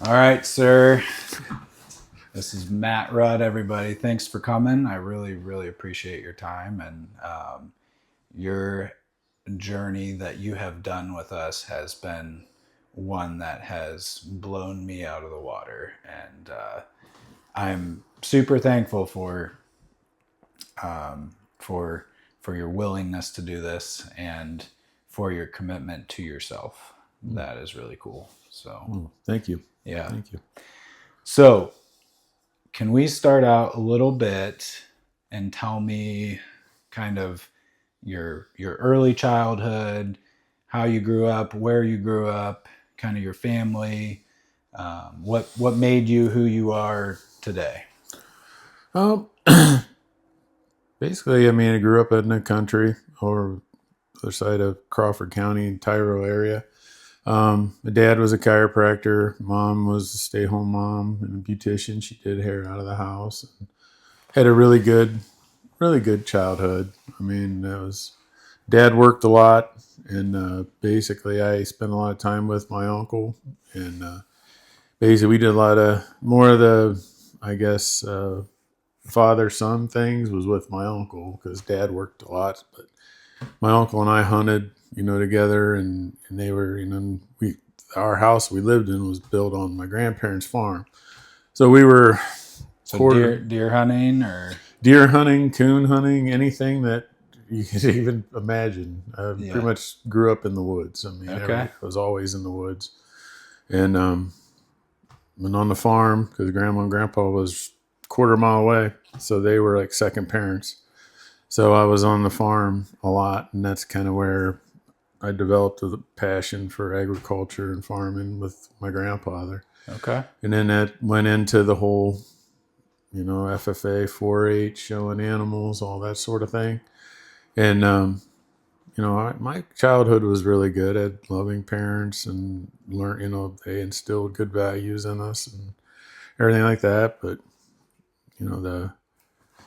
All right, sir. This is Matt Rudd, everybody. Thanks for coming. I really, really appreciate your time and your journey that you have done with us has been one that has blown me out of the water. And I'm super thankful for for your willingness to do this and for your commitment to yourself. That is really cool. So, Thank you. yeah. Thank you. So, can we start out a little bit and tell me kind of your early childhood, how you grew up, where you grew up, kind of your family, what made you who you are today? Um, Basically, I grew up in the country over the other side of Crawford County, Tyro area. My dad was a chiropractor. Mom was a stay-home mom and a beautician. She did hair out of the house. And had a really good childhood. Dad worked a lot, and basically, I spent a lot of time with my uncle, and basically, we did a lot of more of the, I guess, father son things was with my uncle because dad worked a lot. But my uncle and I hunted, together, and they were, our house we lived in was built on my grandparents' farm. So we were So deer hunting or deer hunting, coon hunting, anything that you could even imagine. I yeah. pretty much grew up in the woods. Okay. I was always in the woods. And and on the farm because grandma and grandpa was a quarter mile away. So they were like second parents. So I was on the farm a lot, and that's kind of where I developed a passion for agriculture and farming with my grandfather. Okay. And then that went into the whole, FFA, 4-H, showing animals, all that sort of thing. And, my childhood was really good. I had loving parents and learned, they instilled good values in us and everything like that. But, the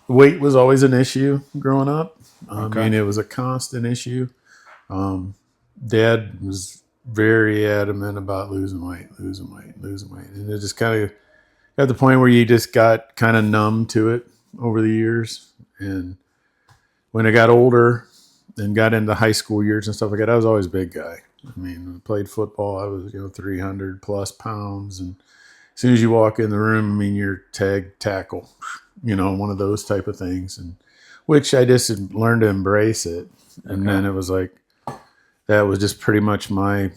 weight was always an issue growing up. Okay. It was a constant issue. Dad was very adamant about losing weight. And it just kind of got to the point where you just got kind of numb to it over the years. And when I got older and got into high school years and stuff like that, I was always a big guy. I played football. I was, 300 plus pounds. And as soon as you walk in the room, you're tackle, one of those type of things. And which I just learned to embrace it. And then it was like, that was just pretty much my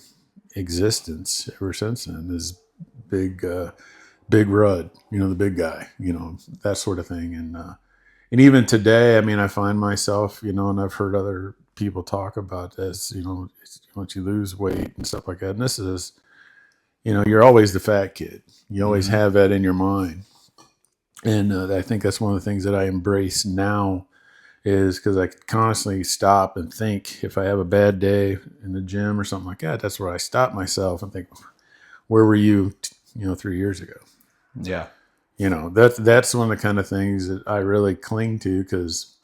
existence ever since then. This big Rudd, the big guy, that sort of thing. And even today, I find myself, and I've heard other people talk about this, once you lose weight and stuff like that. And this is, you're always the fat kid. You always have that in your mind. And I think that's one of the things that I embrace now is because I constantly stop and think if I have a bad day in the gym or something like that, that's where I stop myself and think, where were you, 3 years ago? Yeah. That's one of the kind of things that I really cling to because,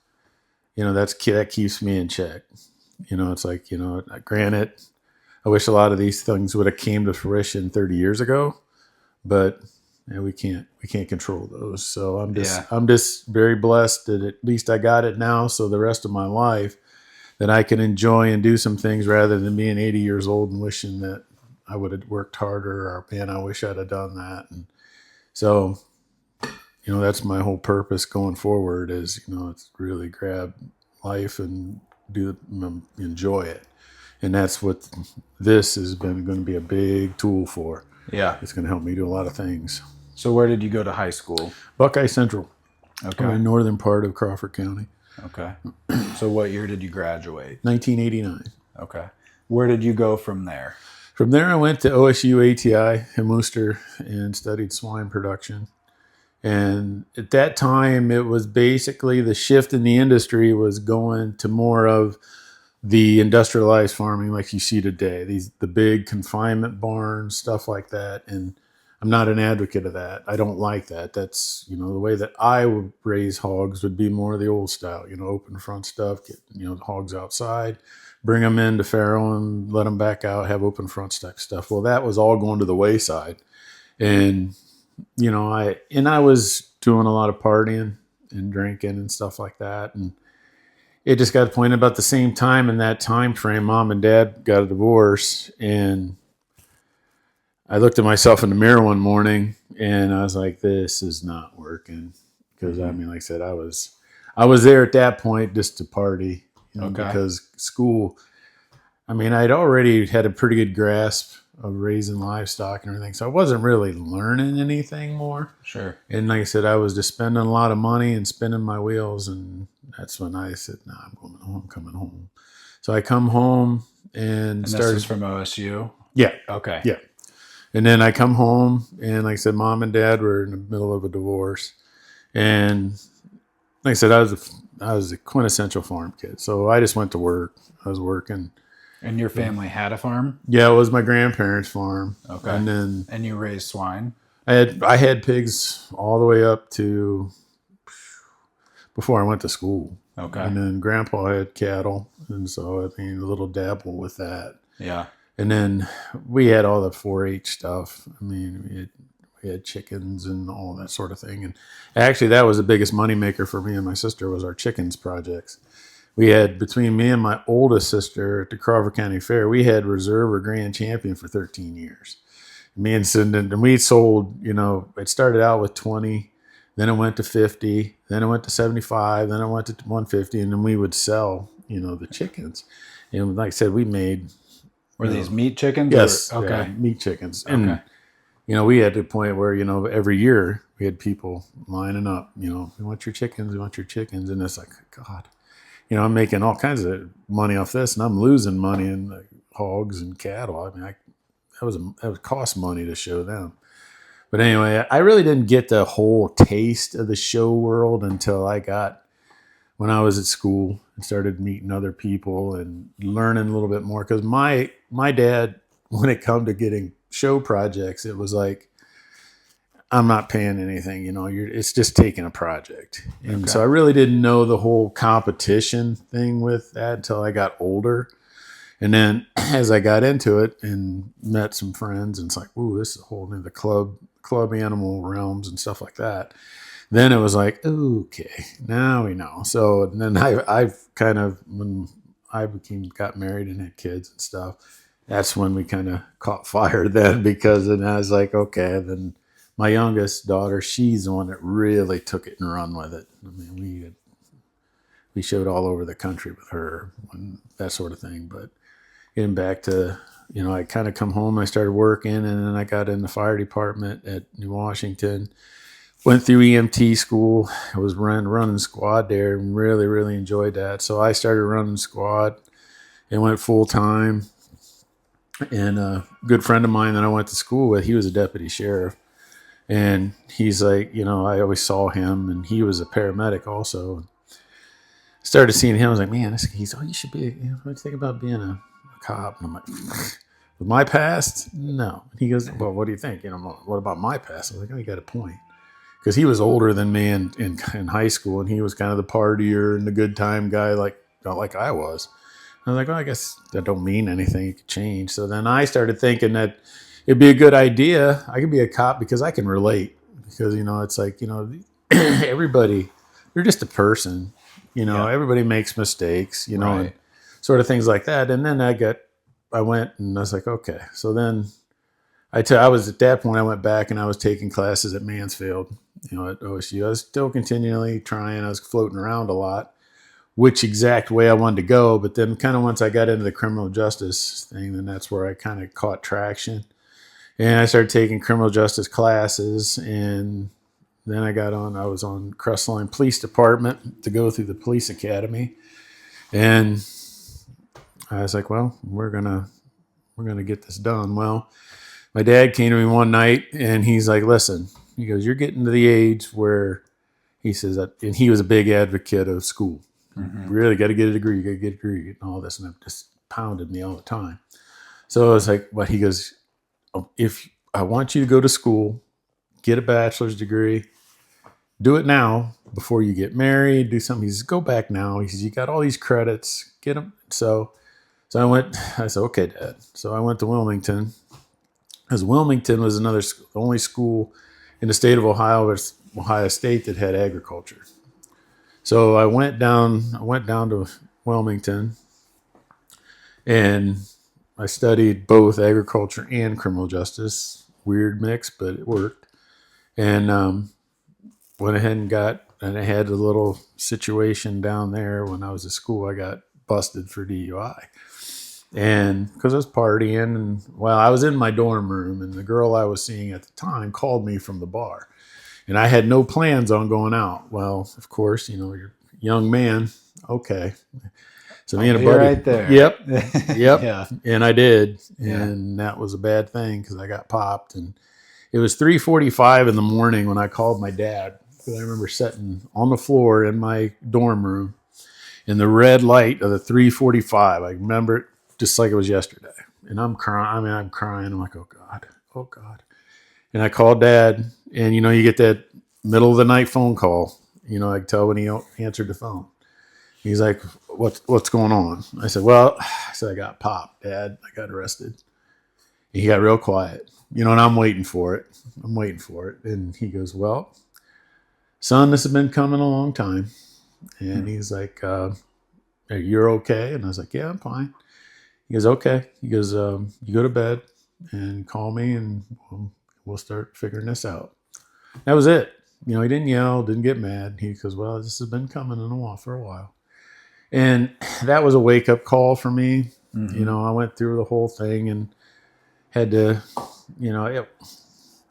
that keeps me in check. It's like, granted, I wish a lot of these things would have came to fruition 30 years ago, but we can't control those. So I'm just very blessed that at least I got it now. So the rest of my life that I can enjoy and do some things rather than being 80 years old and wishing that I would have worked harder or man, I wish I'd have done that. And so, that's my whole purpose going forward is, it's really grab life and enjoy it. And that's what this has been going to be a big tool for. Yeah. It's going to help me do a lot of things. So where did you go to high school? Buckeye Central. Okay. In the northern part of Crawford County. Okay. So what year did you graduate? 1989. Okay. Where did you go from there? From there, I went to OSU ATI in Worcester and studied swine production. And at that time, it was basically the shift in the industry was going to more of the industrialized farming like you see today. The big confinement barns, stuff like that. And I'm not an advocate of that. I don't like that. That's, the way that I would raise hogs would be more of the old style, open front stuff, get, the hogs outside, bring them into farrow and let them back out, have open front type stuff. Well, that was all going to the wayside. And, I was doing a lot of partying and drinking and stuff like that. And it just got to the point about the same time in that time frame, mom and dad got a divorce. And I looked at myself in the mirror one morning and I was like, this is not working. Because like I said, I was there at that point just to party, because school, I'd already had a pretty good grasp of raising livestock and everything. So I wasn't really learning anything more. Sure. And like I said, I was just spending a lot of money and spinning my wheels. And that's when I said, no, I'm going home. I'm coming home. So I come home and started. This is from OSU? Yeah. Okay. Yeah. And then I come home and like I said, mom and dad were in the middle of a divorce. And like I said, I was a quintessential farm kid. So I just went to work. I was working. And your family had a farm? Yeah, it was my grandparents' farm. Okay. And you raised swine? I had pigs all the way up to before I went to school. Okay. And then grandpa had cattle. And so, a little dabble with that. Yeah. And then we had all the 4-H stuff. We had chickens and all that sort of thing. And actually, that was the biggest moneymaker for me and my sister was our chickens projects. We had, between me and my oldest sister at the Crawford County Fair, we had reserve or grand champion for 13 years. Me and Cindy, and we sold, it started out with 20, then it went to 50, then it went to 75, then it went to 150, and then we would sell, the chickens. And like I said, we made... Were these meat chickens? Yes. Okay. Yeah, meat chickens. And, we had to the point where, every year we had people lining up, we want your chickens, we want your chickens. And it's like, God, I'm making all kinds of money off this and I'm losing money in the hogs and cattle. That would cost money to show them. But anyway, I really didn't get the whole taste of the show world until when I was at school and started meeting other people and learning a little bit more. Because my dad, when it come to getting show projects, it was like, I'm not paying anything, it's just taking a project. And so I really didn't know the whole competition thing with that until I got older. And then as I got into it and met some friends, and it's like, ooh, this is a whole new, the club animal realms and stuff like that. Then it was like, okay, now we know. So and then I've kind of, when I got married and had kids and stuff, that's when we kind of caught fire then, because then I was like, okay, then my youngest daughter, she's the one that really took it and run with it. We showed all over the country with her and that sort of thing. But getting back to, I kind of come home, I started working, and then I got in the fire department at New Washington. Went through EMT school. I was running squad there and really, really enjoyed that. So I started running squad and went full time. And a good friend of mine that I went to school with, he was a deputy sheriff. And he's like, I always saw him, and he was a paramedic also. Started seeing him. I was like, man, you should be, what do you think about being a cop? And I'm like, with my past? No. He goes, well, what do you think? What about my past? I was like, oh, you got a point. Because he was older than me in high school, and he was kind of the partier and the good time guy, like I was. I was like, well, I guess that don't mean anything. It could change. So then I started thinking that it'd be a good idea. I could be a cop because I can relate. Because, it's like, everybody, you're just a person. Everybody makes mistakes, right. And sort of things like that. And then I went and I was like, okay. So then I was at that point, I went back and I was taking classes at Mansfield, at OSU. I was still continually trying. I was floating around a lot, which exact way I wanted to go. But then kind of once I got into the criminal justice thing, then that's where I kind of caught traction. And I started taking criminal justice classes. And then I was on Crestline Police Department to go through the police academy. And I was like, well, we're going to get this done. Well, my dad came to me one night and he's like, listen, he goes, you're getting to the age where, he says that, and he was a big advocate of school. Mm-hmm. Really got to get a degree, you got to get a degree and all this. And it just pounded me all the time. So I was like, what? He goes, if I want you to go to school, get a bachelor's degree, do it now before you get married, do something. He says, go back now. He says, you got all these credits, get them. So I said, okay, Dad. So I went to Wilmington. Because Wilmington was only school in the state of Ohio State that had agriculture. So I went down to Wilmington, and I studied both agriculture and criminal justice. Weird mix, but it worked. And went ahead and I had a little situation down there when I was at school. I got busted for DUI. And because I was partying, and well, I was in my dorm room, and the girl I was seeing at the time called me from the bar. And I had no plans on going out. Well, of course, you're a young man. Okay. So me and a buddy. Right there. Yep. Yep. Yeah. And I did. Yeah. And that was a bad thing because I got popped. And it was 3:45 in the morning when I called my dad. I remember sitting on the floor in my dorm room in the red light of the 3:45. I remember it just like it was yesterday. And I'm crying. I'm crying. I'm like, oh God. Oh God. And I called Dad, and you get that middle of the night phone call. I could tell when he answered the phone. He's like, "What's going on?" I said, I got popped, Dad. I got arrested. And he got real quiet, and I'm waiting for it. And he goes, "Well, son, this has been coming a long time." And he's like, "You're okay?" And I was like, "Yeah, I'm fine." He goes, "Okay." He goes, "You go to bed and call me, and we'll start figuring this out." That was it. He didn't yell, didn't get mad. He goes, "Well, this has been coming for a while." And that was a wake-up call for me. Mm-hmm. I went through the whole thing and had to,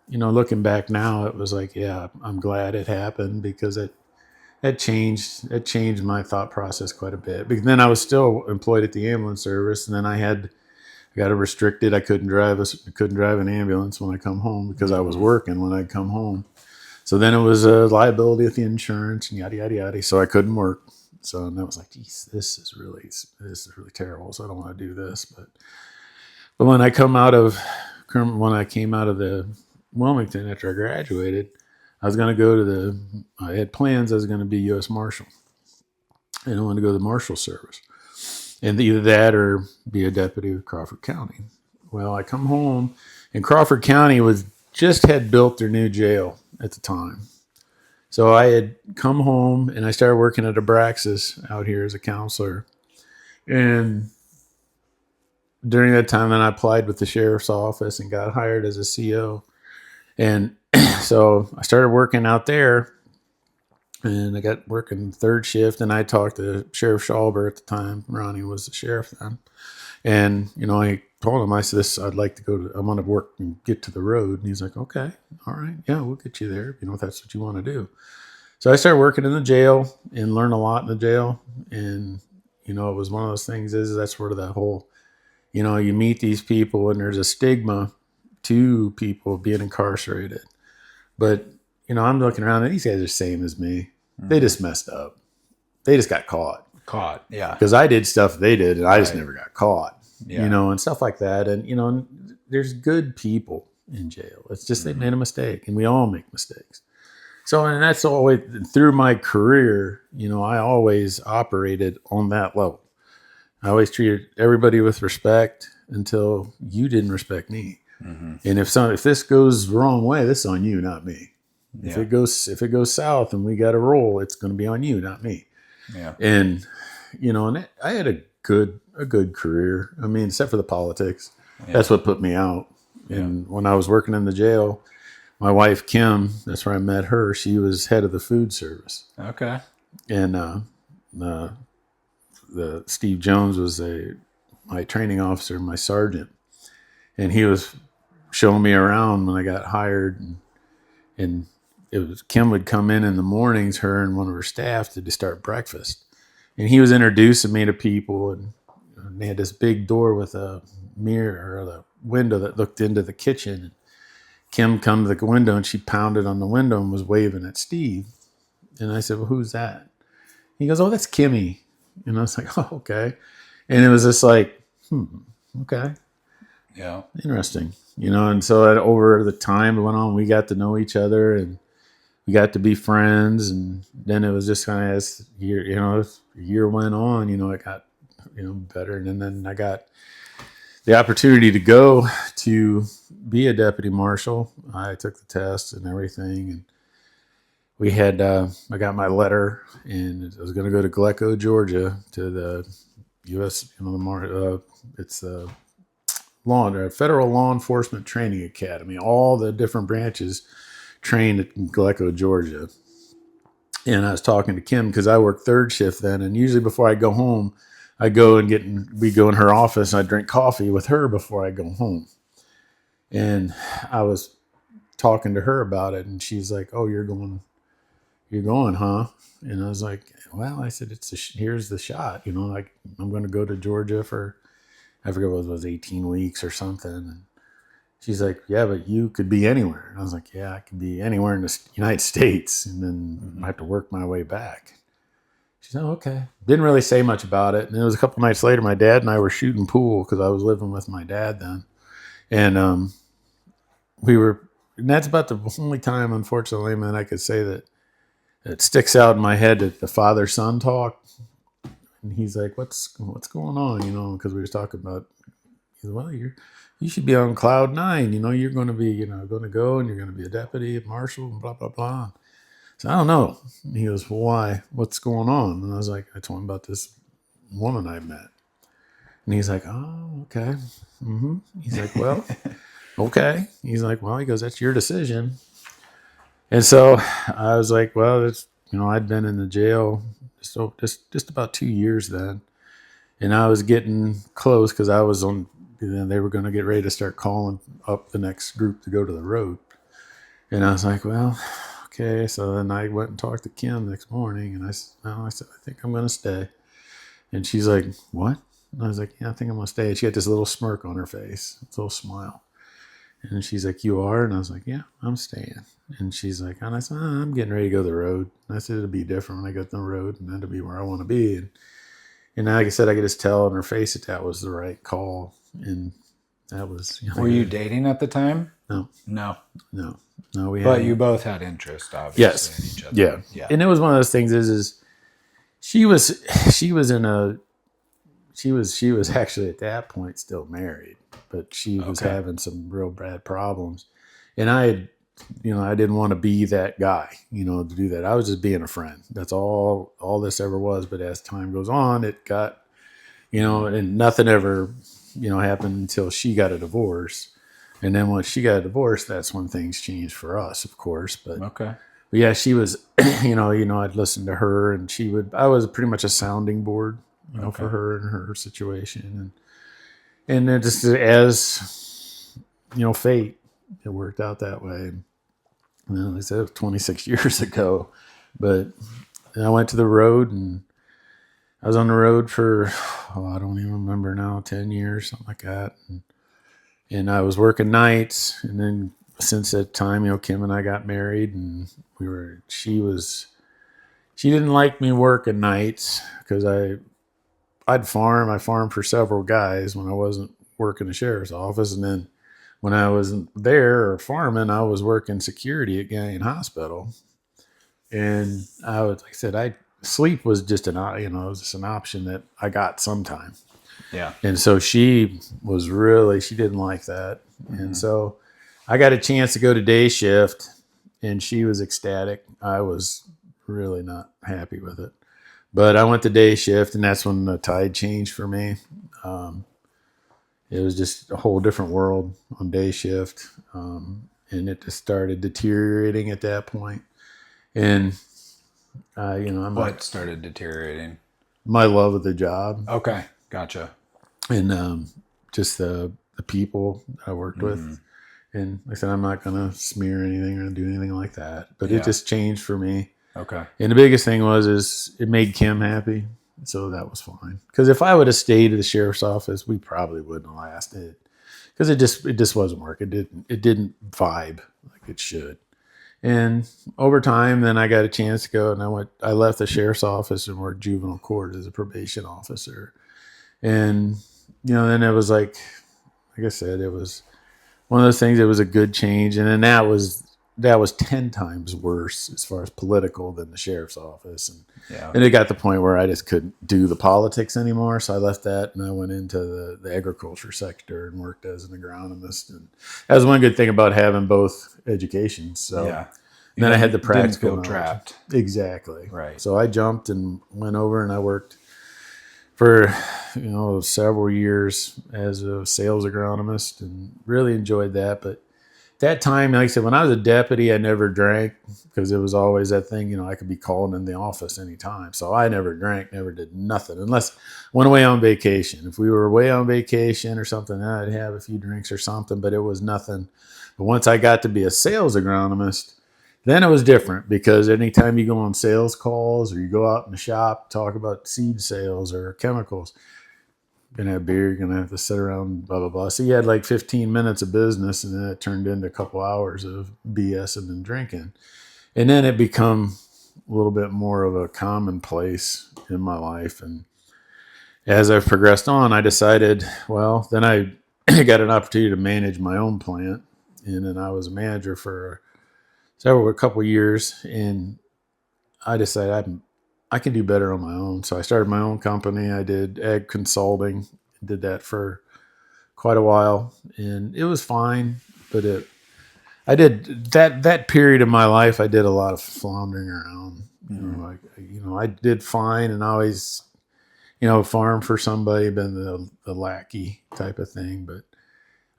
looking back now, it was like, yeah, I'm glad it happened because it changed my thought process quite a bit. Because then I was still employed at the ambulance service, and then I got a restricted. I couldn't drive an ambulance when I come home because I was working when I'd come home. So then it was a liability with the insurance and yada yada yada. So I couldn't work. So and that was like, geez, this is really terrible. So I don't want to do this. But when I came out of the Wilmington after I graduated, I was going to go I had plans. I was going to be U.S. Marshal, and I wanted to go to the Marshal Service. And either that or be a deputy with Crawford County. Well, I come home, and Crawford County had built their new jail at the time. So I had come home, and I started working at Abraxas out here as a counselor. And during that time, then I applied with the sheriff's office and got hired as a CO. And so I started working out there. And I got working third shift, and I talked to Sheriff Schalber at the time. Ronnie was the sheriff then. And, I told him, I said, I'd like to I want to work and get to the road. And he's like, okay, all right. Yeah, we'll get you there, if that's what you want to do. So I started working in the jail and learned a lot in the jail. And, it was one of those things that's sort of that whole, you meet these people and there's a stigma to people being incarcerated. But, I'm looking around and these guys are the same as me. They just messed up. They just got caught. Yeah. Because I did stuff they did, and I just never got caught. Yeah. And stuff like that. And, there's good people in jail. It's just they made a mistake, and we all make mistakes. So, and that's always, through my career, I always operated on that level. I always treated everybody with respect until you didn't respect me. Mm-hmm. And if this goes the wrong way, this is on you, not me. Yeah. If it goes south and we got to roll, it's going to be on you, not me. Yeah. And and I had a good career. I mean, except for the politics, that's what put me out. Yeah. And when I was working in the jail, my wife Kim, that's where I met her. She was head of the food service. Okay. And the Steve Jones was my training officer, my sergeant, and he was showing me around when I got hired, and Kim would come in the mornings, her and one of her staff, to start breakfast. And he was introducing me to people, and they had this big door with a mirror or the window that looked into the kitchen. Kim come to the window, and she pounded on the window and was waving at Steve. And I said, well, who's that? He goes, oh, that's Kimmy. And I was like, oh, okay. And it was just like, okay. Yeah. Interesting. And so over the time it went on, we got to know each other, and we got to be friends. And then it was just kind of as year went on, it got, better. And then I got the opportunity to go to be a deputy marshal. I took the test and everything, and we had I got my letter, and I was going to go to Glecko, Georgia, to the U.S. It's the Federal Law Enforcement Training Academy. All the different branches trained at Glecko, Georgia. And I was talking to Kim because I worked third shift then, and usually before I go home, I go and we go in her office and I drink coffee with her before I go home. And I was talking to her about it, and she's like, "Oh, you're going, huh?" And I was like, "Well," I said, here's the shot. Like I'm going to go to Georgia for, I forget what it was, 18 weeks or something." And she's like, "Yeah, but you could be anywhere." And I was like, "Yeah, I could be anywhere in the United States, and then I have to work my way back." She said, "Oh, okay." Didn't really say much about it. And it was a couple nights later, my dad and I were shooting pool because I was living with my dad then. And and that's about the only time, unfortunately, man, I could say that it sticks out in my head that the father-son talk. And he's like, what's going on? Because we were talking about, well, you should be on cloud nine. You're going to be, going to go and you're going to be a deputy, a marshal, and blah, blah, blah. So I don't know. And he goes, well, why? What's going on? And I was like, I told him about this woman I met. And he's like, oh, okay. Mm-hmm. He's like, well, okay. He's like, well, he goes, that's your decision. And so I was like, well, it's, I'd been in the jail just about 2 years then. And I was getting close because I was on, they were going to get ready to start calling up the next group to go to the road. And I was like, well, okay. So then I went and talked to Kim next morning, and I said, I think I'm going to stay. And she's like, what? And I was like, yeah, I think I'm going to stay. And she had this little smirk on her face, this little smile. And she's like, you are? And I was like, yeah, I'm staying. And she's like, and I said, I'm getting ready to go to the road. And I said, it'll be different when I get to the road, and that'll be where I want to be. And like I said, I could just tell in her face that was the right call. And that was. Were you dating at the time? No. But you both had interest, obviously, yes, in each other. Yeah. And it was one of those things. She was actually at that point still married, but she was having some real bad problems, and I didn't want to be that guy, to do that. I was just being a friend. That's all this ever was. But as time goes on, it got, and nothing ever, happened until she got a divorce. And then once she got a divorce, that's when things changed for us, of course. But yeah, she was, I'd listen to her, and I was pretty much a sounding board, for her and her situation. And then just as, fate, it worked out that way. They said it was 26 years ago, but I went to the road, and I was on the road for, I don't even remember now, 10 years, something like that. And I was working nights. And then since that time, Kim and I got married, and she didn't like me working nights because I'd farm. I farmed for several guys when I wasn't working the sheriff's office. And then when I wasn't there or farming, I was working security at Gallion Hospital. And like I said, sleep was just it was just an option that I got sometime. Yeah. And so she didn't like that. Mm-hmm. And so I got a chance to go to day shift, and she was ecstatic. I was really not happy with it. But I went to day shift, and that's when the tide changed for me. It was just a whole different world on day shift. And it just started deteriorating at that point. And, what started deteriorating? My love of the job. Okay. Gotcha. And just the people I worked with. And like I said, I'm not going to smear anything or do anything like that. But it just changed for me. Okay. And the biggest thing is it made Kim happy. So that was fine. Because if I would have stayed at the sheriff's office, we probably wouldn't have lasted. Because it just wasn't working. It didn't vibe like it should. And over time, then I got a chance to go, and I left the sheriff's office and worked juvenile court as a probation officer. And, then it was like I said, it was one of those things. It was a good change. And then that was that was 10 times worse as far as political than the sheriff's office. Yeah. And it got to the point where I just couldn't do the politics anymore. So I left that and I went into the agriculture sector and worked as an agronomist. And that was one good thing about having both educations. So Yeah. then I had the practical didn't feel knowledge. trapped. Exactly. Right. So I jumped and went over and I worked for, several years as a sales agronomist and really enjoyed that. But that time, like I said, when I was a deputy, I never drank because it was always that thing, I could be called in the office anytime. So I never drank, never did nothing unless I went away on vacation. If we were away on vacation or something, I'd have a few drinks or something, but it was nothing. But once I got to be a sales agronomist, then it was different because anytime you go on sales calls or you go out in the shop, talk about seed sales or chemicals, you're going to have beer, you're going to have to sit around, blah, blah, blah. So you had like 15 minutes of business and then it turned into a couple hours of BSing and drinking. And then it become a little bit more of a commonplace in my life. And as I've progressed on, I decided, well, then I got an opportunity to manage my own plant. And then I was a manager for a couple of years. And I decided I can do better on my own. So I started my own company. I did ag consulting, did that for quite a while, and it was fine. But I did that period of my life. I did a lot of floundering around. I did fine, and I always, farm for somebody, been the lackey type of thing. But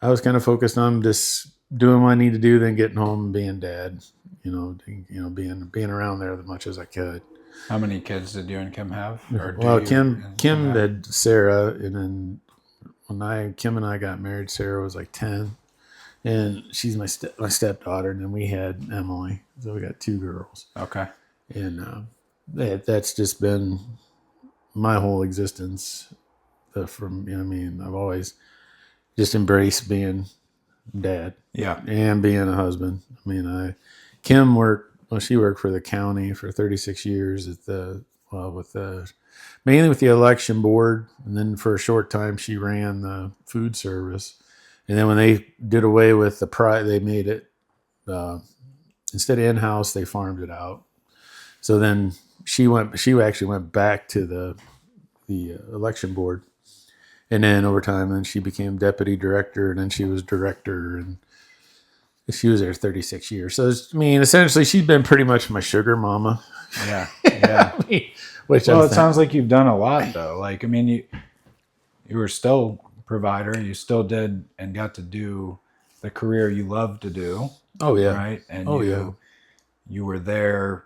I was kind of focused on just doing what I need to do, then getting home and being dad. Being around there as much as I could. How many kids did you and Kim have? Kim had Sarah, and then when Kim and I got married, Sarah was like 10, and she's my stepdaughter, and then we had Emily, so we got 2 girls. Okay. And that's just been my whole existence. I've always just embraced being dad, and being a husband. Kim she worked for the county for 36 years mainly with the election board. And then for a short time, she ran the food service. And then when they did away with they made it, instead of in-house, they farmed it out. So then she actually went back to the election board. And then over time, then she became deputy director, and then she was director, and she was there 36 years. So, essentially, she's been pretty much my sugar mama. Yeah. Yeah. It sounds like you've done a lot, though. You were still a provider. You still did and got to do the career you love to do. Oh, yeah. Right? And you were there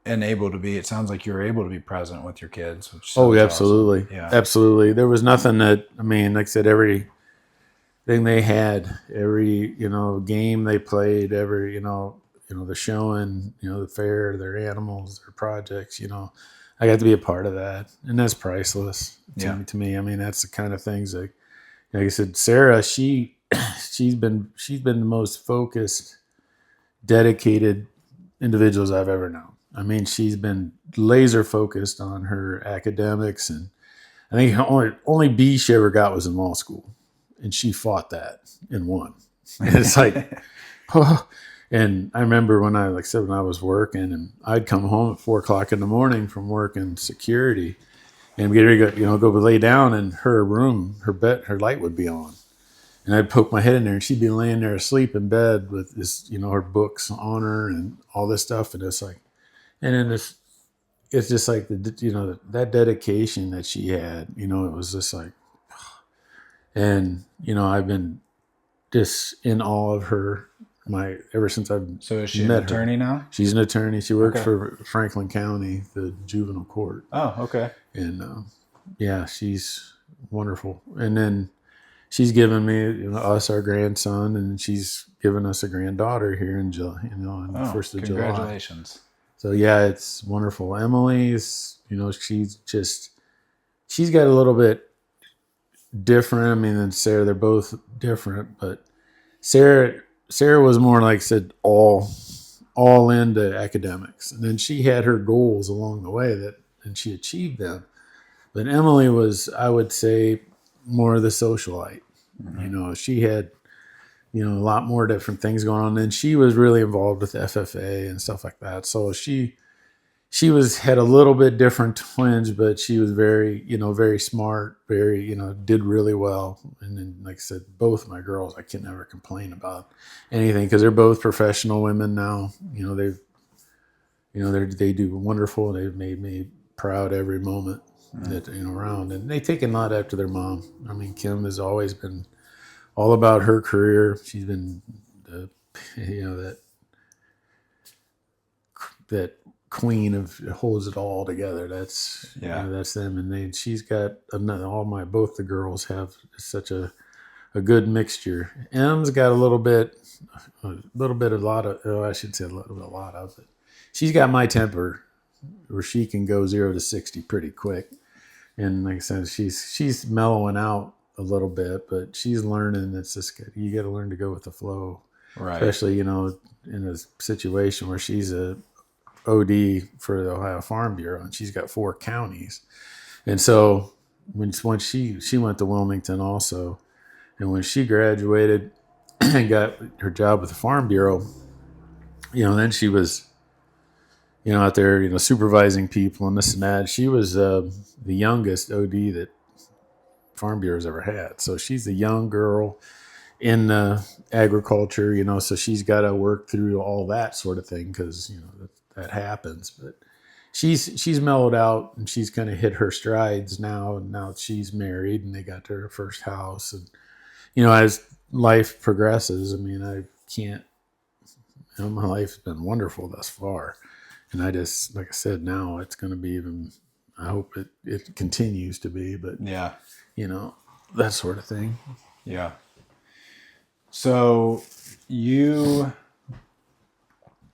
and able to be, it sounds like you were able to be present with your kids. Which absolutely. Awesome. Yeah. Absolutely. There was nothing that, like I said, every thing they had, every game they played, every the showing, the fair, their animals, their projects, I got to be a part of that, and that's priceless to me. That's the kind of things like I said, Sarah, she's been the most focused, dedicated individuals I've ever known. She's been laser focused on her academics, and I think only B she ever got was in law school. And she fought that and won. And it's like, oh. And I remember when I was working, and I'd come home at 4:00 in the morning from working security, and get ready to go lay down in her room. Her light would be on, and I'd poke my head in there, and she'd be laying there asleep in bed with this, her books on her and all this stuff. And it's like, and then it's just like that dedication that she had. It was just like. And, I've been just in awe of her ever since I've met her. So is she an attorney now? She's an attorney. She works for Franklin County, the juvenile court. Oh, okay. And, she's wonderful. And then she's given me, us, our grandson, and she's given us a granddaughter here in July, on the 1st of July. Congratulations. So, it's wonderful. Emily's, she's got a little bit different. Than Sarah, they're both different, but Sarah was more, like I said, all into academics, and then she had her goals along the way and she achieved them. But Emily was, I would say, more of the socialite. Mm-hmm. She had a lot more different things going on. And she was really involved with FFA and stuff like that. So she had a little bit different twinge, but she was very, very smart, very, did really well. And then, like I said, both my girls, I can never complain about anything because they're both professional women now. They do wonderful. They've made me proud every moment that, around. And they take a lot after their mom. I mean, Kim has always been all about her career. She's been, that queen of holds it all together. That's that's them, and she's got another. Both the girls have such a good mixture. M's got a lot of. Oh, I should say a lot of it. She's got my temper, where she can go 0 to 60 pretty quick, and like I said, she's mellowing out a little bit, but she's learning. It's just good. You got to learn to go with the flow, Right. Especially in a situation where she's a OD for the Ohio Farm Bureau, and she's got 4 counties. And so when she went to Wilmington also, and when she graduated and got her job with the Farm Bureau, then she was, out there, supervising people and this and that. She was the youngest OD that Farm Bureau's ever had. So she's a young girl in agriculture, so she's got to work through all that sort of thing because, that happens. But she's mellowed out and she's kind of hit her strides now. And now she's married and they got their first house. And, as life progresses, I mean, I can't, my life's been wonderful thus far. And I just, like I said, now it's going to be even, I hope it continues to be, but yeah, that sort of thing. Yeah. So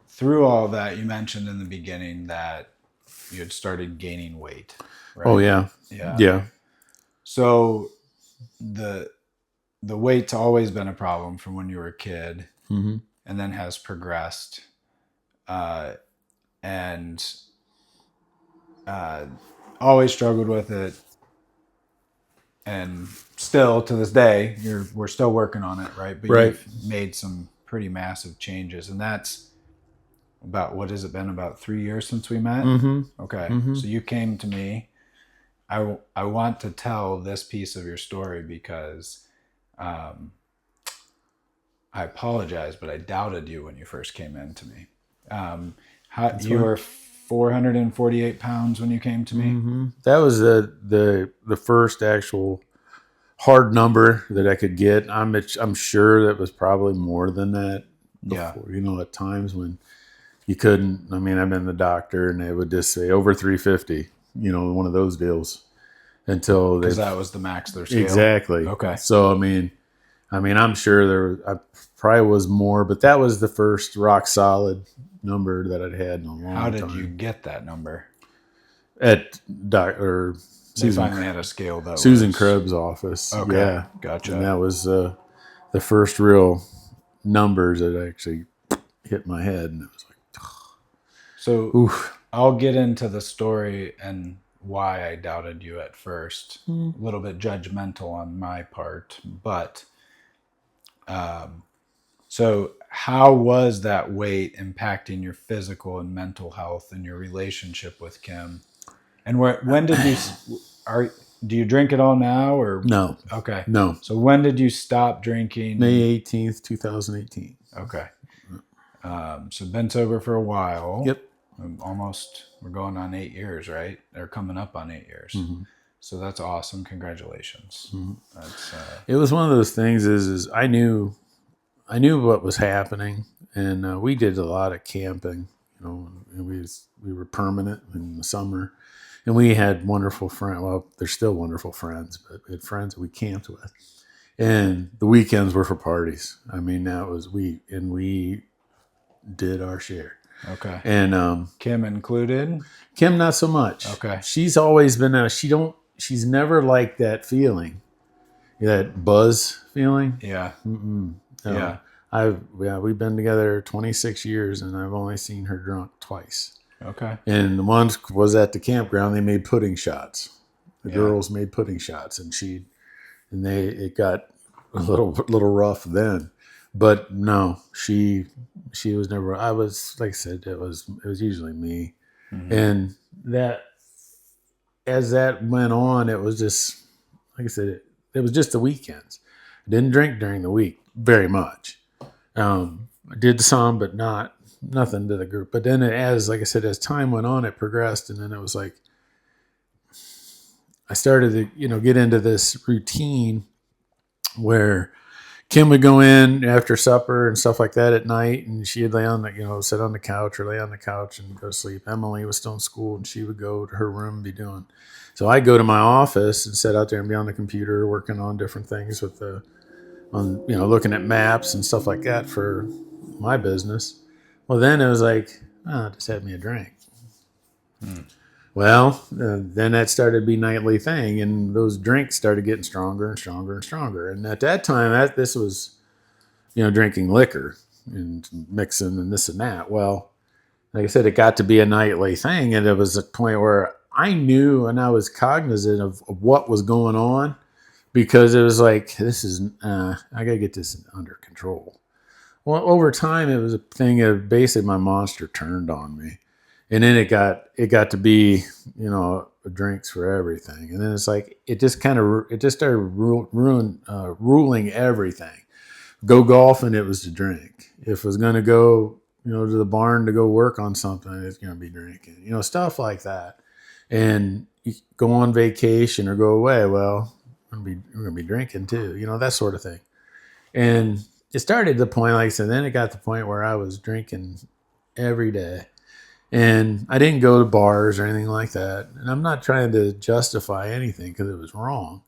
through all that, you mentioned in the beginning that you had started gaining weight. Right? Oh yeah. Yeah. Yeah. So the weight's always been a problem from when you were a kid, mm-hmm. and then has progressed, and always struggled with it, and still to this day we're still working on it, right? But right. You've made some pretty massive changes, and that's about, what has it been, about 3 years since we met? Mm-hmm. Okay. Mm-hmm. So you came to me. I want to tell this piece of your story because I apologize, but I doubted you when you first came in to me. You were 448 pounds when you came to me. Mm-hmm. That was the first actual hard number that I could get. I'm sure that was probably more than that before, at times when you couldn't. I mean, I've been to the doctor and they would just say over 350, one of those deals, until because that was the max of their scale. Exactly. Okay. So I mean, I'm sure I probably was more, but that was the first rock solid number that I'd had in a long time. How did you get that number? At Dr. Susan. They finally had a scale that Susan Krebs' office. Okay. Yeah. Gotcha. And that was the first real numbers that actually hit my head, and it was like, so oof. I'll get into the story and why I doubted you at first. A little bit judgmental on my part, but so how was that weight impacting your physical and mental health and your relationship with Kim? And when did you do you drink at all now, or no? Okay, no. So when did you stop drinking? May 18th, 2018. Okay. So been sober for a while. Yep. We're going on 8 years, right? They're coming up on 8 years. Mm-hmm. So that's awesome. Congratulations. Mm-hmm. That's it was one of those things is I knew what was happening, and we did a lot of camping, and we were permanent in the summer, and we had wonderful friends. Well, they're still wonderful friends, but we had friends that we camped with, and the weekends were for parties. I mean, we did our share. okay. And Kim included? Kim, not so much. Okay. She's always been she's never liked that feeling, that buzz feeling. Yeah. Mm-mm. No. Yeah. We've been together 26 years, and I've only seen her drunk twice. Okay. And once was at the campground. They made pudding shots. The girls made pudding shots, and it got a little rough then. But no, she was never. I was, like I said, it was usually me, Mm-hmm. and that as that went on, it was just, like I said, it was just the weekends. I didn't drink during the week very much. I did some, but nothing to the group. But then, as like I said, as time went on, it progressed, and then it was like I started to get into this routine where Kim would go in after supper and stuff like that at night, and she'd lay on the, sit on the couch or lay on the couch and go to sleep. Emily was still in school, and she would go to her room and be doing. So I'd go to my office and sit out there and be on the computer working on different things looking at maps and stuff like that for my business. Well, then it was like, just have me a drink. Mm. Well, then that started to be a nightly thing, and those drinks started getting stronger and stronger and stronger. And at that time, this was, drinking liquor and mixing and this and that. Well, like I said, it got to be a nightly thing, and it was a point where I knew and I was cognizant of what was going on, because it was like, this is, I got to get this under control. Well, over time, it was a thing of basically my monster turned on me, and then it got to be, drinks for everything, and then it's like it just started ruling everything. Go golfing, it was to drink. If I was going to go, to the barn to go work on something, it's going to be drinking, stuff like that. And you go on vacation or go away, well, we're going to be drinking too, that sort of thing. And it started to the point, like I said, then it got to the point where I was drinking every day. And I didn't go to bars or anything like that. And I'm not trying to justify anything because it was wrong.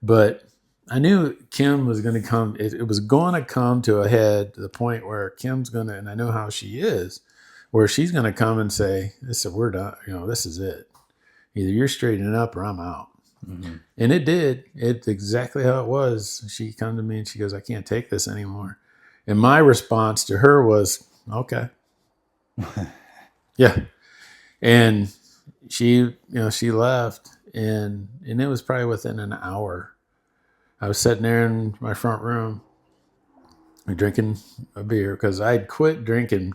But I knew Kim was going to come. It was going to come to a head to the point where Kim's going to, and I know how she is, where she's going to come and say, we're done. This is it. Either you're straightening up or I'm out. Mm-hmm. And it did. It's exactly how it was. She come to me and she goes, I can't take this anymore. And my response to her was, okay. Yeah. And she left, and it was probably within an hour. I was sitting there in my front room drinking a beer because I'd quit drinking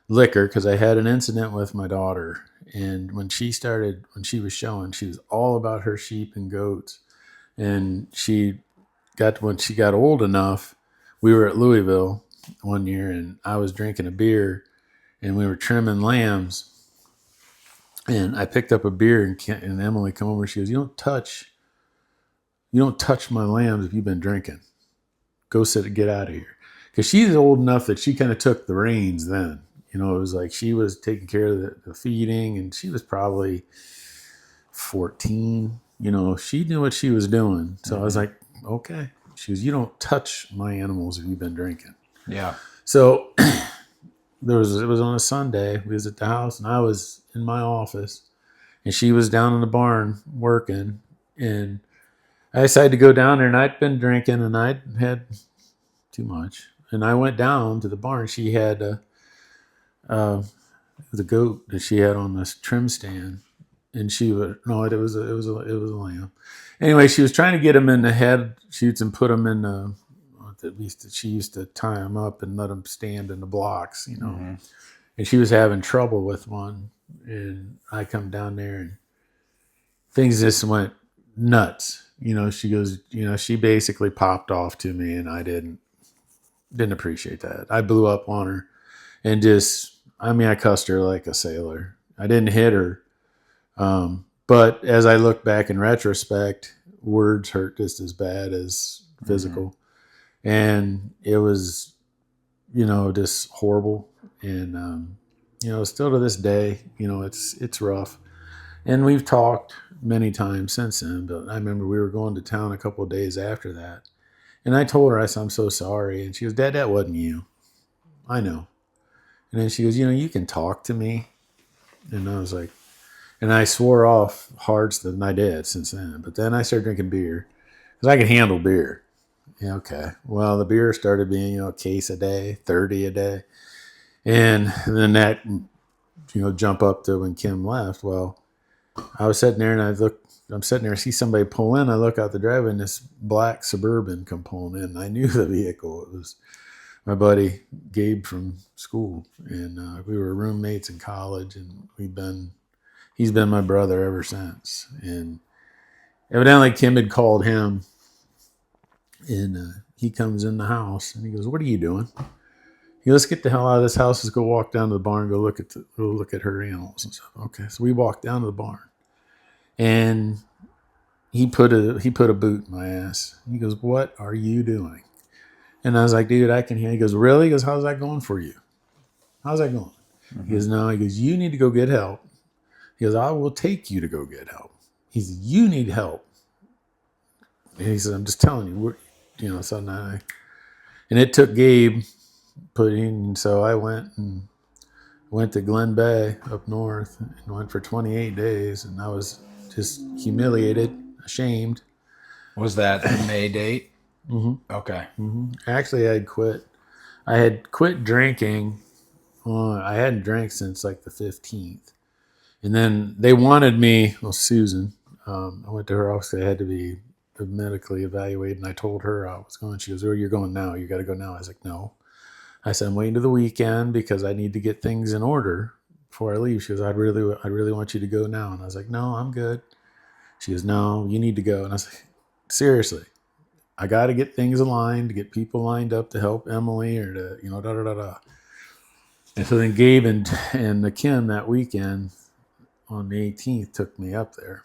liquor because I had an incident with my daughter. And when she was showing, she was all about her sheep and goats. And when she got old enough, we were at Louisville one year, and I was drinking a beer, and we were trimming lambs. And I picked up a beer, and Emily come over. She goes, "You don't touch my lambs if you've been drinking. Go get out of here." Because she's old enough that she kind of took the reins then. It was like she was taking care of the feeding, and she was probably 14. She knew what she was doing. So I was like, okay. She goes, "You don't touch my animals if you've been drinking." Yeah. So it was on a Sunday. We was at the house, and I was in my office, and she was down in the barn working. And I decided to go down there, and I'd been drinking, and I'd had too much. And I went down to the barn. She had the goat that she had on this trim stand, and it was a lamb. Anyway, she was trying to get him in the head shoots and put him in the. At least she used to tie him up and let him stand in the blocks, Mm-hmm. And she was having trouble with one. And I come down there, and things just went nuts. She goes, she basically popped off to me, and I didn't appreciate that. I blew up on her, and I cussed her like a sailor. I didn't hit her. But as I look back in retrospect, words hurt just as bad as physical. Mm-hmm. And it was, just horrible. And, still to this day, it's rough. And we've talked many times since then, but I remember we were going to town a couple of days after that. And I told her, I said, "I'm so sorry." And she goes, "Dad, that wasn't you." I know. And then she goes, "You can talk to me." And I was like, and I swore off harder than I did since then. But then I started drinking beer because I can handle beer. Yeah, okay. Well, the beer started being, a case a day, 30 a day. And then that, jump up to when Kim left. Well, I was sitting there, and I'm sitting there, I see somebody pull in. I look out the driveway, and this black Suburban come pulling in. I knew the vehicle. It was my buddy Gabe from school, and we were roommates in college, and he's been my brother ever since. And evidently Kim had called him, and he comes in the house and he goes, "What are you doing?" He goes, "Let's get the hell out of this house. Let's go walk down to the barn, go look at her animals and stuff." Okay, so we walked down to the barn, and he put a boot in my ass. He goes, "What are you doing?" And I was like, "Dude, I can hear." He goes, "Really?" He goes, "How's that going for you? How's that going?" Mm-hmm. He goes, "No." He goes, "You need to go get help." He goes, "I will take you to go get help." He said, "You need help." And he said, "I'm just telling you, so now and it took Gabe putting, so I went to Glen Bay up north and went for 28 days, and I was just humiliated, ashamed. Was that the May date? Mm-hmm. Okay. Mm-hmm. Actually, I had quit drinking. I hadn't drank since like the 15th. And then they wanted me, well, Susan, I went to her office. I had to be medically evaluated, and I told her I was going. She goes, "Oh, you're going now. You got to go now." I was like, "No." I said, "I'm waiting to the weekend because I need to get things in order before I leave." She goes, I really want you to go now." And I was like, "No, I'm good." She goes, "No, you need to go." And I was like, "Seriously, I got to get things aligned, to get people lined up to help Emily or to, da da da da." And so then Gabe and the Kim that weekend on the 18th took me up there.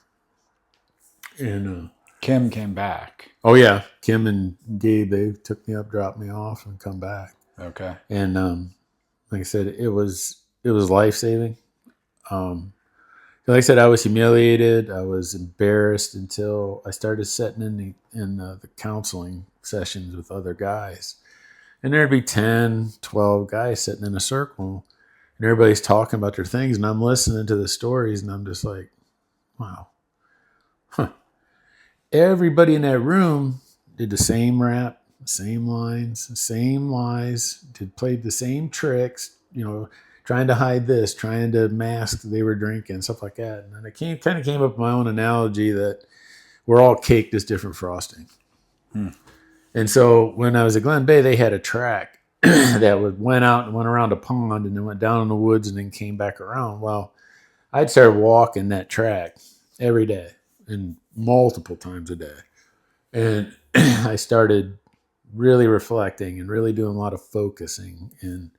And Kim came back. oh yeah, Kim and Gabe, they took me up, dropped me off, and come back. Okay. And like I said, it was life saving. Like I said, I was humiliated. I was embarrassed until I started sitting in the counseling sessions with other guys. And there'd be 10, 12 guys sitting in a circle, and everybody's talking about their things. And I'm listening to the stories, and I'm just like, wow. Huh. Everybody in that room did the same rap, same lines, same lies, played the same tricks, trying to hide this, trying to mask they were drinking, stuff like that. And I kind of came up with my own analogy that we're all caked as different frosting. And so when I was at Glen Bay, they had a track that went out and went around a pond and then went down in the woods and then came back around. Well, I'd started walking that track every day and multiple times a day. And I started really reflecting and really doing a lot of focusing. And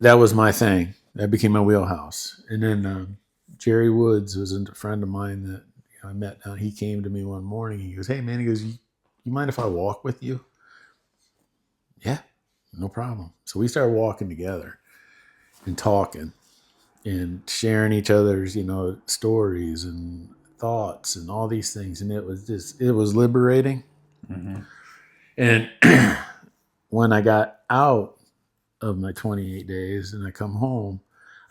that was my thing. That became my wheelhouse. And then Jerry Woods was a friend of mine that I met. He came to me one morning. He goes, "Hey, man," he goes, you mind if I walk with you?" "Yeah, no problem." So we started walking together and talking and sharing each other's, stories and thoughts and all these things. And it was liberating. Mm-hmm. And when I got out of my 28 days and I come home,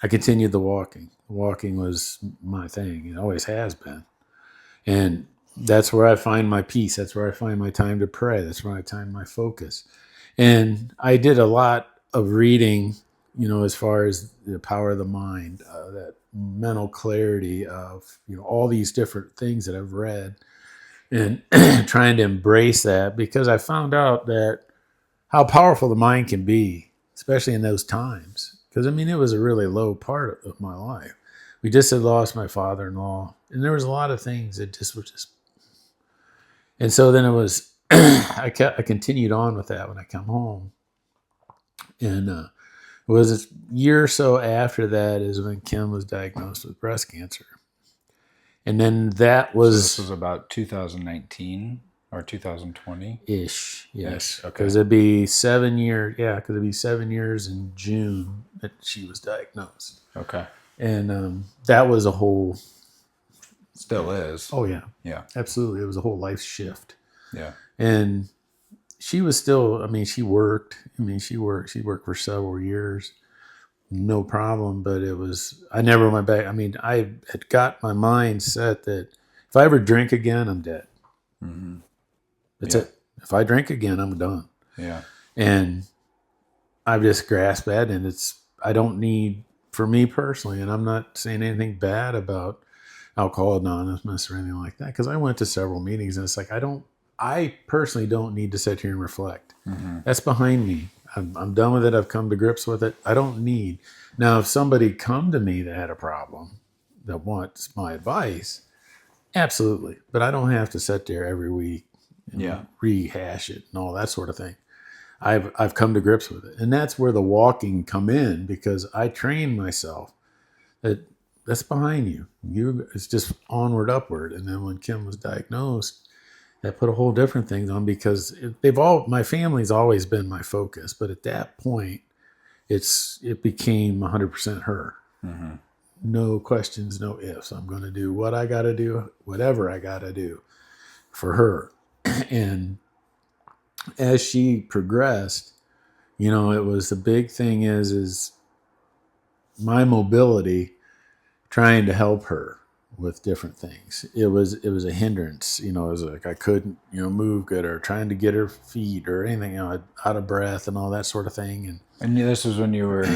I continued the walking. Walking was my thing. It always has been. And that's where I find my peace. That's where I find my time to pray. That's where I find my focus. And I did a lot of reading, as far as the power of the mind, that mental clarity of, all these different things that I've read, and trying to embrace that, because I found out that how powerful the mind can be, especially in those times. Because, it was a really low part of my life. We just had lost my father-in-law, and there was a lot of things that just were just. And so then it was, I continued on with that when I come home. And it was a year or so after that is when Kim was diagnosed with breast cancer. And then that was. So this was about 2019 or 2020? Ish, yes. Okay. Because it'd be 7 years. Yeah, because it'd be 7 years in June that she was diagnosed. Okay. And that was a whole. Still is. Oh, yeah. Yeah. Absolutely. It was a whole life shift. Yeah. And she was still, she worked. She worked for several years. No problem. But I never went back. I had got my mind set that if I ever drink again, I'm dead. Mm-hmm. That's it. If I drink again, I'm done. Yeah. And I've just grasped that. And I don't need, for me personally, and I'm not saying anything bad about Alcohol Anonymous or anything like that, because I went to several meetings and it's like, I don't I personally don't need to sit here and reflect. That's behind me. I'm done with it. I've come to grips with it. I don't need. Now, if somebody come to me that had a problem that wants my advice, absolutely. But I don't have to sit there every week and Yeah. rehash it and all that sort of thing. I've come to grips with it. And that's where the walking come in, because I train myself that that's behind you. It's just onward, upward. And then when Kim was diagnosed, that put a whole different thing on, because my family's always been my focus. But at that point, it became 100% her. No questions, no ifs. I'm going to do what I got to do, whatever I got to do for her. And as she progressed, it was the big thing is my mobility, trying to help her with different things. It was a hindrance. It was like I couldn't, move good, or trying to get her feet or anything, out of breath and all that sort of thing. And this was when you were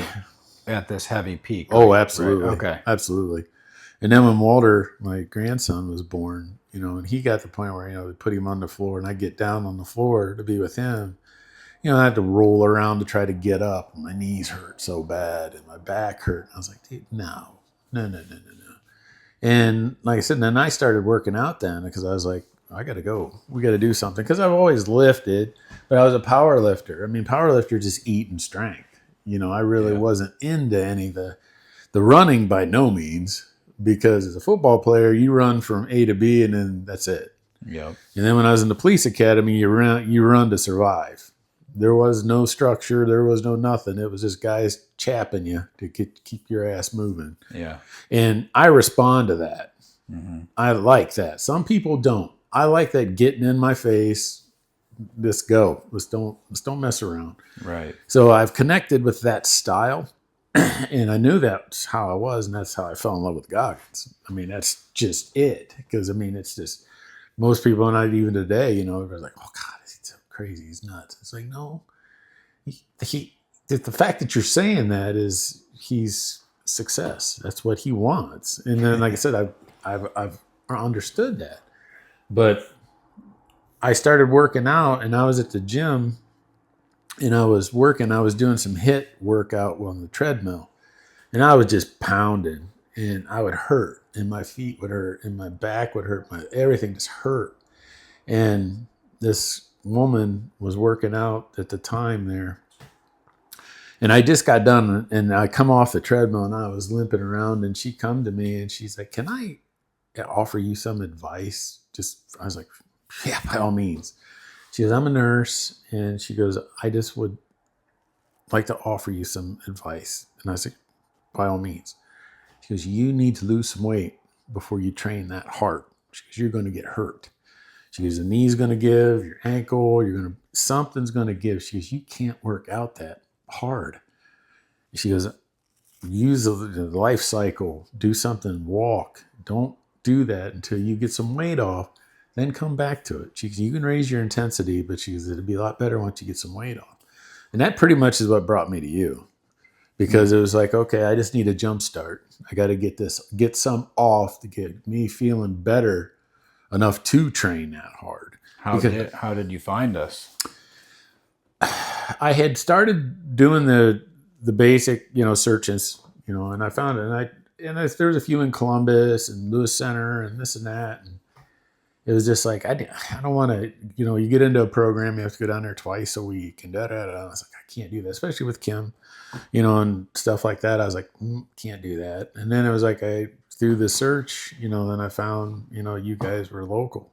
at this heavy peak. Oh, right? absolutely. Right. Okay. Absolutely. And then when Walter, my grandson, was born, and he got to the point where, we put him on the floor and I get down on the floor to be with him, I had to roll around to try to get up. My knees hurt so bad and my back hurt. I was like, dude, no. And like I said, then I started working out then, because I was like, I got to go. We got to do something. Because I've always lifted, but I was a power lifter. I mean, power lifter just eat and strength. I really wasn't into any of the running by no means, because as a football player, you run from A to B and then that's it. Yep. And then when I was in the police academy, you run to survive. There was no structure. There was no nothing. It was just guys chapping you to keep your ass moving. Yeah. And I respond to that. I like that. Some people don't. I like that getting in my face. Let's go. Let's don't mess around. Right. So I've connected with that style, and I knew that's how I was, and that's how I fell in love with Goggins. I mean, that's just it. Because it's just most people, and even today, everybody's like, "Oh God, he's so crazy. He's nuts." It's like, no. The fact that you're saying that is he's success. That's what he wants. And then, like I said, I've understood that. But I started working out, and I was at the gym, and I was doing some HIIT workout on the treadmill, and I was just pounding, and I would hurt, and my feet would hurt, and my back would hurt, everything just hurt. And this woman was working out at the time there, and I just got done, and I come off the treadmill, and I was limping around, and she come to me, and she's like, "Can I offer you some advice?" I was like, "Yeah, by all means." She goes, "I'm a nurse," and she goes, "I just would like to offer you some advice." And I said, "By all means." She goes, "You need to lose some weight before you train that hard." She goes, "You're going to get hurt." She goes, "The knee's going to give, your ankle, something's going to give." She goes, "You can't work out that hard." She goes, "Use the life cycle, do something, walk. Don't do that until you get some weight off, then come back to it." She goes, "You can raise your intensity, but she goes, it'll be a lot better once you get some weight off." And that pretty much is what brought me to you, because it was like, okay, I just need a jump start. I got to get some off to get me feeling better enough to train that hard. How did you find us? I had started doing the basic, searches, and I found it, and there was a few in Columbus and Lewis Center and this and that, and it was just like I don't want to, you get into a program, you have to go down there twice a week and da da da. I was like, I can't do that, especially with Kim, and stuff like that. I was like, can't do that. And then it was like through the search, then I found, you guys were local.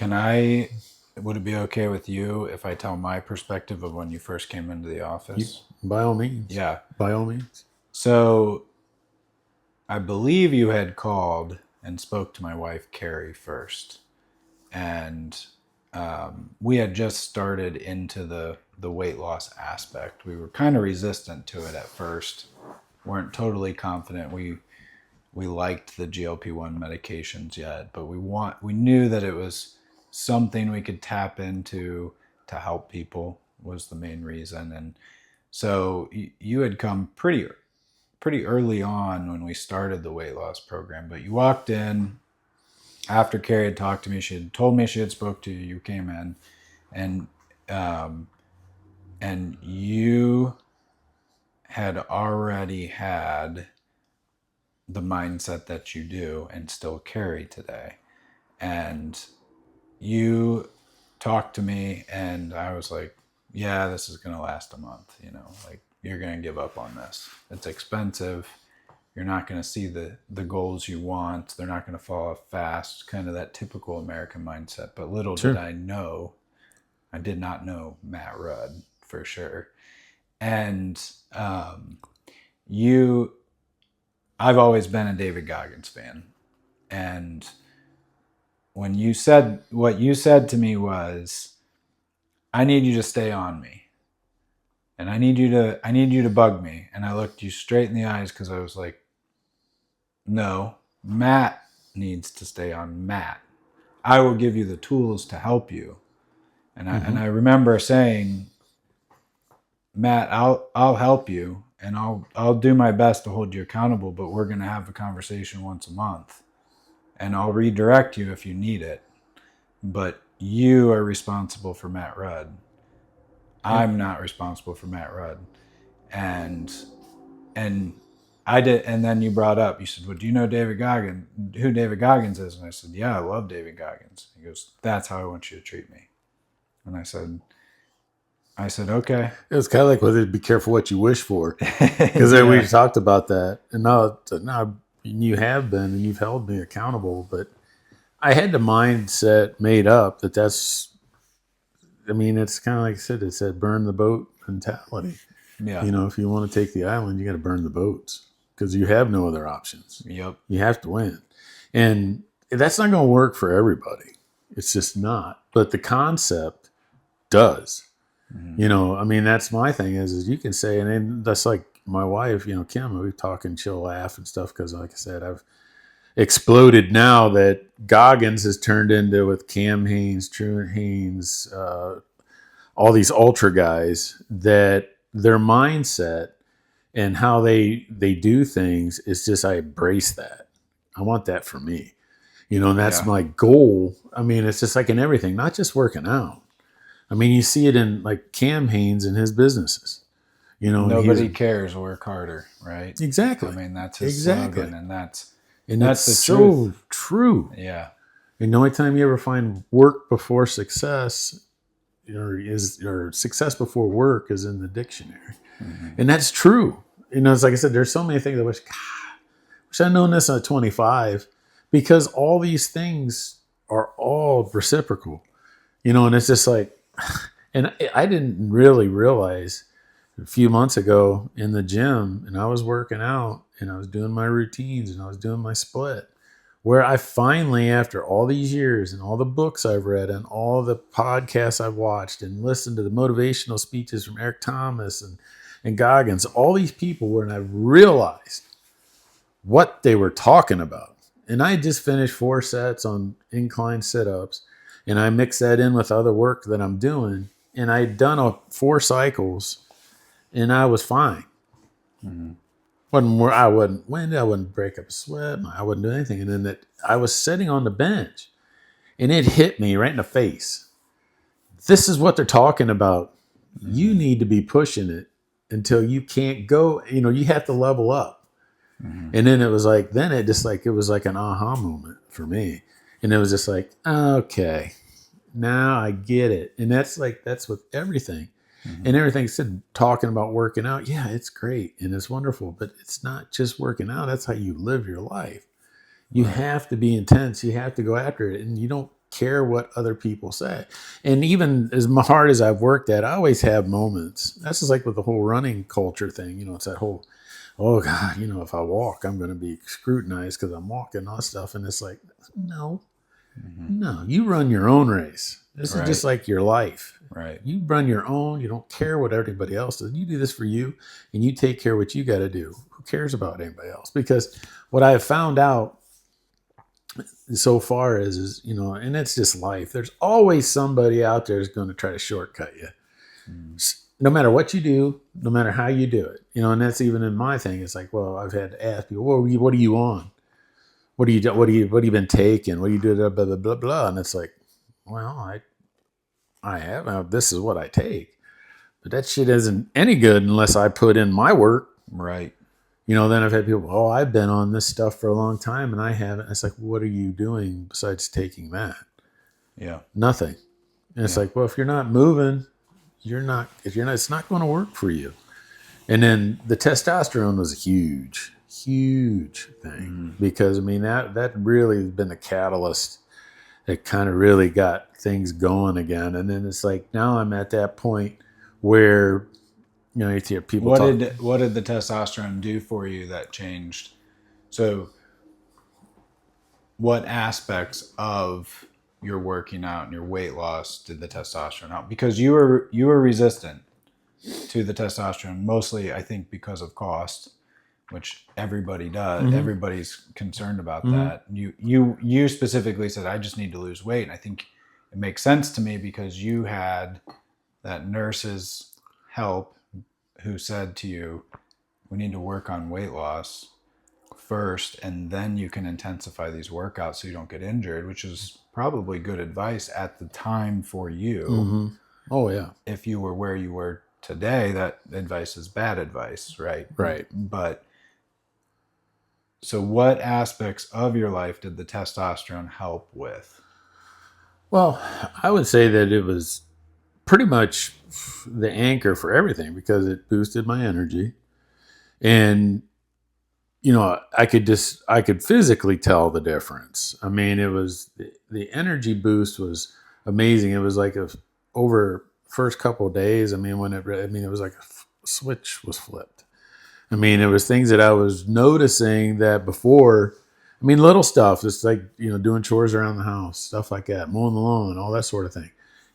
Would it be okay with you if I tell my perspective of when you first came into the office? By all means. Yeah. By all means. So I believe you had called and spoke to my wife, Carrie, first. And we had just started into the weight loss aspect. We were kind of resistant to it at first. Weren't totally confident. We liked the GLP-1 medications yet, but we knew that it was something we could tap into to help people was the main reason. And so you had come pretty early on when we started the weight loss program, but you walked in after Carrie had talked to me, she had told me she had spoke to you. You came in, and and you had already had the mindset that you do and still carry today. And you talked to me, and I was like, yeah, this is going to last a month. You know, like, you're going to give up on this. It's expensive. You're not going to see the goals you want. They're not going to fall off fast. Kind of that typical American mindset. But little Sure. did I know, I did not know Matt Rudd for sure. And I've always been a David Goggins fan. And when you said, what you said to me was, I need you to stay on me. And I need you to bug me. And I looked you straight in the eyes, because I was like, no, Matt needs to stay on Matt. I will give you the tools to help you. And I remember saying, Matt, I'll help you, and I'll do my best to hold you accountable, but we're going to have a conversation once a month, and I'll redirect you if you need it. But you are responsible for Matt Rudd. I'm not responsible for Matt Rudd. And I did, and then you brought up, you said, well, do you know who David Goggins is? And I said, yeah, I love David Goggins. He goes, that's how I want you to treat me. And I said, okay. It was kind of like, well, be careful what you wish for. Because then we talked about that. And now you have been, and you've held me accountable. But I had the mindset made up that's, I mean, it's kind of like I said, it said burn the boat mentality. Yeah. You know, if you want to take the island, you got to burn the boats, because you have no other options. Yep. You have to win. And that's not going to work for everybody. It's just not. But the concept does. Mm-hmm. You know, I mean, that's my thing is you can say, and then that's like my wife, you know, Kim, we talk and she'll laugh and stuff, because like I said, I've exploded now that Goggins has turned into, with Cam Haynes, Truant Haynes, all these ultra guys, that their mindset and how they do things is just, I embrace that. I want that for me, you know, and that's my goal. I mean, it's just like in everything, not just working out. I mean, you see it in like Cam Haynes and his businesses. You know, nobody cares, work harder, right? Exactly. I mean, that's his slogan, and that's the so true. Yeah. And the only time you ever find work before success, or success before work, is in the dictionary. Mm-hmm. And that's true. You know, it's like I said, there's so many things I wish I'd known this at 25, because all these things are all reciprocal, you know, and it's just like, and I didn't really realize a few months ago in the gym, and I was working out and I was doing my routines and I was doing my split, where I finally, after all these years and all the books I've read and all the podcasts I've watched and listened to the motivational speeches from Eric Thomas and Goggins, all these people, when I realized what they were talking about. And I just finished 4 sets on incline sit-ups, and I mixed that in with other work that I'm doing. And I'd done 4 cycles, and I was fine. Mm-hmm. I wouldn't wind, I wouldn't break up a sweat, I wouldn't do anything. And then I was sitting on the bench, and it hit me right in the face. This is what they're talking about. Mm-hmm. You need to be pushing it until you can't go. You know, you have to level up. Mm-hmm. And then it was like, it was like an aha moment for me. And it was just like, okay, now I get it. And that's with everything. Mm-hmm. And everything said, talking about working out. Yeah, it's great and it's wonderful, but it's not just working out. That's how you live your life. You have to be intense. You have to go after it. And you don't care what other people say. And even as hard as I've worked at, I always have moments. That's just like with the whole running culture thing. You know, it's that whole, oh God, you know, if I walk, I'm going to be scrutinized because I'm walking all stuff. And it's like, no, you run your own race. This is just like your life. Right. You run your own. You don't care what everybody else does. You do this for you, and you take care of what you got to do. Who cares about anybody else? Because what I have found out so far is, you know, and it's just life. There's always somebody out there who's going to try to shortcut you. No matter what you do, no matter how you do it, you know, and that's even in my thing. It's like, well, I've had to ask people, what are you on? what do you what do you been taking? What do you do? Blah, blah, blah, blah. And it's like, well, I have, this is what I take, but that shit isn't any good unless I put in my work. Right. Then I've had people, oh, I've been on this stuff for a long time and I haven't. It's like, what are you doing besides taking that? Yeah. Nothing. And it's like, well, if you're not moving, it's not going to work for you. And then the testosterone was a huge thing because that really has been the catalyst that kind of really got things going again. And then it's like, now I'm at that point where, you hear people what did the testosterone do for you that changed? So what aspects of your working out and your weight loss did the testosterone help? Because you were resistant to the testosterone, mostly I think because of cost, which everybody does. Everybody's concerned about that. You specifically said, I just need to lose weight. And I think it makes sense to me because you had that nurse's help who said to you, we need to work on weight loss first, and then you can intensify these workouts so you don't get injured, which is probably good advice at the time for you. Oh yeah. If you were where you were today, that advice is bad advice, right? Right. But so what aspects of your life did the testosterone help with? Well, I would say that it was pretty much the anchor for everything because it boosted my energy. And, I could physically tell the difference. It was the energy boost was amazing. It was like over first couple of days. It was like a switch was flipped. It was things that I was noticing that before. Little stuff. It's like, doing chores around the house, stuff like that, mowing the lawn, all that sort of thing.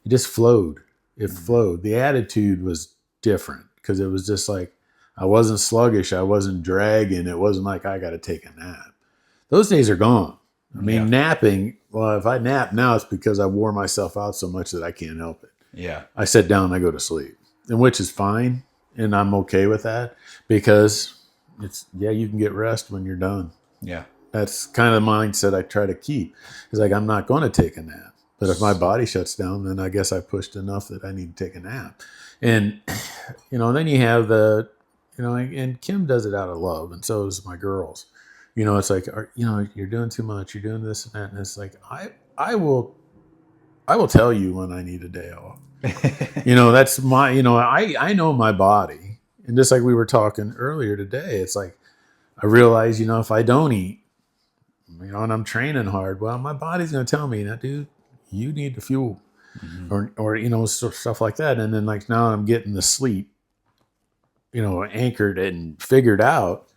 It just flowed. It flowed. The attitude was different because it was just like, I wasn't sluggish. I wasn't dragging. It wasn't like I got to take a nap. Those days are gone. Napping, well, if I nap now, it's because I wore myself out so much that I can't help it. Yeah. I sit down and I go to sleep, and which is fine. And I'm okay with that because you can get rest when you're done. Yeah. That's kind of the mindset I try to keep. It's like, I'm not going to take a nap. But if my body shuts down, then I guess I pushed enough that I need to take a nap. And, then you have and Kim does it out of love. And so does my girls. It's like, you're doing too much. You're doing this and that. And it's like, I will tell you when I need a day off. That's my, I know my body. And just like we were talking earlier today, it's like, I realize, if I don't eat, and I'm training hard, well, my body's going to tell me that, dude, you need the fuel or stuff like that. And then like now I'm getting the sleep, anchored and figured out.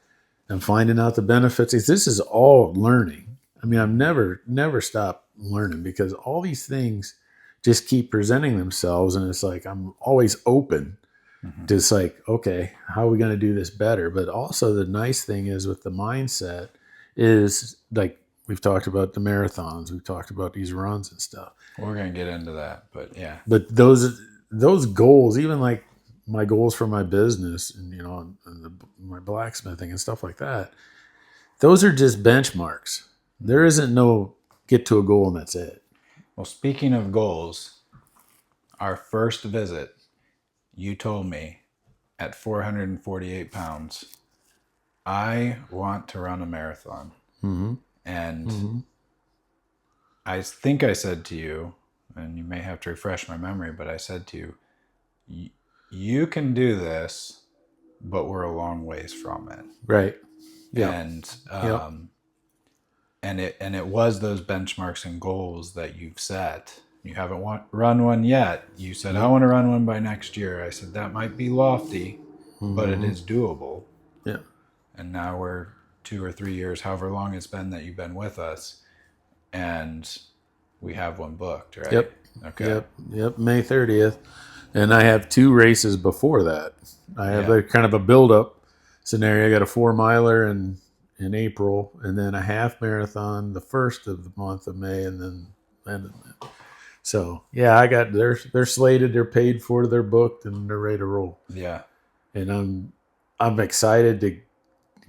I'm finding out the benefits. This is all learning. I've never stopped learning because all these things just keep presenting themselves. And it's like, I'm always open to it's like, okay, how are we going to do this better? But also the nice thing is with the mindset is like, we've talked about the marathons. We've talked about these runs and stuff. We're going to get into that, but yeah. But those goals, even like my goals for my business and, my blacksmithing and stuff like that, those are just benchmarks. There isn't no get to a goal and that's it. Well, speaking of goals, our first visit, you told me at 448 pounds, I want to run a marathon. And I think I said to you, and you may have to refresh my memory, but I said to you, you can do this, but we're a long ways from it. Right. Yeah. And it was those benchmarks and goals that you've set. You haven't run one yet. You said, I want to run one by next year. I said, that might be lofty, but it is doable. Yeah. And now we're 2 or 3 years, however long it's been that you've been with us, and we have one booked, right? Yep. Okay. Yep. May 30th. And I have 2 races before that. I have a kind of a build-up scenario. I got a 4-miler in April, and then a half marathon the first of the month of May, and then end of May. So yeah, they're slated, they're paid for, they're booked, and they're ready to roll. Yeah. And I'm excited to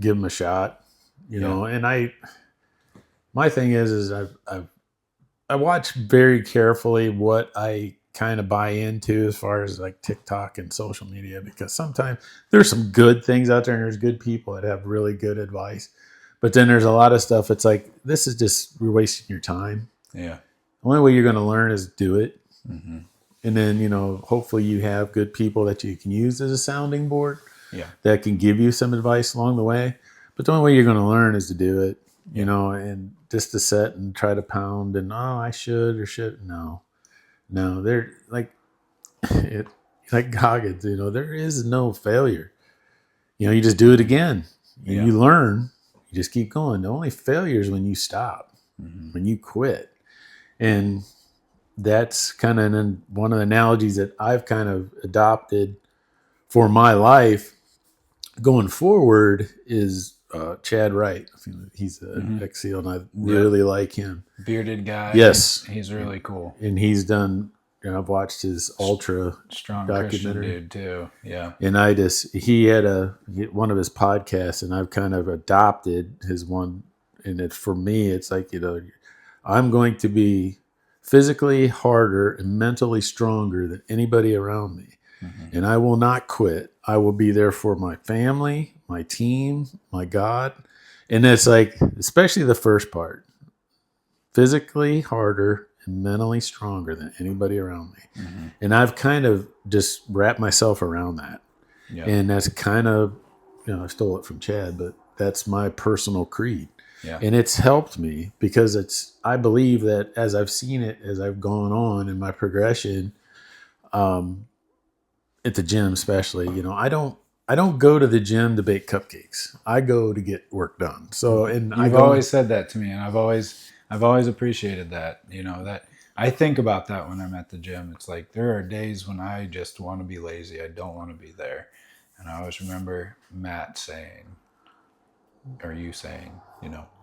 give them a shot, and my thing is I watch very carefully what I kind of buy into as far as like TikTok and social media, because sometimes there's some good things out there and there's good people that have really good advice. But then there's a lot of stuff. It's like, this is just, you're wasting your time. Yeah. The only way you're going to learn is do it. Mm-hmm. And then, hopefully you have good people that you can use as a sounding board that can give you some advice along the way. But the only way you're going to learn is to do it, and just to sit and try to pound and, I should or should. No, they're like, like Goggins, there is no failure. You just do it again. You learn, you just keep going. The only failure is when you stop, when you quit. And that's kind of one of the analogies that I've kind of adopted for my life going forward is Chad Wright. He's an ex-SEAL, and I really like him. Bearded guy. Yes. He's really cool. And he's done, I've watched his Ultra strong documentary. Christian dude too. Yeah. And he had one of his podcasts, and I've kind of adopted his one. And for me, it's like, I'm going to be physically harder and mentally stronger than anybody around me. Mm-hmm. And I will not quit. I will be there for my family, my team, my God. And it's like, especially the first part, physically harder and mentally stronger than anybody around me. Mm-hmm. And I've kind of just wrapped myself around that. Yeah. And that's kind of, I stole it from Chad, but that's my personal creed. Yeah. And it's helped me because I believe that as I've seen it, as I've gone on in my progression, at the gym especially, I don't go to the gym to bake cupcakes. I go to get work done. So, and you've always said that to me, and I've always appreciated that. That I think about that when I'm at the gym. It's like there are days when I just want to be lazy. I don't want to be there, and I always remember Matt saying, or you saying,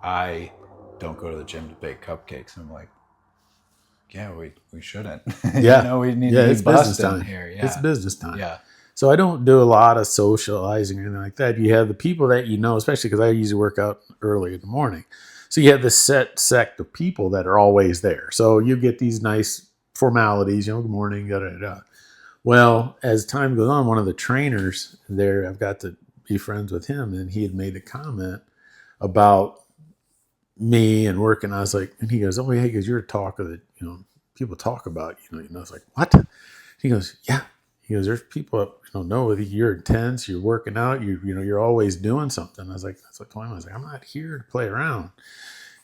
I don't go to the gym to bake cupcakes. And I'm like, yeah, we shouldn't. Yeah. We need to be business time here. Yeah. It's business time. Yeah. So I don't do a lot of socializing or anything like that. You have the people that especially because I usually work out early in the morning. So you have this set sect of people that are always there. So you get these nice formalities, good morning, da-da-da. Well, as time goes on, one of the trainers there, I've got to be friends with him, and he had made a comment about me and work, and I was like, and he goes, he goes, you're a talker that, people talk about, I was like, what? He goes, yeah. He goes, there's people that know you're intense, you're working out, you're always doing something. I was like, that's what I told him. I was like, I'm not here to play around.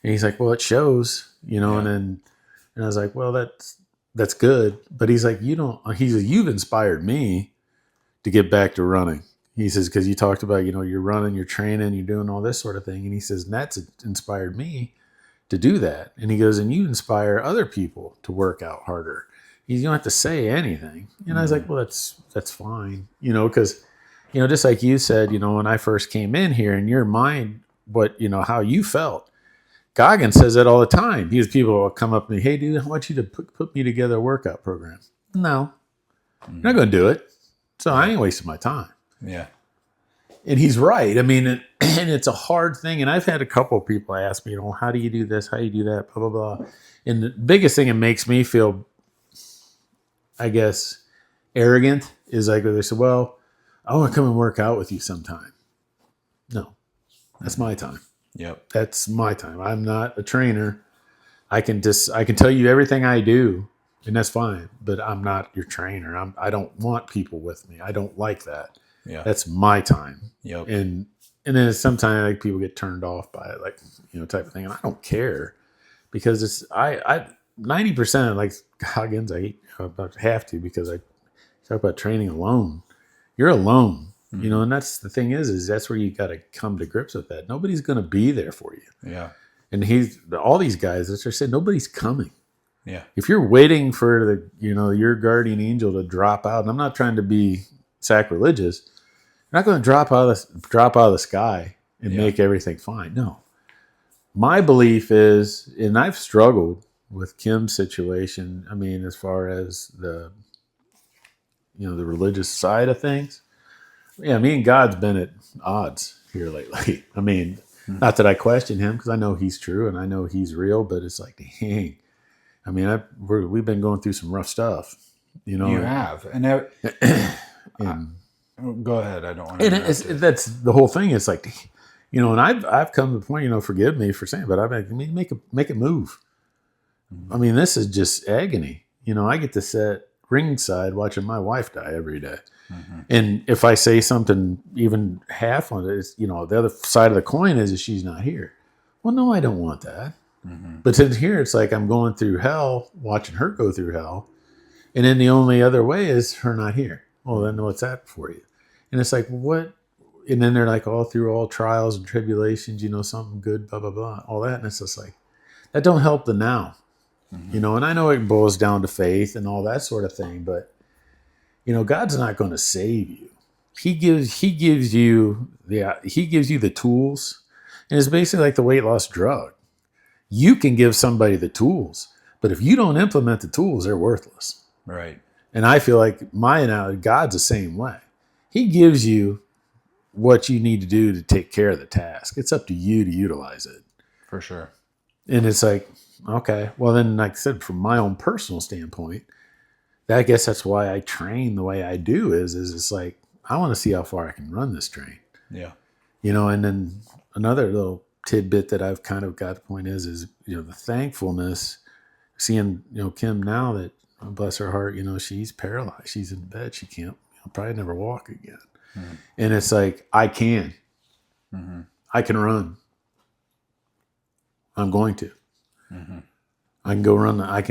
And he's like, well, it shows, and I was like, well, that's good. But he's like, you've inspired me to get back to running. He says, because you talked about, you're running, you're training, you're doing all this sort of thing. And he says, and that's inspired me to do that. And he goes, and you inspire other people to work out harder. You don't have to say anything. And I was like, well, that's fine. Because, just like you said, when I first came in here, in your mind, how you felt. Goggins says that all the time. These people will come up to me, hey, dude, I want you to put me together a workout program. No, you're not going to do it. So I ain't wasting my time. Yeah. And he's right. I mean, and it's a hard thing. And I've had a couple of people ask me, how do you do this? How do you do that? Blah, blah, blah. And the biggest thing that makes me feel, I guess, arrogant is like, they say, well, I want to come and work out with you sometime. No, that's my time. Yep. That's my time. I'm not a trainer. I can tell you everything I do, and that's fine, but I'm not your trainer. I don't want people with me. I don't like that. Yeah. That's my time. Yep. And then sometimes like people get turned off by it, like, type of thing. And I don't care because it's, I 90% like Goggins, I about have to, because I talk about training alone. You're alone, and that's the thing is that's where you got to come to grips with that. Nobody's going to be there for you. Yeah. And all these guys, as I said, nobody's coming. Yeah. If you're waiting for your guardian angel to drop out, and I'm not trying to be sacrilegious, you're not going to drop out of the sky and make everything fine. No. My belief is, and I've struggled with Kim's situation. I mean, as far as the religious side of things. Yeah, me and God's been at odds here lately. I mean, Not that I question him, because I know he's true and I know he's real, but it's like, dang. I mean, we've been going through some rough stuff, you know. You have, and And go ahead. I don't want to interrupt you. that's the whole thing. It's like, you know, and I've come to the point, you know, forgive me for saying, but I mean, make it move. I mean, this is just agony. You know, I get to sit ringside watching my wife die every day. And if I say something even half on it, it's, you know, the other side of the coin is she's not here. Well, no, I don't want that. But then here, it's like I'm going through hell, watching her go through hell. And then the only other way is her not here. Well, then what's that for you? And it's like, what? And then they're like, all through all trials and tribulations, you know, something good, blah, blah, blah, all that. And it's just like, that don't help the now. You know, and I know it boils down to faith and all that sort of thing, but you know, God's not going to save you. He gives you the tools, and it's basically like the weight loss drug. You can give somebody the tools, but if you don't implement the tools, they're worthless. Right. And I feel like God's the same way. He gives you what you need to do to take care of the task. It's up to you to utilize it. For sure. And it's like, okay, well then, like I said, from my own personal standpoint, I guess that's why I train the way I do is it's like, I want to see how far I can run this train. Yeah. You know, and then another little tidbit that I've kind of got the point is, you know, the thankfulness, seeing, you know, Kim now that, bless her heart, you know, she's paralyzed. She's in bed. She can't, you know, probably never walk again. And it's like, I can run. I'm going to. I can go run. I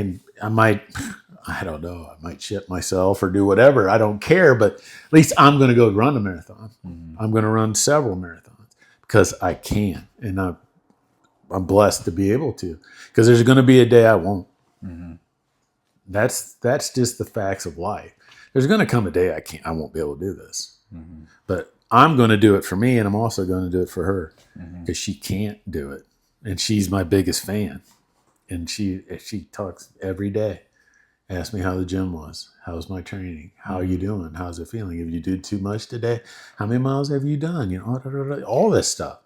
don't know. I might shit myself or do whatever. I don't care, but at least I'm going to go run a marathon. I'm going to run several marathons because I can. And I'm blessed to be able to, because there's going to be a day I won't. That's just the facts of life. There's going to come a day I won't be able to do this, but I'm going to do it for me. And I'm also going to do it for her because she can't do it. And she's my biggest fan. And she talks every day. Ask me how the gym was. How's my training? How are you doing? How's it feeling? Have you did too much today? How many miles have you done? You know, all this stuff.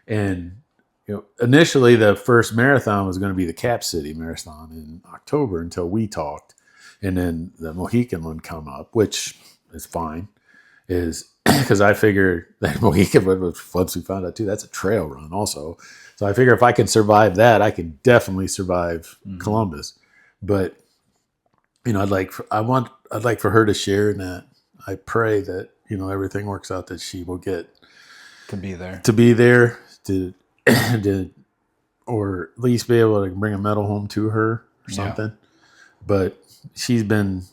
And you know, initially the first marathon was going to be the Cap City Marathon in October until we talked, and then the Mohican one come up, which is fine. Is because I figured that Mohican one, once we found out too, that's a trail run also. So I figure if I can survive that, I can definitely survive Columbus. But you know, I'd like for her to share in that. I pray that, you know, everything works out, that she will get To be there. to or at least be able to bring a medal home to her or something. Yeah. But she's been,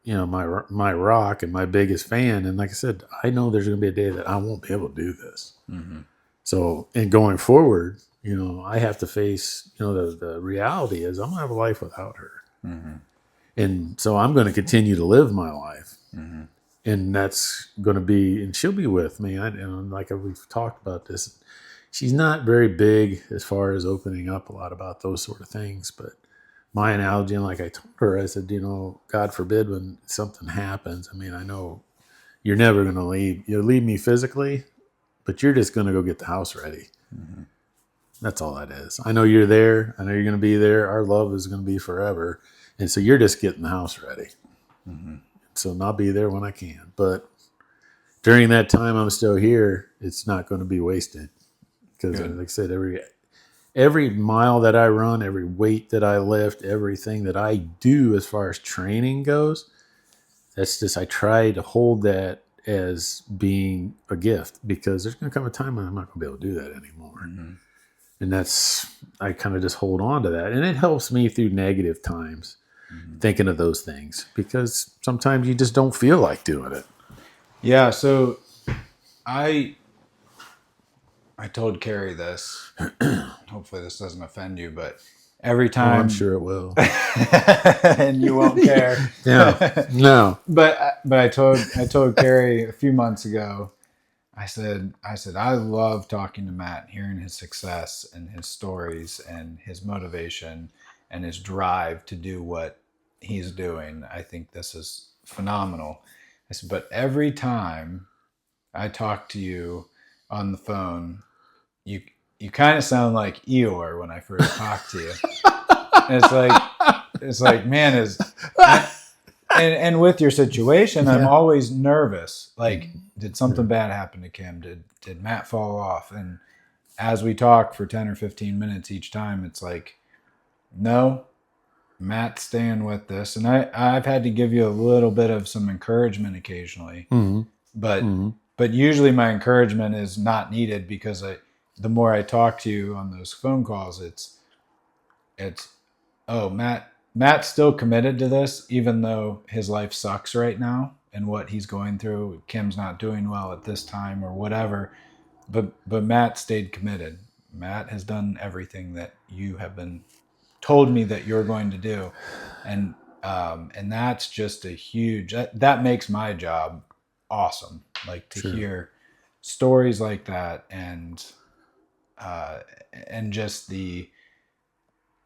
you know, my rock and my biggest fan. And like I said, I know there's going to be a day that I won't be able to do this. So, and going forward, you know, I have to face, you know, the reality is I'm going to have a life without her. And so I'm going to continue to live my life. And that's going to be, and she'll be with me. And like we've talked about this, she's not very big as far as opening up a lot about those sort of things. But my analogy, and like I told her, I said, you know, God forbid when something happens, I mean, I know you're never going to leave. You'll leave me physically, but you're just going to go get the house ready. That's all that is. I know you're there. I know you're going to be there. Our love is going to be forever. And so you're just getting the house ready. So I'll be there when I can. But during that time I'm still here, it's not going to be wasted. Because like I said, every mile that I run, every weight that I lift, everything that I do as far as training goes, that's just, I try to hold that as being a gift, because there's going to come a time when I'm not going to be able to do that anymore. And that's, I kind of just hold on to that. And it helps me through negative times, thinking of those things, because sometimes you just don't feel like doing it. Yeah. So I told Carrie this, hopefully this doesn't offend you, but every time, I'm sure it will. And you won't care. No. But I told Carrie a few months ago, I said, I love talking to Matt, hearing his success and his stories and his motivation and his drive to do what he's doing. I think this is phenomenal. I said, but every time I talk to you on the phone, you kind of sound like Eeyore when I first talked to you. And it's like, man, and with your situation, I'm always nervous. Like, did something bad happen to Kim? Did Matt fall off? And as we talk for 10 or 15 minutes each time, it's like, no, Matt's staying with this. And I've had to give you a little bit of some encouragement occasionally, but usually my encouragement is not needed because the more I talk to you on those phone calls, it's, oh, Matt's still committed to this, even though his life sucks right now and what he's going through. Kim's not doing well at this time or whatever, but Matt stayed committed. Matt has done everything that you have been told me that you're going to do, and that's just a huge that makes my job awesome. Like to hear stories like that, and just the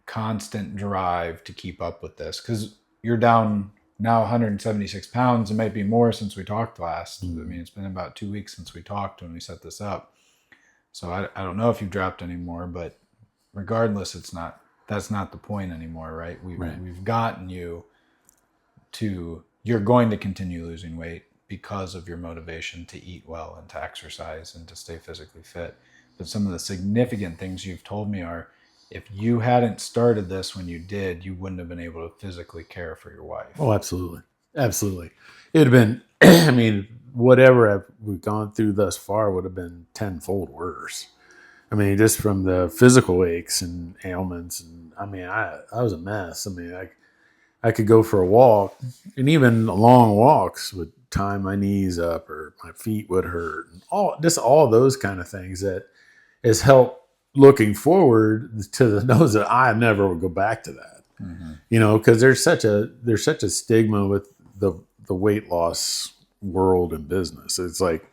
constant drive to keep up with this, because you're down now 176 pounds. It might be more since we talked last. I mean, it's been about 2 weeks since we talked when we set this up. So I don't know if you've dropped any more, but regardless, that's not the point anymore, right? We've gotten you to, you're going to continue losing weight because of your motivation to eat well and to exercise and to stay physically fit. But some of the significant things you've told me are, if you hadn't started this when you did, you wouldn't have been able to physically care for your wife. Oh, absolutely. Absolutely. It would have been, I mean, whatever we've gone through thus far would have been tenfold worse. I mean, just from the physical aches and ailments. And I mean, I was a mess. I mean, I could go for a walk, and even long walks would tie my knees up or my feet would hurt. And all those kind of things that has helped looking forward to the nose that I never would go back to that. You know, because there's such a stigma with the weight loss world and business. It's like,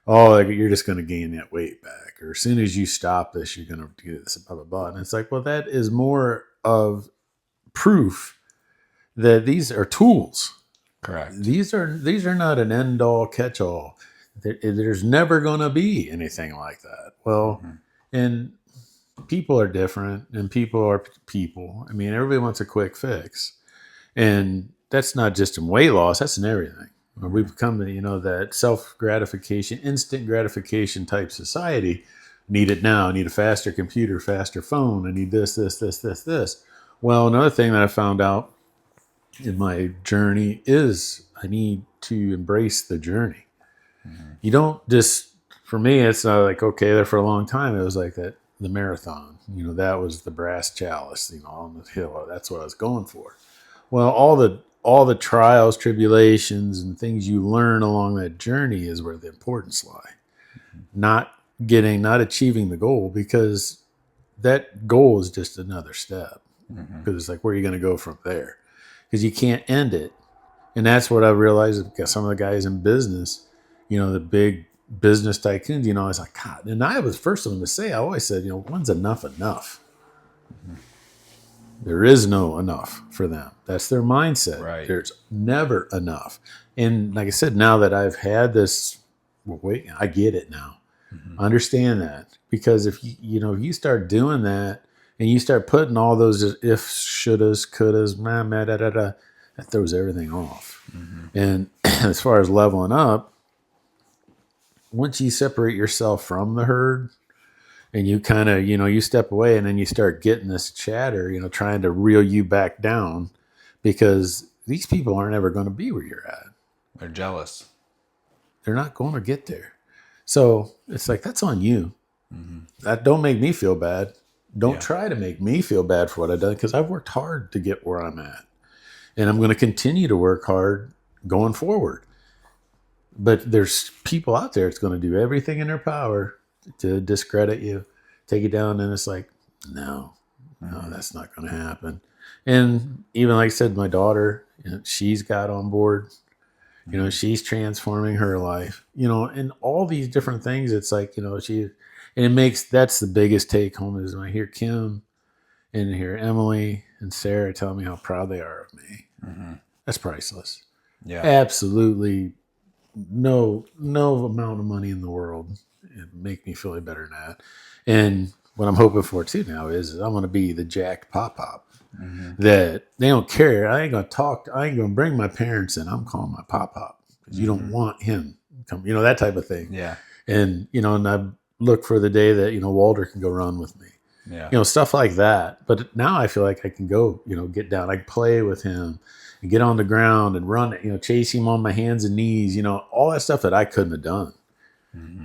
oh, like you're just going to gain that weight back, or as soon as you stop this, you're going to get this, blah blah blah. And it's like, well, that is more of proof that these are tools. Correct. These are not an end all catch all. There's never going to be anything like that. Well, and people are different, and people are people. I mean, everybody wants a quick fix, and that's not just in weight loss. That's in everything. We've come to, that self-gratification, instant gratification type society. Need it now. I need a faster computer, faster phone. I need this. Well, another thing that I found out in my journey is I need to embrace the journey. You don't just, for me, it's not like, okay, there for a long time. It was like that, the marathon, that was the brass chalice, on the hill. That's what I was going for. Well, all the trials, tribulations, and things you learn along that journey is where the importance lie. Not achieving the goal, because that goal is just another step. Because it's like, where are you going to go from there? Because you can't end it. And that's what I realized, because some of the guys in business, the big business tycoons, I was like, God. And I was the first one to say, I always said, when's enough? There is no enough for them. That's their mindset. Right. There's never enough. And like I said, now that I've had this, I get it now. I understand that. Because if you start doing that and you start putting all those ifs, shouldas, couldas, that throws everything off. And as far as leveling up, once you separate yourself from the herd and you kind of, you step away, and then you start getting this chatter, trying to reel you back down, because these people aren't ever going to be where you're at. They're jealous. They're not going to get there. So it's like, that's on you. That don't make me feel bad. Don't try to make me feel bad for what I've done, because I've worked hard to get where I'm at. And I'm going to continue to work hard going forward. But there's people out there that's going to do everything in their power to discredit you, take you down. And it's like, no, that's not going to happen. And even like I said, my daughter, she's got on board. She's transforming her life, and all these different things. It's like, that's the biggest take home, is when I hear Kim and hear Emily and Sarah telling me how proud they are of me. That's priceless. Yeah. Absolutely no amount of money in the world make me feel any better than that. And what I'm hoping for too now is I'm going to be the jacked pop that they don't care. I ain't going to talk. I ain't going to bring my parents in. I'm calling my pop because you don't want him come, that type of thing. Yeah. And, and I look for the day that, Walter can go run with me, Yeah. Stuff like that. But now I feel like I can go, get down, I can play with him and get on the ground and run it, chase him on my hands and knees, all that stuff that I couldn't have done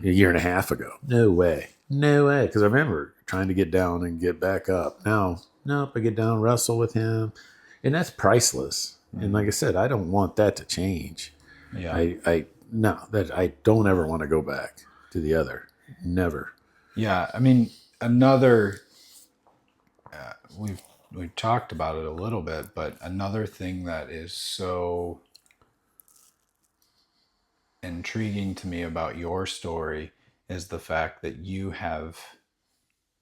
a year and a half ago. No way. Because I remember trying to get down and get back up. Now, nope, I get down, wrestle with him, and that's priceless. And like I said, I don't want that to change. Yeah. I don't ever want to go back to the other. Never. Yeah. I mean, another, we've talked about it a little bit, but another thing that is so intriguing to me about your story is the fact that you have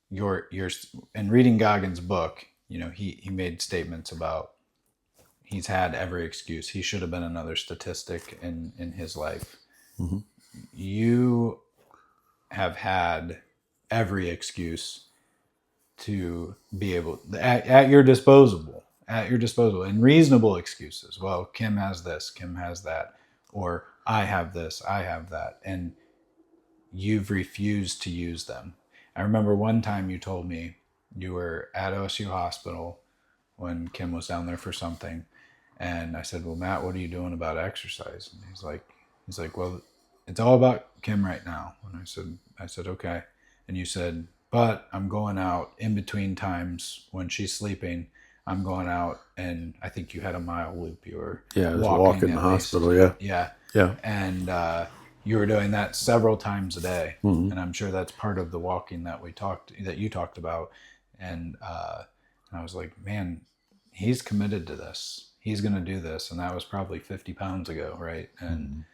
your in reading Goggins' book, he made statements about he's had every excuse. He should have been another statistic in his life. Mm-hmm. You have had every excuse to be able at your disposal, and reasonable excuses. Well, Kim has this, Kim has that, or I have this, I have that, and you've refused to use them. I remember one time you told me you were at OSU Hospital when Kim was down there for something, and I said, "Well, Matt, what are you doing about exercise?" And he's like, "Well, it's all about Kim right now." And I said, "Okay." And you said, "But I'm going out in between times when she's sleeping. I'm going out," and I think you had a mile loop. You were I was walking the hospital. Yeah. Yeah. And you were doing that several times a day, Mm-hmm. and I'm sure that's part of the walking that you talked about. And I was like, man, he's committed to this. He's going to do this, and that was probably 50 pounds ago, right? And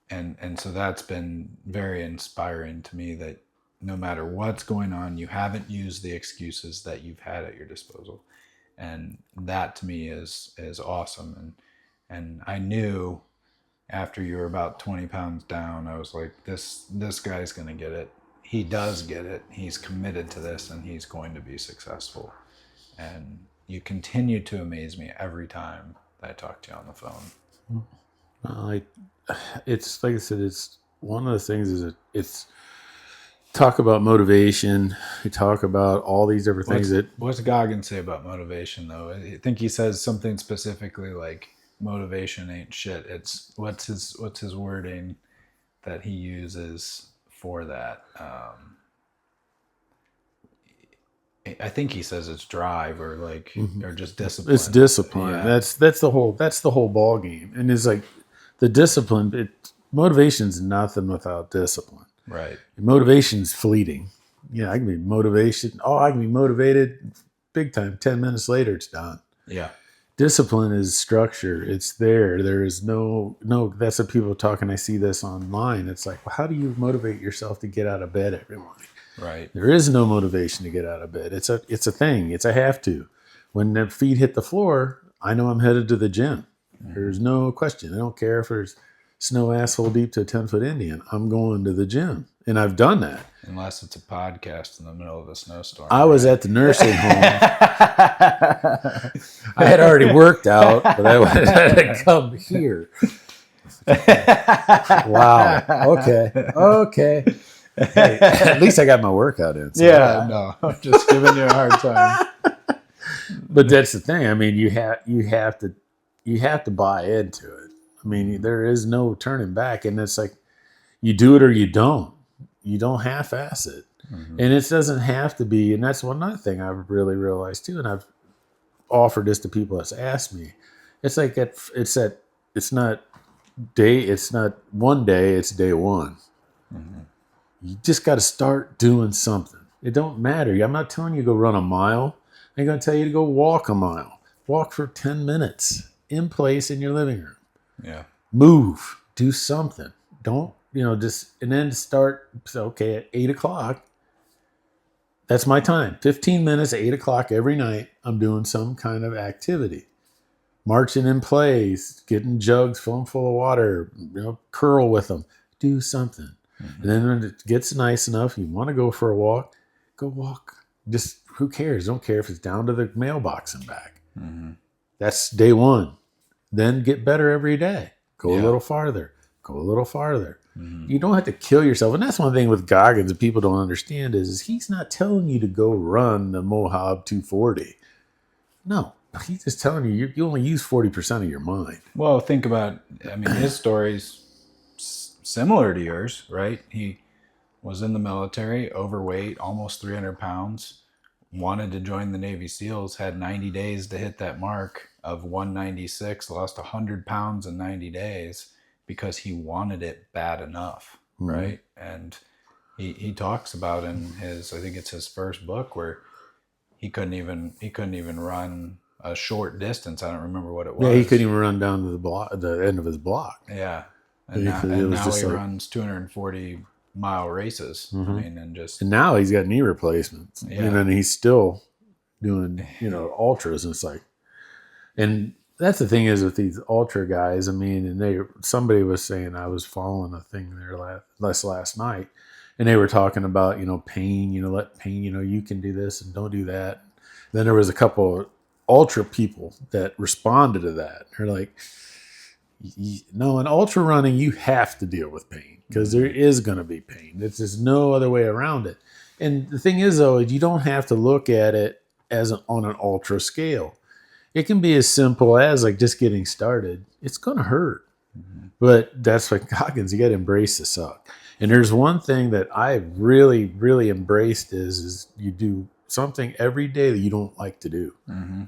and so that's been very inspiring to me that no matter what's going on, you haven't used the excuses that you've had at your disposal, and that to me is awesome. And I knew after you were about 20 pounds down, I was like, this guy's going to get it. He does get it. He's committed to this, and he's going to be successful. And you continue to amaze me every time that I talk to you on the phone. It's like I said, it's one of the things is it's talk about motivation. You talk about all these different things What's Goggins say about motivation, though? I think he says something specifically like motivation ain't shit. It's what's his wording that he uses for that. I think he says it's drive or like or just discipline. It's discipline. Yeah. That's the whole ball game. And it's like the discipline. Motivation's nothing without discipline. Right. Motivation's fleeting. I can be motivation. Oh, I can be motivated big time. 10 minutes later, it's done. Yeah. Discipline is structure. It's there. There is no. That's what people talking. I see this online. It's like, well, how do you motivate yourself to get out of bed every morning? Right. There is no motivation to get out of bed. It's a thing. It's a have to. When the feet hit the floor, I know I'm headed to the gym. There's no question. I don't care if there's snow asshole deep to a 10-foot Indian. I'm going to the gym. And I've done that. Unless it's a podcast in the middle of a snowstorm. I was at the nursing home. I had already worked out, but I had to come here. Wow. Okay. Hey, at least I got my workout in. So No, I'm just giving you a hard time. But that's the thing. I mean, you have to buy into it. I mean, there is no turning back, and it's like you do it or you don't. You don't half-ass it, and it doesn't have to be. And that's one other thing I've really realized too, and I've offered this to people that's asked me. It's like it's not one day. It's day one. You just got to start doing something. It don't matter. I'm not telling you to go run a mile. I'm going to tell you to go walk a mile. Walk for 10 minutes in place in your living room. Yeah. Move. Do something. Don't, and then start, okay, at 8 o'clock. That's my time. 15 minutes, 8 o'clock every night. I'm doing some kind of activity. marching in place, getting jugs full of water, curl with them, do something. Mm-hmm. And then when it gets nice enough, you want to go for a walk, go walk. Just who cares? Don't care if it's down to the mailbox and back. Mm-hmm. That's day one. Then get better every day. Go a Yeah. little farther. Go a little farther. Mm-hmm. You don't have to kill yourself. And that's one thing with Goggins that people don't understand is he's not telling you to go run the Mohab 240. No, he's just telling you you only use 40% of your mind. Well, think about, I mean, his story's similar to yours, right? He was in the military, overweight, almost 300 pounds, wanted to join the Navy SEALs, had 90 days to hit that mark of 196, lost 100 pounds in 90 days because he wanted it bad enough, right? And he talks about in his, I think it's his first book, where he couldn't even run a short distance. I don't remember what it was. Yeah, he couldn't even run down to the end of his block. Yeah. And now he runs 240-mile races. Mm-hmm. I mean, and now he's got knee replacements. Yeah. And then he's still doing, ultras. And it's like, and that's the thing is with these ultra guys, I mean, and somebody was saying, I was following a thing there last night, and they were talking about, pain, let pain, you can do this and don't do that. Then there was a couple of ultra people that responded to that. They're like, no, in ultra running, you have to deal with pain because there is going to be pain. There's no other way around it. And the thing is, though, you don't have to look at it on an ultra scale. It can be as simple as like just getting started. It's going to hurt. Mm-hmm. But that's like Goggins, you got to embrace the suck. And there's one thing that I really, really embraced is you do something every day that you don't like to do. Mm-hmm.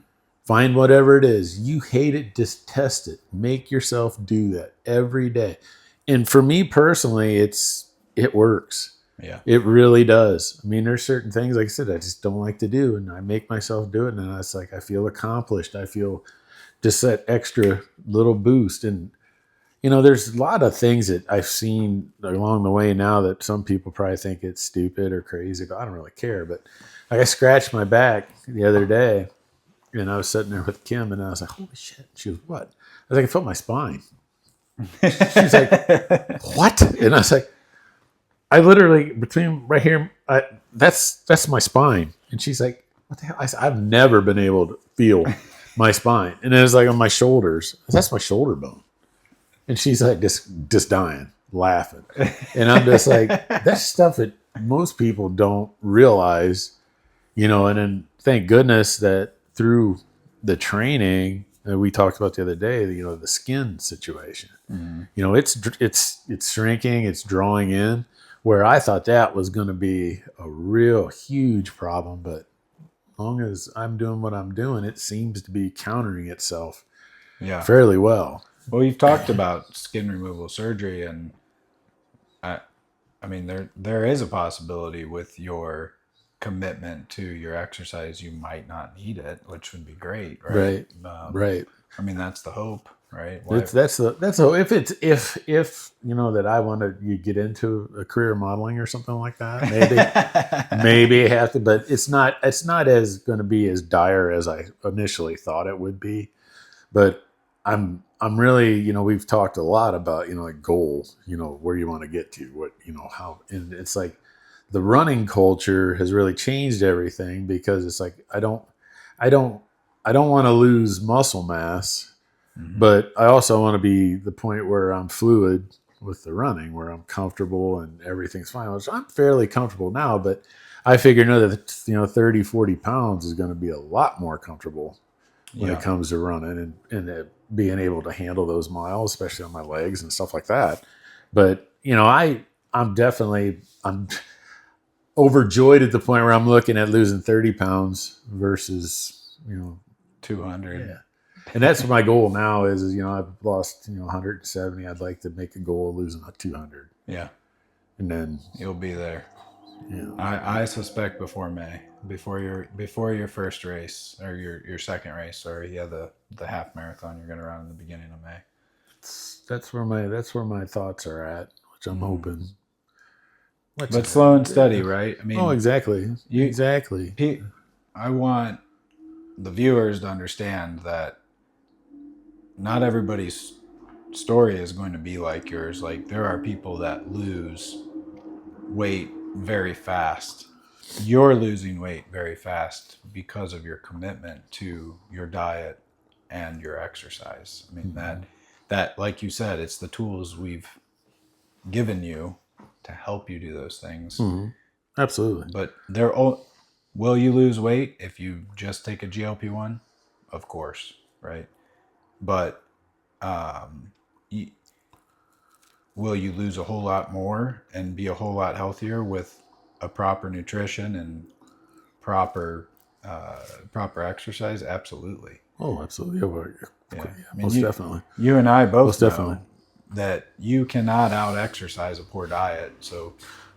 Find whatever it is. You hate it, just test it. Make yourself do that every day. And for me personally, it works. Yeah. It really does. I mean, there's certain things, like I said, I just don't like to do. And I make myself do it. And it's like, I feel accomplished. I feel just that extra little boost. And, there's a lot of things that I've seen along the way now that some people probably think it's stupid or crazy, but I don't really care. But like I scratched my back the other day. And I was sitting there with Kim, and I was like, holy shit. She goes, what? I was like, I felt my spine. She's like, what? And I was like, I literally, between right here, that's my spine. And she's like, what the hell? I said, I've never been able to feel my spine. And it was like on my shoulders. That's my shoulder bone. And she's like, just dying, laughing. And I'm just like, that's stuff that most people don't realize, and then thank goodness that through the training that we talked about the other day, the skin situation, it's shrinking, it's drawing in, where I thought that was going to be a real huge problem. But as long as I'm doing what I'm doing, it seems to be countering itself fairly well. Well, you've talked about skin removal surgery, and I mean, there is a possibility with your commitment to your exercise, you might not need it, which would be great, right? Right. I mean, that's the hope, right? That's so if that I want to get into a career modeling or something like that, maybe I have to, but it's not as going to be as dire as I initially thought it would be. But I'm really, we've talked a lot about, like goals, where you want to get to, what, how, and it's like the running culture has really changed everything because it's like, I don't want to lose muscle mass, but I also want to be the point where I'm fluid with the running, where I'm comfortable and everything's fine, which I'm fairly comfortable now, but I figure that, 30, 40 pounds is going to be a lot more comfortable when it comes to running and being able to handle those miles, especially on my legs and stuff like that. But, I'm overjoyed at the point where I'm looking at losing 30 pounds versus, 200. Yeah. And that's my goal now is I've lost, 170. I'd like to make a goal of losing 200. Yeah. And then you'll be there. Yeah. I suspect before May, before your first race or your second race, or the half marathon you're going to run in the beginning of May. That's where my thoughts are at, which I'm hoping. But slow and steady, right? I mean, exactly. Exactly. I want the viewers to understand that not everybody's story is going to be like yours. Like there are people that lose weight very fast. You're losing weight very fast because of your commitment to your diet and your exercise. I mean that like you said, it's the tools we've given you to help you do those things. Absolutely. But will you lose weight if you just take a GLP-1? Of course, right? But you, will you lose a whole lot more and be a whole lot healthier with a proper nutrition and proper proper exercise? Absolutely. Oh, absolutely. Yeah. I mean, Most definitely. You and I both Most know definitely. that you cannot out exercise a poor diet. So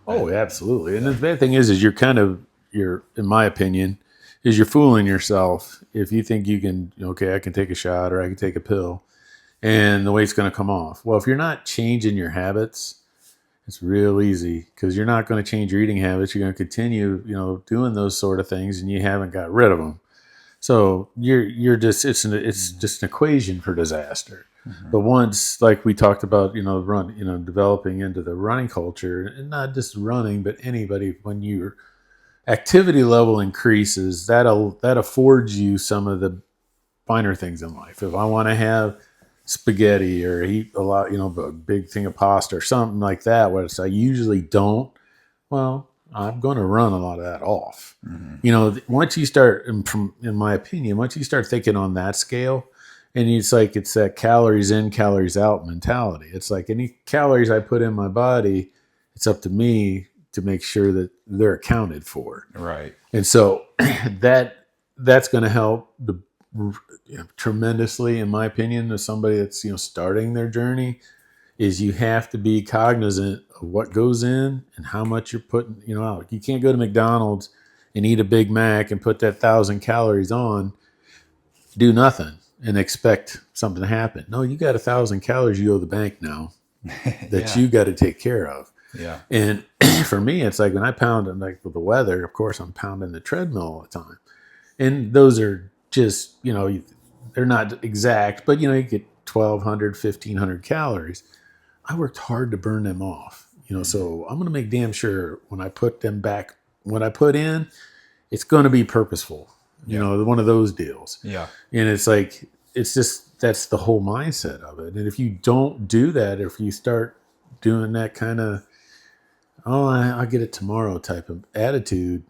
Oh, absolutely. And the bad thing is you're, in my opinion, is you're fooling yourself if you think you can, okay, I can take a shot or I can take a pill and the weight's going to come off. Well, if you're not changing your habits, it's real easy because you're not going to change your eating habits. You're going to continue, doing those sort of things and you haven't got rid of them. So you're just, it's just an equation for disaster. But once, like we talked about, developing into the running culture, and not just running, but anybody, when your activity level increases, that affords you some of the finer things in life. If I want to have spaghetti or eat a lot, a big thing of pasta or something like that, which I usually don't, well, I'm going to run a lot of that off. Once you start, in my opinion, once you start thinking on that scale, and it's that calories in, calories out mentality. It's like any calories I put in my body, it's up to me to make sure that they're accounted for. right. And so that's going to help tremendously, in my opinion, as somebody that's starting their journey. Is you have to be cognizant of what goes in and how much you're putting out. You can't go to McDonald's and eat a Big Mac and put that 1,000 calories on, do nothing, and expect something to happen. No, you got 1,000 calories you owe the bank now that you got to take care of. Yeah. And for me, it's like when I pound, and like with the weather, of course, I'm pounding the treadmill all the time. And those are just, they're not exact, but you get 1,200, 1,500 calories. I worked hard to burn them off, so I'm going to make damn sure when I put them back, when I put in, it's going to be purposeful, one of those deals. Yeah. And it's like, it's just, that's the whole mindset of it. And if you don't do that, if you start doing that kind of, I'll get it tomorrow type of attitude,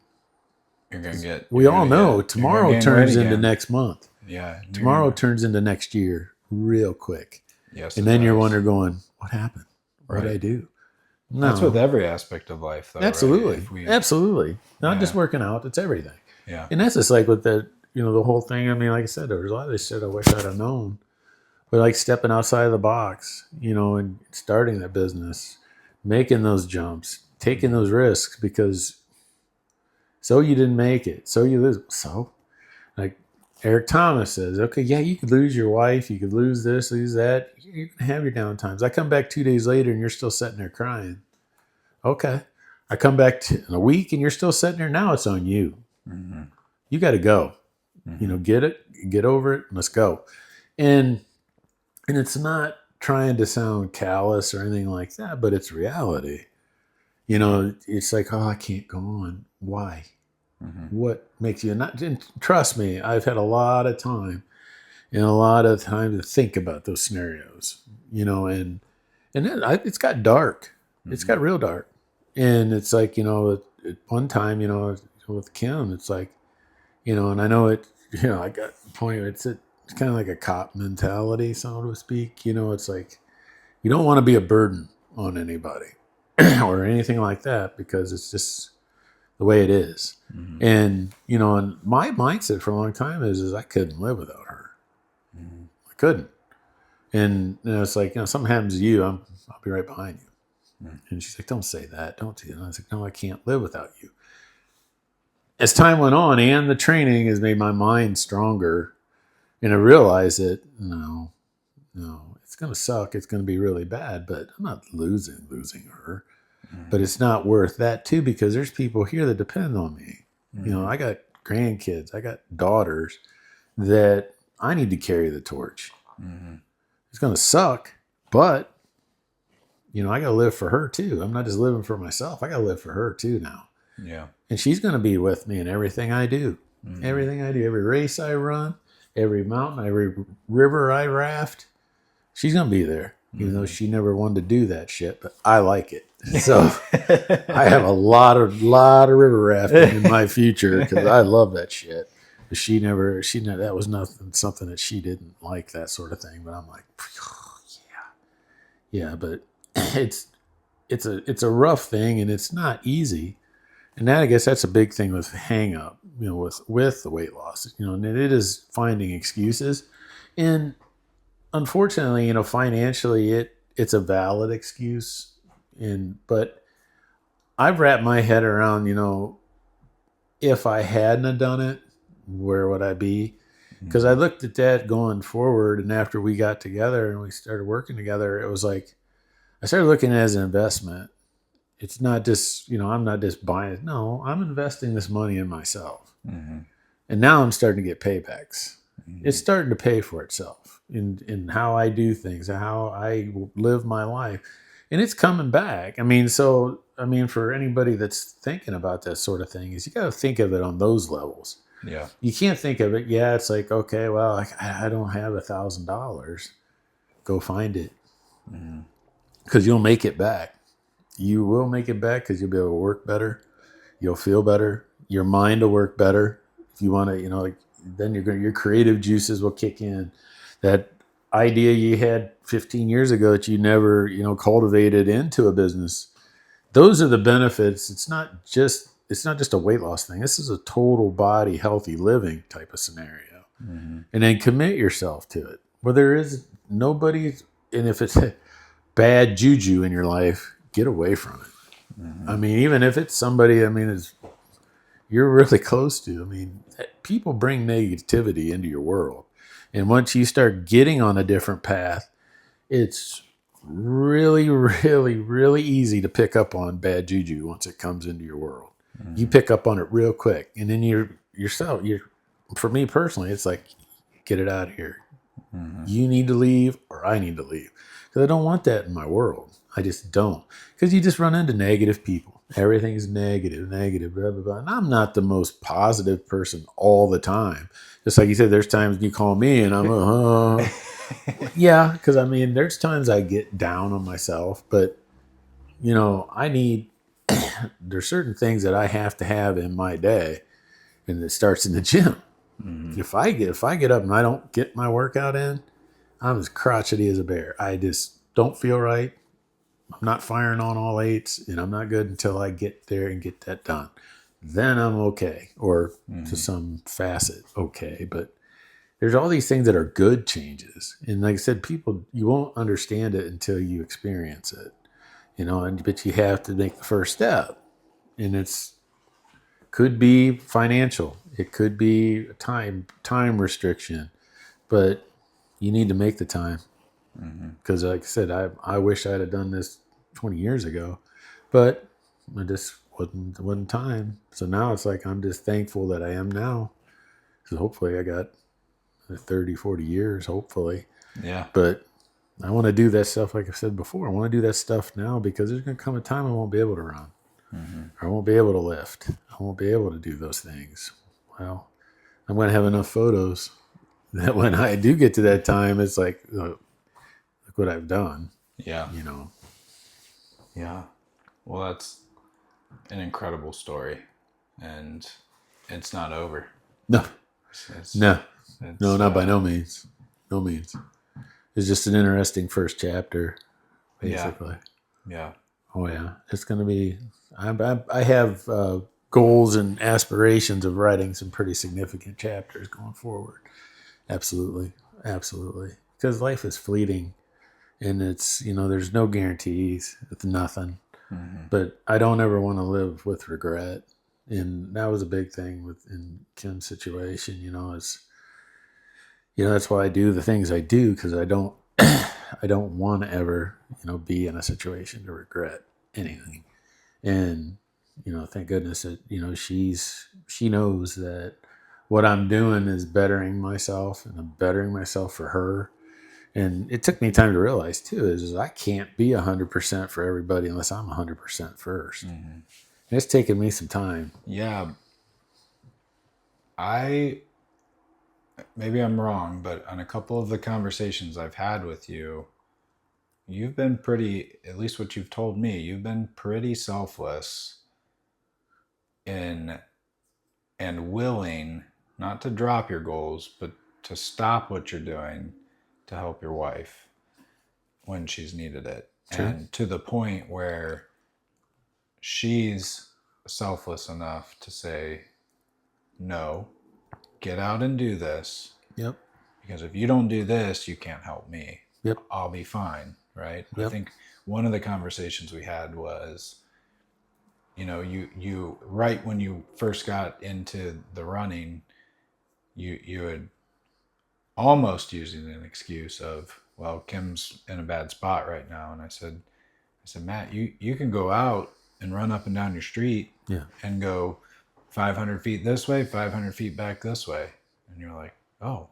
You're going to get, we all know tomorrow turns into next month. Yeah. Tomorrow turns into next year real quick. Yes. And then you're wondering going, what happened? What did Right. I do? No. That's with every aspect of life, though. Absolutely. Right? Absolutely. Not just working out, it's everything. Yeah. And that's just like with the, the whole thing. I mean, like I said, there was a lot of this shit I wish I'd have known. But like stepping outside of the box, and starting that business, making those jumps, taking those risks because so you didn't make it. So you lose. So, like Eric Thomas says, okay, yeah, you could lose your wife. You could lose this, lose that. You can have your downtimes. I come back 2 days later and you're still sitting there crying. Okay. I come back in a week and you're still sitting there. Now it's on you. Mm-hmm. You got to go. Mm-hmm. Get it, get over it, and let's go. And it's not trying to sound callous or anything like that, but it's reality. It's like, oh, I can't go on. Why? Mm-hmm. What makes you not? And trust me, I've had a lot of time to think about those scenarios. And then it's got dark. Mm-hmm. It's got real dark. And it's like, at one time, with Kim, it's like, and I know it, I got the point. It's kind of like a cop mentality, so to speak. It's like you don't want to be a burden on anybody or anything like that because it's just the way it is. Mm-hmm. And, and my mindset for a long time is I couldn't live without her. Mm-hmm. I couldn't. And it's like, something happens to you, I'll be right behind you. Mm-hmm. And she's like, don't say that. Don't do that. And I was like, no, I can't live without you. As time went on and the training has made my mind stronger and I realized that no, it's going to suck. It's going to be really bad, but I'm not losing her. Mm-hmm. But it's not worth that too, because there's people here that depend on me. Mm-hmm. I got grandkids, I got daughters that I need to carry the torch. Mm-hmm. It's going to suck, but I got to live for her too. I'm not just living for myself. I got to live for her too now. Yeah. And she's going to be with me in everything I do. Everything I do, every race I run, every mountain, every river I raft, she's going to be there. Even though she never wanted to do that shit, but I like it. So I have a lot of river rafting in my future because I love that shit. But she never, that was something that she didn't like, that sort of thing. But I'm like, oh, yeah. But it's a rough thing, and it's not easy. And I guess that's a big thing with hang up, with the weight loss, and it is finding excuses. And unfortunately, financially it's a valid excuse. But I've wrapped my head around, if I hadn't have done it, where would I be? Because I looked at that going forward, and after we got together and we started working together, it was like I started looking at it as an investment. It's not just, I'm not just buying it. No, I'm investing this money in myself. And now I'm starting to get paybacks. It's starting to pay for itself in how I do things, how I live my life. And it's coming back. For anybody that's thinking about that sort of thing, is you got to think of it on those levels. Yeah. You can't think of it. Yeah, it's like, okay, well, I don't have $1,000. Go find it. Because you'll make it back. You will make it back because you'll be able to work better. You'll feel better. Your mind will work better. If you want to, then your creative juices will kick in. That idea you had 15 years ago that you never, cultivated into a business. Those are the benefits. It's not just a weight loss thing. This is a total body healthy living type of scenario. And then commit yourself to it. Where there is nobody, and if it's bad juju in your life, get away from it. Even if it's somebody, you're really close to. People bring negativity into your world. And once you start getting on a different path, it's really, really, really easy to pick up on bad juju once it comes into your world. You pick up on it real quick. And then for me personally, it's like, get it out of here. You need to leave, or I need to leave. Because I don't want that in my world. I just don't. Because you just run into negative people. Everything's negative, blah, blah, blah. And I'm not the most positive person all the time. Just like you said, there's times you call me and I'm, yeah, because there's times I get down on myself. But, there's certain things that I have to have in my day. And it starts in the gym. If I get up and I don't get my workout in, I'm as crotchety as a bear. I just don't feel right. I'm not firing on all eights, and I'm not good until I get there and get that done. Then I'm okay, or to some facet okay. But there's all these things that are good changes. And like I said, you won't understand it until you experience it, but you have to make the first step. And could be financial. It could be a time restriction, but you need to make the time. Because like I said, I wish I'd have done this 20 years ago, but I just wasn't time. So now it's like, I'm just thankful that I am now. So hopefully I got 30, 40 years, hopefully. Yeah. But I want to do that stuff, like I said before. I want to do that stuff now because there's going to come a time I won't be able to run. I won't be able to lift. I won't be able to do those things. Well, I'm going to have enough photos that when I do get to that time, it's like, look what I've done. Yeah. Yeah. Well, that's an incredible story, and it's not over. No. Not by no means. No means. It's just an interesting first chapter, basically. Yeah. Oh yeah, it's going to be. I have goals and aspirations of writing some pretty significant chapters going forward. Absolutely. Because life is fleeting, and it's there's no guarantees. It's nothing. But I don't ever want to live with regret, and that was a big thing in Kim's situation. That's why I do the things I do, because I don't I don't want to ever be in a situation to regret anything. And thank goodness that she knows that what I'm doing is bettering myself, and I'm bettering myself for her. And it took me time to realize too is I can't be 100% for everybody unless I'm 100% first. And it's taken me some time. Yeah. Maybe I'm wrong, but on a couple of the conversations I've had with you, you've been pretty, at least what you've told me, you've been pretty selfless in and willing not to drop your goals, but to stop what you're doing to help your wife when she's needed it. Sure. And to the point where she's selfless enough to say, no, get out and do this. Yep. Because if you don't do this, you can't help me. Yep. I'll be fine, right? Yep. I think one of the conversations we had was, you right when you first got into the running, you had almost using an excuse of, well, Kim's in a bad spot right now. And I said, Matt, you can go out and run up and down your street and go 500 feet this way, 500 feet back this way. And you're like, oh,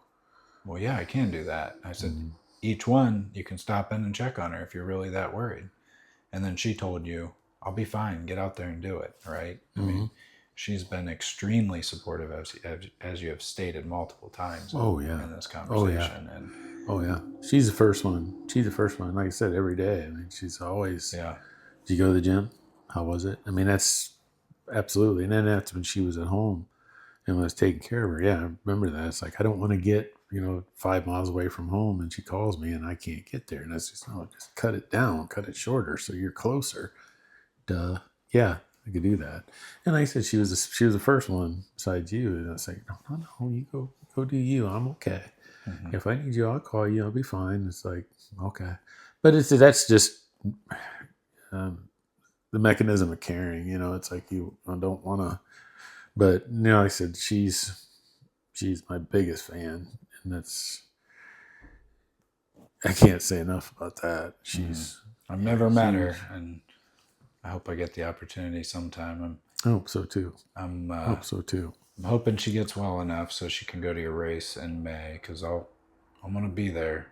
well, yeah, I can do that. I said, each one you can stop in and check on her if you're really that worried. And then she told you, I'll be fine. Get out there and do it. Right. I mean, she's been extremely supportive as you have stated multiple times in this conversation. Oh yeah. She's the first one. Like I said, every day. I mean, she's always, did you go to the gym? How was it? I mean, that's absolutely. And then that's when she was at home and was taking care of her. Yeah. I remember that. It's like, I don't want to get, 5 miles away from home and she calls me and I can't get there. And that's just, just cut it down, cut it shorter. So you're closer. Duh. Yeah. I could do that. And like I said, she was the first one besides you. And I was like, no, you go do you. I'm okay. If I need you, I'll call you. I'll be fine. It's like, okay. But that's just the mechanism of caring. It's like you don't want to. But like I said, she's my biggest fan, and I can't say enough about that. I've never met her, and I hope I get the opportunity sometime. I hope so too. I'm hoping she gets well enough so she can go to your race in May, because I'm going to be there.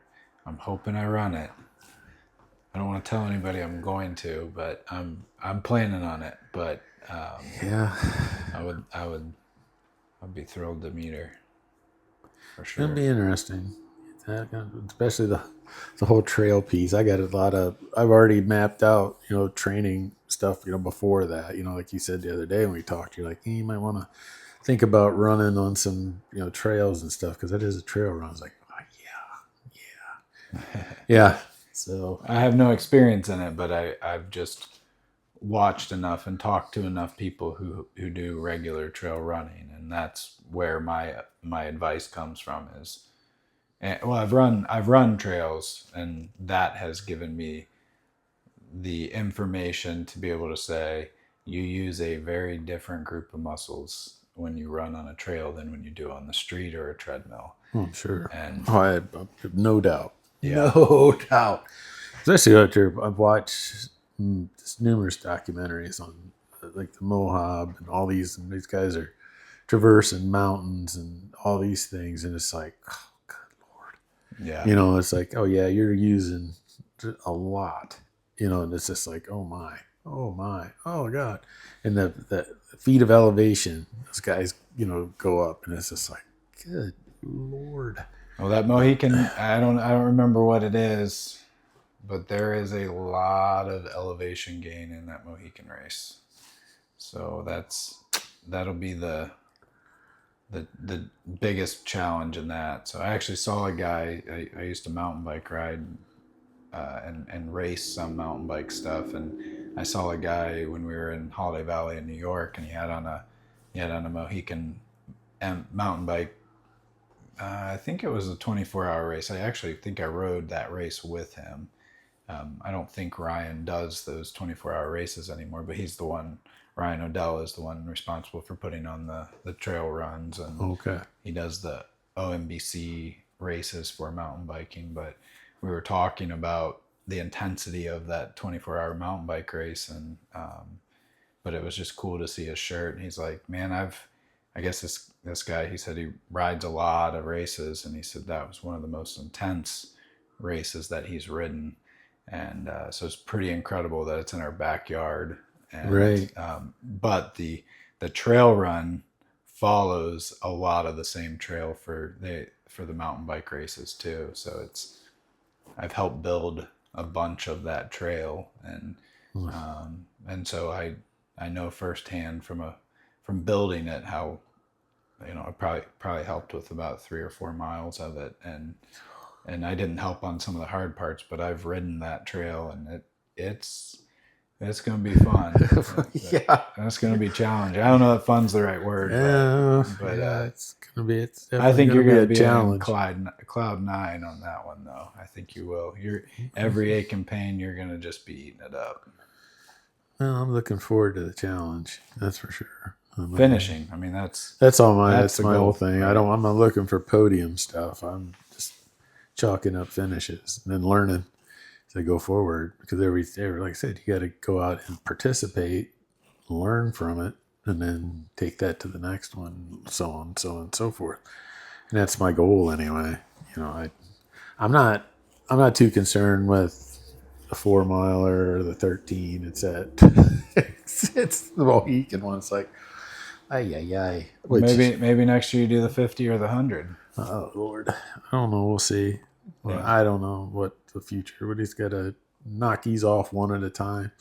I'm hoping I run it. I don't want to tell anybody I'm going to, but I'm planning on it. But I'd be thrilled to meet her. For sure. It'll be interesting, especially the whole trail piece. I've already mapped out, training stuff, before that, like you said the other day when we talked, you're like, you might want to think about running on some, trails and stuff. Cause that is a trail run. I was like, oh, yeah. So I have no experience in it, but I've just watched enough and talked to enough people who do regular trail running. And that's where my advice comes from is, well, I've run trails, and that has given me the information to be able to say you use a very different group of muscles when you run on a trail than when you do on the street or a treadmill. Oh, I'm sure. And I have no doubt. Yeah. No doubt. Especially after I've watched numerous documentaries on like the Mojave and all these, and these guys are traversing mountains and all these things, and it's like, oh, good Lord. Yeah. It's like, oh yeah, you're using a lot, and it's just like, oh my, oh God. And the feet of elevation, those guys, go up, and it's just like, good Lord. Well, that Mohican, I don't remember what it is, but there is a lot of elevation gain in that Mohican race. So that'll be the biggest challenge in that. So I actually saw a guy, I used to mountain bike ride and race some mountain bike stuff, and I saw a guy when we were in Holiday Valley in New York, and he had on a Mohican mountain bike. I think it was a 24-hour race. I actually think I rode that race with him. I don't think Ryan does those 24-hour races anymore, but he's the one. Ryan O'Dell is the one responsible for putting on the trail runs, and he does the OMBC races for mountain biking. But we were talking about the intensity of that 24-hour mountain bike race, and but it was just cool to see his shirt. And he's like, man, I guess this guy, he said he rides a lot of races, and he said that was one of the most intense races that he's ridden. And so it's pretty incredible that it's in our backyard. And Right. but the trail run follows a lot of the same trail for the mountain bike races too. So I've helped build a bunch of that trail, and so I know firsthand from building it how, I probably helped with about 3 or 4 miles of it, and I didn't help on some of the hard parts, but I've ridden that trail, and it's going to be fun. Yeah. It's going to be challenging. I don't know if fun's the right word, but yeah, it's gonna be. It's I definitely think you're gonna going to be be a in challenge. cloud nine on that one, though. I think you will. You're every ache and pain, you're going to just be eating it up. Well, I'm looking forward to the challenge. That's for sure. Finishing. I mean, that's all my. that's That's the my goal, whole thing. right? I'm not looking for podium stuff. I'm just chalking up finishes and then learning as I go forward. Because every like I said, you got to go out and participate, learn from it, and then take that to the next one, so on, so on, and so forth. And that's my goal anyway. I'm not too concerned with the 4 miler or the 13. It's it's the Mohican one. It's like, ay. Maybe next year you do the 50 or the 100. Oh Lord, I don't know. We'll see. Well, Yeah. I don't know what the future. But he's got to knock these off one at a time.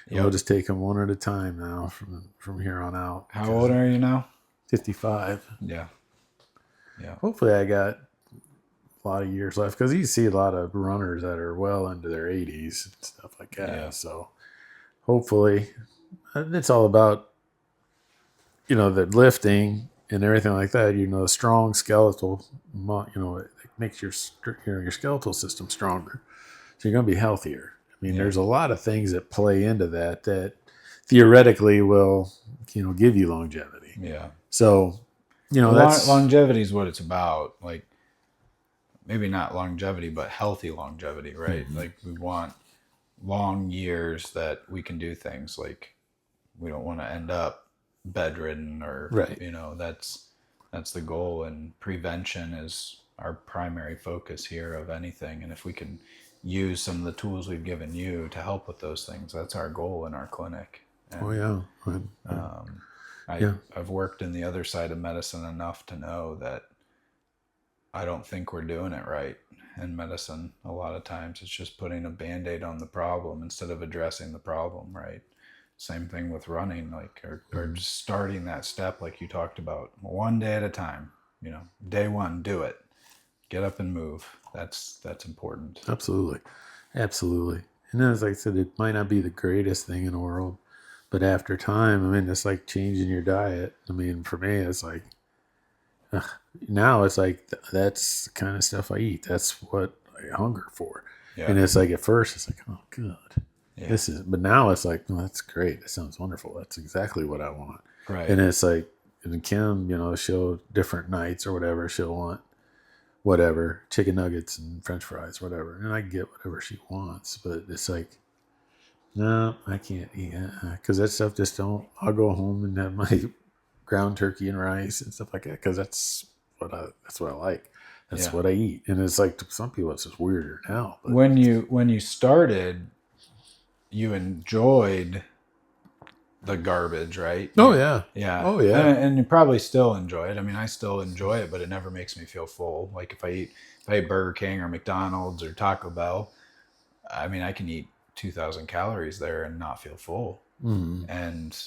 Yep. We'll just take them one at a time now from here on out. How old are you now? 55. Yeah. Hopefully, I got a lot of years left, because you see a lot of runners that are well into their 80s and stuff like that. Yeah. So hopefully, it's all about the lifting and everything like that. The strong skeletal, it makes your skeletal system stronger, so you're going to be healthier. I mean, there's a lot of things that play into that theoretically will give you longevity. Yeah. So that's longevity is what it's about. Like, maybe not longevity, but healthy longevity, right? Mm-hmm. Like, we want long years that we can do things. Like, we don't want to end up bedridden or, right. That's the goal. And prevention is our primary focus here of anything. And if we can use some of the tools we've given you to help with those things, that's our goal in our clinic. And, I've worked in the other side of medicine enough to know that I don't think we're doing it right in medicine. A lot of times it's just putting a Band-Aid on the problem instead of addressing the problem, right? Same thing with running, like, or just starting that step like you talked about, one day at a time. Day one, do it. Get up and move. That's important. Absolutely. And then, as I said, it might not be the greatest thing in the world, but after time, I mean, it's like changing your diet. I mean, for me, it's like, now it's like, that's the kind of stuff I eat. That's what I hunger for. Yeah. And it's like, at first, it's like, oh, good. Yeah. But now it's like, no, that's great. That sounds wonderful. That's exactly what I want. Right. And it's like, and Kim, she'll different nights or whatever, she'll want whatever, chicken nuggets and French fries, whatever. And I get whatever she wants, but it's like, no, I can't eat it, because that stuff just don't. I'll go home and have my ground turkey and rice and stuff like that, because that's what I like. That's what I eat. And it's like, to some people it's just weirder now. But when you started, you enjoyed the garbage, right? Oh yeah. Oh yeah. And you probably still enjoy it. I mean, I still enjoy it, but it never makes me feel full. Like, if I eat Burger King or McDonald's or Taco Bell, I mean, I can eat 2,000 calories there and not feel full. Mm-hmm. And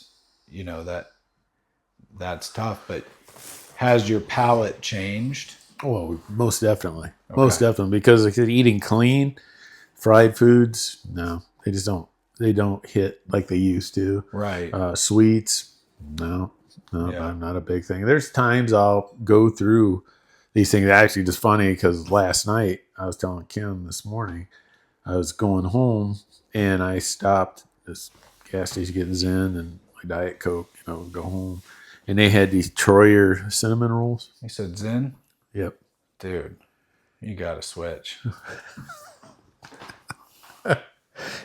that's tough. But has your palate changed? Oh, most definitely. Okay. Most definitely, because like, eating clean, fried foods, no, they just don't. They don't hit like they used to. Right. Sweets, no, I'm not a big thing. There's times I'll go through these things. Actually, just funny, because last night I was telling Kim this morning, I was going home and I stopped this gas station getting Zen and my Diet Coke, go home. And they had these Troyer cinnamon rolls. You said Zen? Yep. Dude, you got to switch.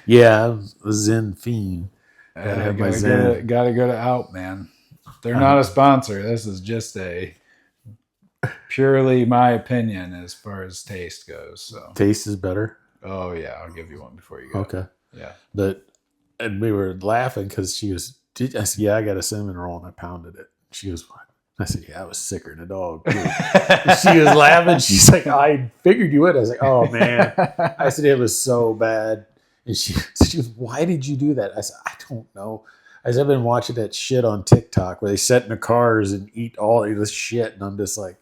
Yeah, I'm a Zen fiend. Gotta go to Out, man. They're not a sponsor. This is just a purely my opinion as far as taste goes. So, Taste is better. oh yeah, I'll give you one before you go. Okay. Yeah. But, and we were laughing because I said, yeah, I got a cinnamon roll and I pounded it. She goes, what? I said, yeah, I was sicker than a dog. Dude. She was laughing. She's like, I figured you would. I was like, oh man. I said, it was so bad. And she was, why did you do that? I said, I don't know. I said, I've been watching that shit on TikTok where they sit in the cars and eat all this shit. And I'm just like,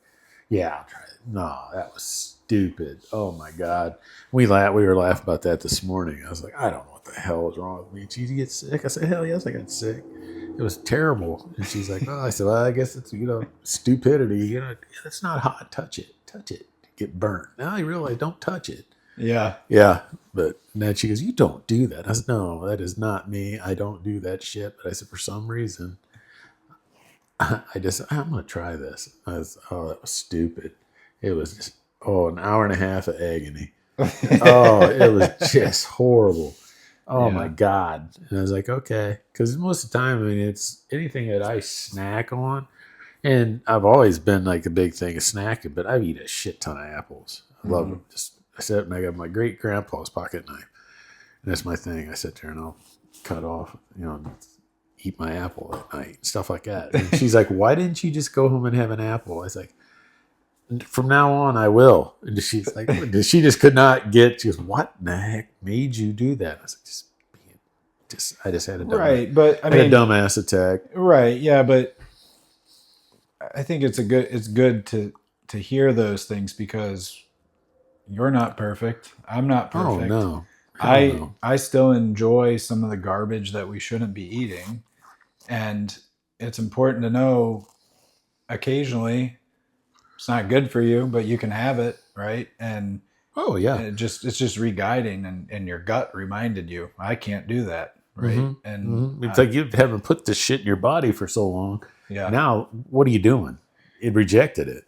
yeah, I'll try it. No, that was stupid. Oh my God. We were laughing about that this morning. I was like, I don't know what the hell is wrong with me. Did you get sick? I said, hell yes, I got sick. It was terrible. And she's like, oh, I said, well, I guess it's, stupidity. It's not hot. Touch it. Get burnt. Now I realize don't touch it. Yeah. Yeah. But then she goes, you don't do that. I said, no, that is not me. I don't do that shit. But I said, for some reason, I'm going to try this. That was stupid. It was just, an hour and a half of agony. It was just horrible. Oh my God. And I was like, okay. Because most of the time, I mean, it's anything that I snack on. And I've always been like a big thing of snacking, but I eat a shit ton of apples. I love them. I sit and I got my great grandpa's pocket knife. And that's my thing. I sit there and I'll cut off, and eat my apple at night, stuff like that. And she's like, why didn't you just go home and have an apple? I was like, from now on, I will. And she's like, she just could not get, she goes, what the heck made you do that? I was like, I just had a dumbass attack. Right. Yeah. But I think it's good to hear those things because you're not perfect. I'm not perfect. Oh, no. I still enjoy some of the garbage that we shouldn't be eating. And it's important to know occasionally it's not good for you, but you can have it, right? And it's just re-guiding, and your gut reminded you, I can't do that, right? Mm-hmm. And it's like you haven't put this shit in your body for so long. Yeah. Now, what are you doing? It rejected it,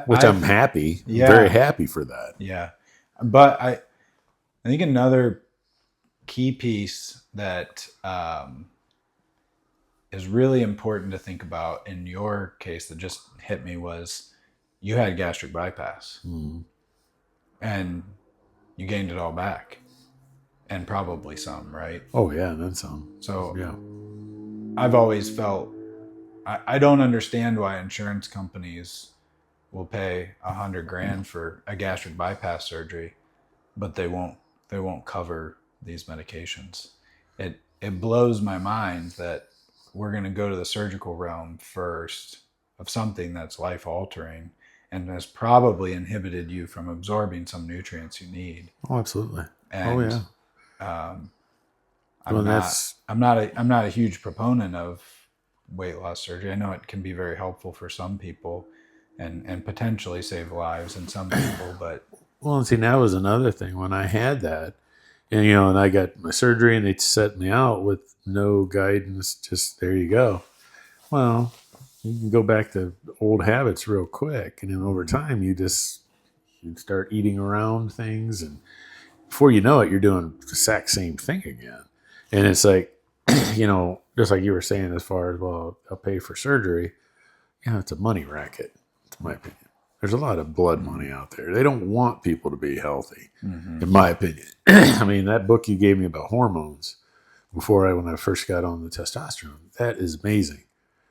which I'm happy. Yeah. Very happy for that. Yeah, but I think another key piece that is really important to think about in your case that just hit me was you had gastric bypass and you gained it all back and probably some, right? Oh yeah. And then some. So yeah, I've always felt, I don't understand why insurance companies will pay $100,000 for a gastric bypass surgery, but they won't cover these medications. It blows my mind that we're going to go to the surgical realm first of something that's life altering and has probably inhibited you from absorbing some nutrients you need. Oh, absolutely. And, I'm not a huge proponent of weight loss surgery. I know it can be very helpful for some people and potentially save lives in some people, but and see, that was another thing when I had that, and and I got my surgery and they set me out with no guidance, just there you go. Well, you can go back to old habits real quick, and then over time you start eating around things, and before you know it, you're doing the exact same thing again. And it's like, just like you were saying, as far as, well, I'll pay for surgery. It's a money racket, in my opinion. There's a lot of blood money out there. They don't want people to be healthy, in my opinion. I mean, that book you gave me about hormones when I first got on the testosterone, that is amazing.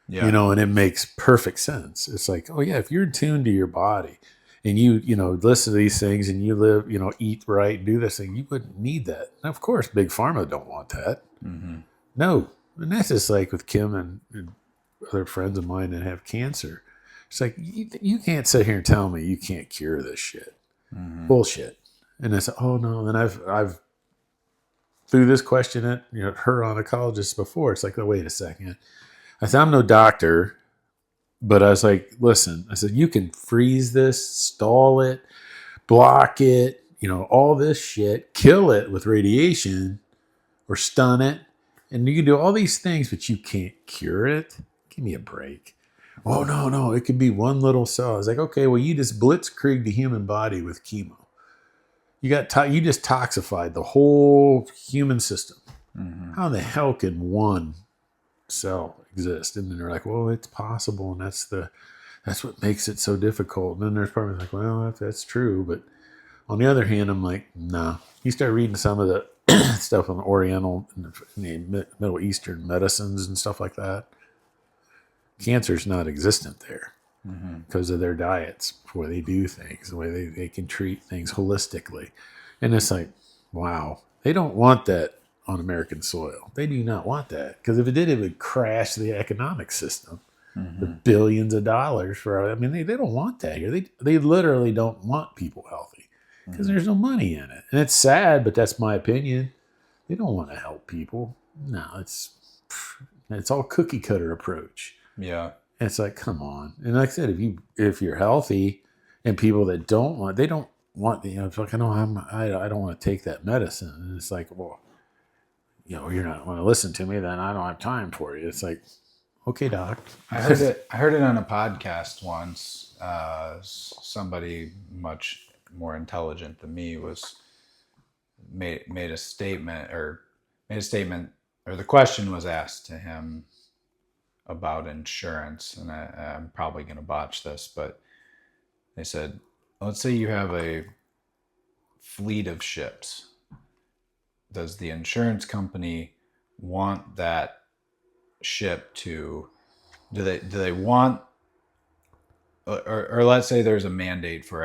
Yeah. And it makes perfect sense. It's like, oh yeah, if you're tuned to your body and you listen to these things and you live, eat right, do this thing, you wouldn't need that. And of course, big pharma don't want that. Mm-hmm. No. And that's just like with Kim and other friends of mine that have cancer. It's like, you can't sit here and tell me you can't cure this shit. Mm-hmm. Bullshit. And I said, oh no. And I've threw this question at her oncologist before. It's like, oh, wait a second. I said, I'm no doctor, but I was like, listen, I said, you can freeze this, stall it, block it, all this shit, kill it with radiation or stun it. And you can do all these things, but you can't cure it. Give me a break. Oh, no, it could be one little cell. I was like, okay, well, you just blitzkrieg the human body with chemo. You just toxified the whole human system. Mm-hmm. How the hell can one cell exist? And then they're like, well, it's possible, and that's That's what makes it so difficult. And then there's probably like, well, that's true. But on the other hand, I'm like, nah. You start reading some of the stuff on Oriental and the Middle Eastern medicines and stuff like that. Cancer's not existent there because of their diets, the way they do things, the way they can treat things holistically. And it's like, wow, they don't want that on American soil. They do not want that, because if it did, it would crash the economic system. The billions of dollars for, I mean, they don't want that here. They literally don't want people healthy because there's no money in it. And it's sad, but that's my opinion. They don't want to help people. No, it's all cookie cutter approach. Yeah. And it's like, come on. And like I said, if you're healthy, and people that they don't want, it's like, I don't want to take that medicine. And it's like, well, you're not want to listen to me, then I don't have time for you. It's like, okay, doc. I heard it on a podcast once. Somebody much more intelligent than me made a statement, or the question was asked to him about insurance, and I'm probably going to botch this, but they said, let's say you have a fleet of ships. Does the insurance company want that ship to, do they want, or let's say there's a mandate for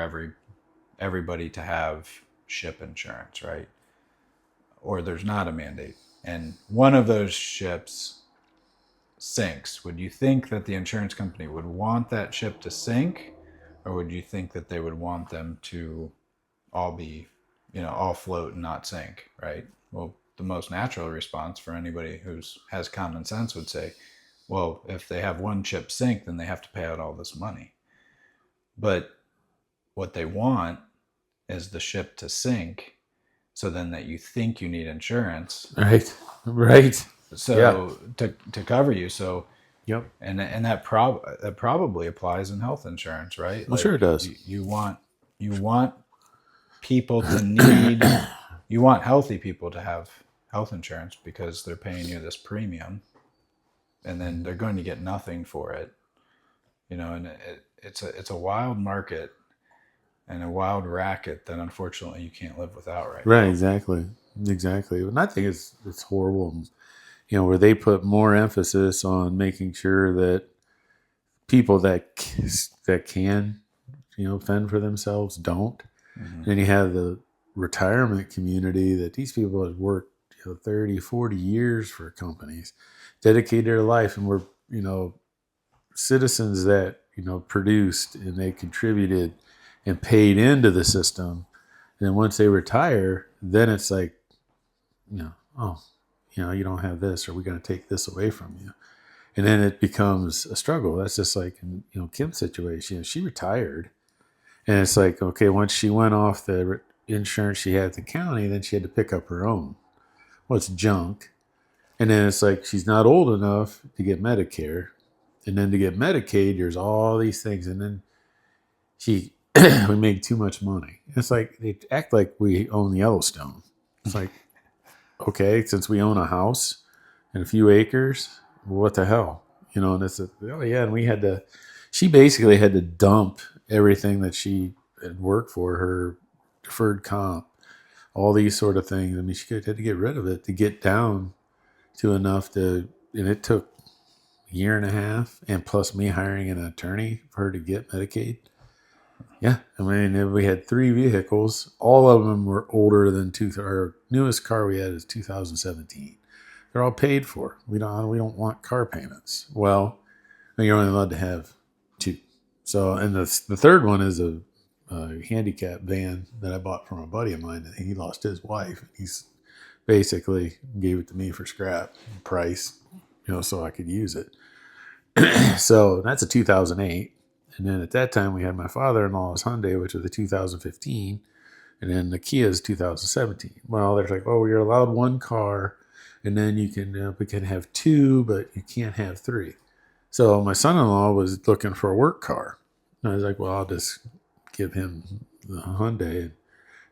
everybody to have ship insurance, right? Or there's not a mandate, and one of those ships sinks. Would you think that the insurance company would want that ship to sink, or would you think that they would want them to all be, all float and not sink, right? Well, the most natural response for anybody who has common sense would say, well, if they have one ship sink, then they have to pay out all this money. But what they want is the ship to sink, so then that you think you need insurance. Right. So to cover you. So yep. And that probably applies in health insurance, right? Well, sure it does. You want people to need, you want healthy people to have health insurance because they're paying you this premium, and then they're going to get nothing for it. And it's a wild market and a wild racket that unfortunately you can't live without right now. Exactly. And I think it's horrible. Where they put more emphasis on making sure that people that can, fend for themselves don't. Mm-hmm. Then you have the retirement community that these people have worked 30, 40 years for companies, dedicated their life, and were, citizens that, produced and they contributed and paid into the system. And then once they retire, then it's like, you don't have this, or we're going to take this away from you. And then it becomes a struggle. That's just like in, Kim's situation. She retired, and it's like, okay, once she went off the insurance she had at the county, then she had to pick up her own. Well, it's junk. And then it's like, she's not old enough to get Medicare. And then to get Medicaid, there's all these things. And then we make too much money. It's like, they act like we own Yellowstone. It's like, okay, since we own a house and a few acres, what the hell? And it's and she basically had to dump everything that she had worked for, her deferred comp, all these sort of things. I mean, she had to get rid of it to get down to enough and it took a year and a half, and plus me hiring an attorney for her to get Medicaid. Yeah, I mean, we had 3 vehicles. All of them were older than our newest car we had is 2017. They're all paid for. We don't want car payments. Well, you're only allowed to have 2. So, and the third one is a handicap van that I bought from a buddy of mine. He lost his wife. He's basically gave it to me for scrap price, so I could use it. So that's a 2008. And then at that time, we had my father-in-law's Hyundai, which was a 2015. And then the Kia's 2017. Well, they're like, oh, you're allowed 1 car. And then we can have 2, but you can't have 3. So my son-in-law was looking for a work car. And I was like, well, I'll just give him the Hyundai.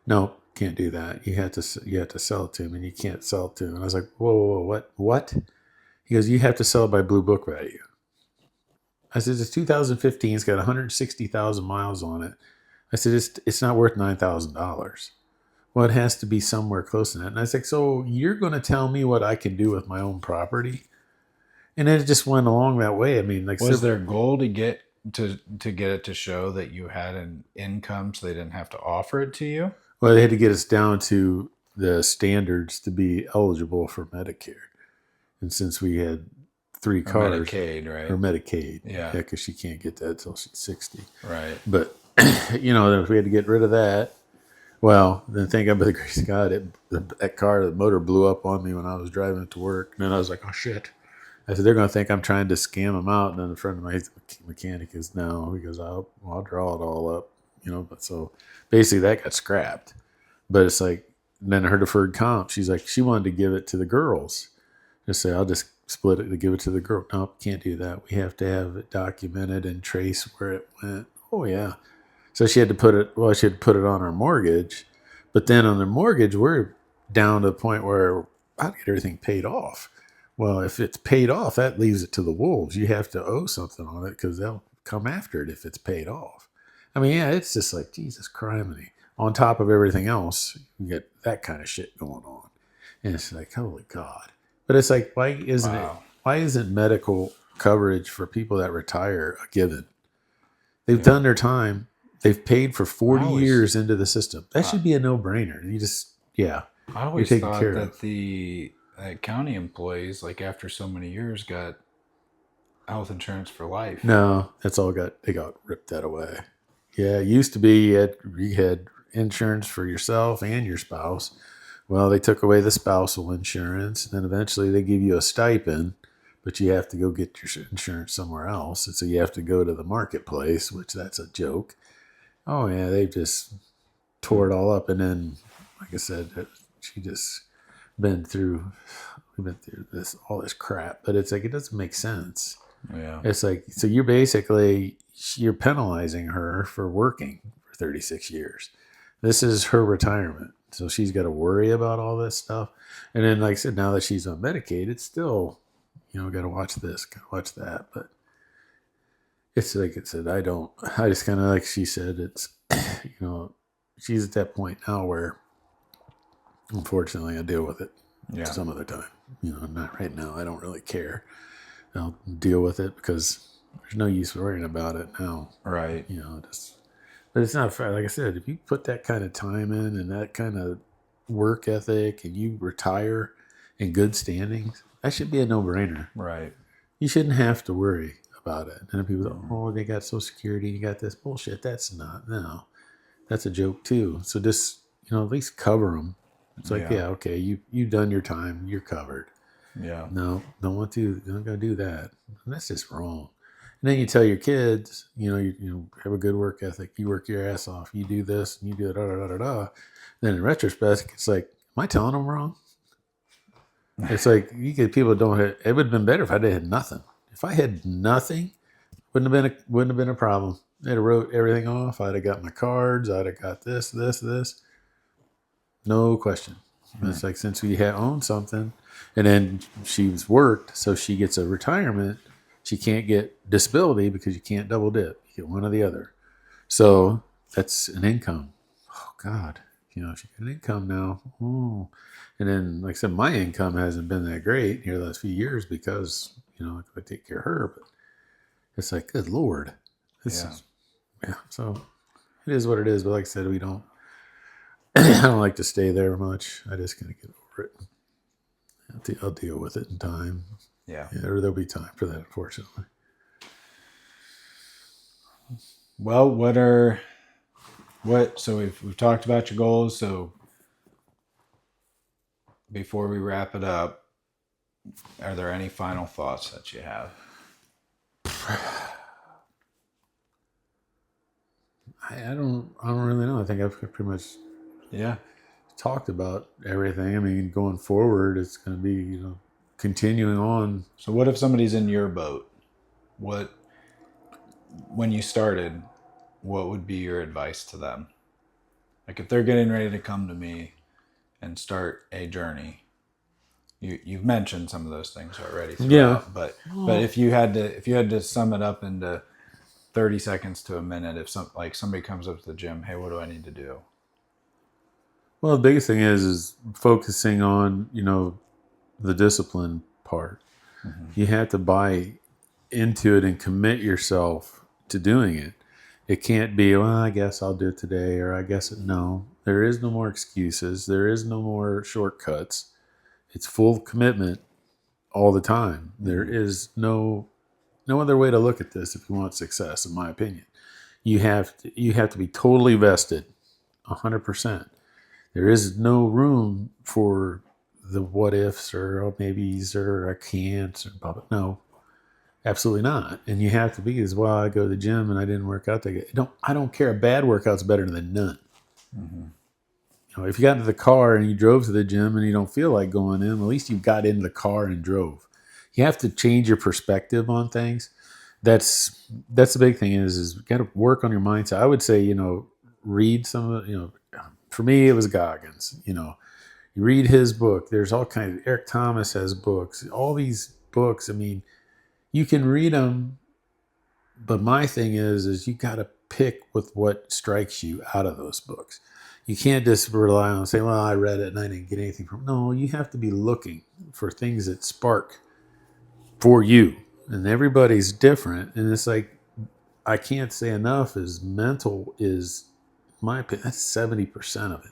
No, can't do that. You have to sell it to him, and you can't sell it to him. And I was like, whoa, what? He goes, you have to sell it by Blue Book value. I said, it's 2015. It's got 160,000 miles on it. I said, it's not worth $9,000. Well, it has to be somewhere close to that. And I was like, so you're going to tell me what I can do with my own property? And then it just went along that way. I mean, like, Was their goal to get it to show that you had an income so they didn't have to offer it to you? well, they had to get us down to the standards to be eligible for Medicare. And since we had 3 Or cars, Medicaid, right? or Medicaid, Yeah. because she can't get that till she's 60. Right. But if we had to get rid of that, well, then thank God by the grace of God, that car, the motor blew up on me when I was driving it to work. And then I was like, oh shit. I said, they're going to think I'm trying to scam them out. And then the friend of my mechanic is, no, he goes, I'll draw it all up, But so basically that got scrapped. But it's like, then her deferred comp, she's like, she wanted to give it to the girls. Just say, I'll just split it to give it to the girl. No, can't do that. We have to have it documented and trace where it went. Oh yeah. So she had to put it on our mortgage, but then on the mortgage, we're down to the point where I get everything paid off. Well, if it's paid off, that leaves it to the wolves. You have to owe something on it because they'll come after it if it's paid off. I mean, yeah, it's just like, Jesus criminy. On top of everything else, you get that kind of shit going on. And it's like, holy God. But it's like, why isn't medical coverage for people that retire a given? They've done their time. They've paid for 40 years into the system. That should be a no-brainer. You just, I always you're taken thought care that of. the county employees, like after so many years, got health insurance for life. No, they got ripped that away. Yeah, it used to be you had insurance for yourself and your spouse. Well, they took away the spousal insurance, and then eventually they give you a stipend, but you have to go get your insurance somewhere else. And so you have to go to the marketplace, which that's a joke. Oh yeah, they just tore it all up. And then, like I said, she just we've been through all this crap, but it's like, it doesn't make sense. Yeah. It's like, so you're penalizing her for working for 36 years. This is her retirement. So she's got to worry about all this stuff. And then, like I said, now that she's on Medicaid, it's still, got to watch this, got to watch that. But it's like it said, I just kind of, like she said, it's, she's at that point now where, unfortunately, I deal with it some other time. Not right now. I don't really care. I'll deal with it because there's no use worrying about it now. Right. But it's not fair. Like I said, if you put that kind of time in and that kind of work ethic and you retire in good standings, that should be a no-brainer. Right. You shouldn't have to worry about it. And people go, oh, they got Social Security, you got this bullshit. That's a joke too. So just, at least cover them. It's like, okay, you've done your time, you're covered. Yeah. No, don't go do that. And that's just wrong. And then you tell your kids, you have a good work ethic. You work your ass off. You do this and you do da da da da da. Then in retrospect, it's like, am I telling them wrong? It's like, you get people don't have, it would have been better if I had nothing. If I had nothing, wouldn't have been a problem. I'd have wrote everything off. I'd have got my cards. I'd have got this. No question. It's like, since we had owned something, and then she's worked, so she gets a retirement. She can't get disability because you can't double dip. You get one or the other. So that's an income. Oh God, she got an income now. Oh. And then, like I said, my income hasn't been that great here the last few years because I take care of her. But it's like, good Lord, So it is what it is. But like I said, we don't. I don't like to stay there much. I just kind of get over it. I'll deal with it in time. Yeah. Or there'll be time for that, unfortunately. Well, so we've talked about your goals. So before we wrap it up, are there any final thoughts that you have? I don't really know. I think I've pretty much talked about everything. I mean, going forward, it's going to be, continuing on. So what if somebody's in your boat? When you started, what would be your advice to them? Like if they're getting ready to come to me and start a journey, you've mentioned some of those things already Yeah. throughout, but if you had to sum it up into 30 seconds to a minute, if somebody comes up to the gym, hey, what do I need to do? Well, the biggest thing is focusing on, the discipline part. Mm-hmm. You have to buy into it and commit yourself to doing it. It can't be, well, I guess I'll do it today, or I guess no. There is no more excuses. There is no more shortcuts. It's full commitment all the time. Mm-hmm. There is no other way to look at this if you want success, in my opinion. You have to be totally vested, 100%. There is no room for the what ifs or oh, maybes or I can't or blah, blah. No, absolutely not. And you have to be as well. I go to the gym and I didn't work out. I don't care. A bad workout's better than none. Mm-hmm. If you got into the car and you drove to the gym and you don't feel like going in, at least you got into the car and drove. You have to change your perspective on things. That's the big thing is you got to work on your mindset. I would say, read some of for me, it was Goggins. You read his book. There's all kinds. Eric Thomas has books. All these books. I mean, you can read them, but my thing is you got to pick with what strikes you out of those books. You can't just rely on saying, "Well, I read it and I didn't get anything from it." No, you have to be looking for things that spark for you, and everybody's different. And it's like I can't say enough. Is mental is my opinion. That's 70% of it.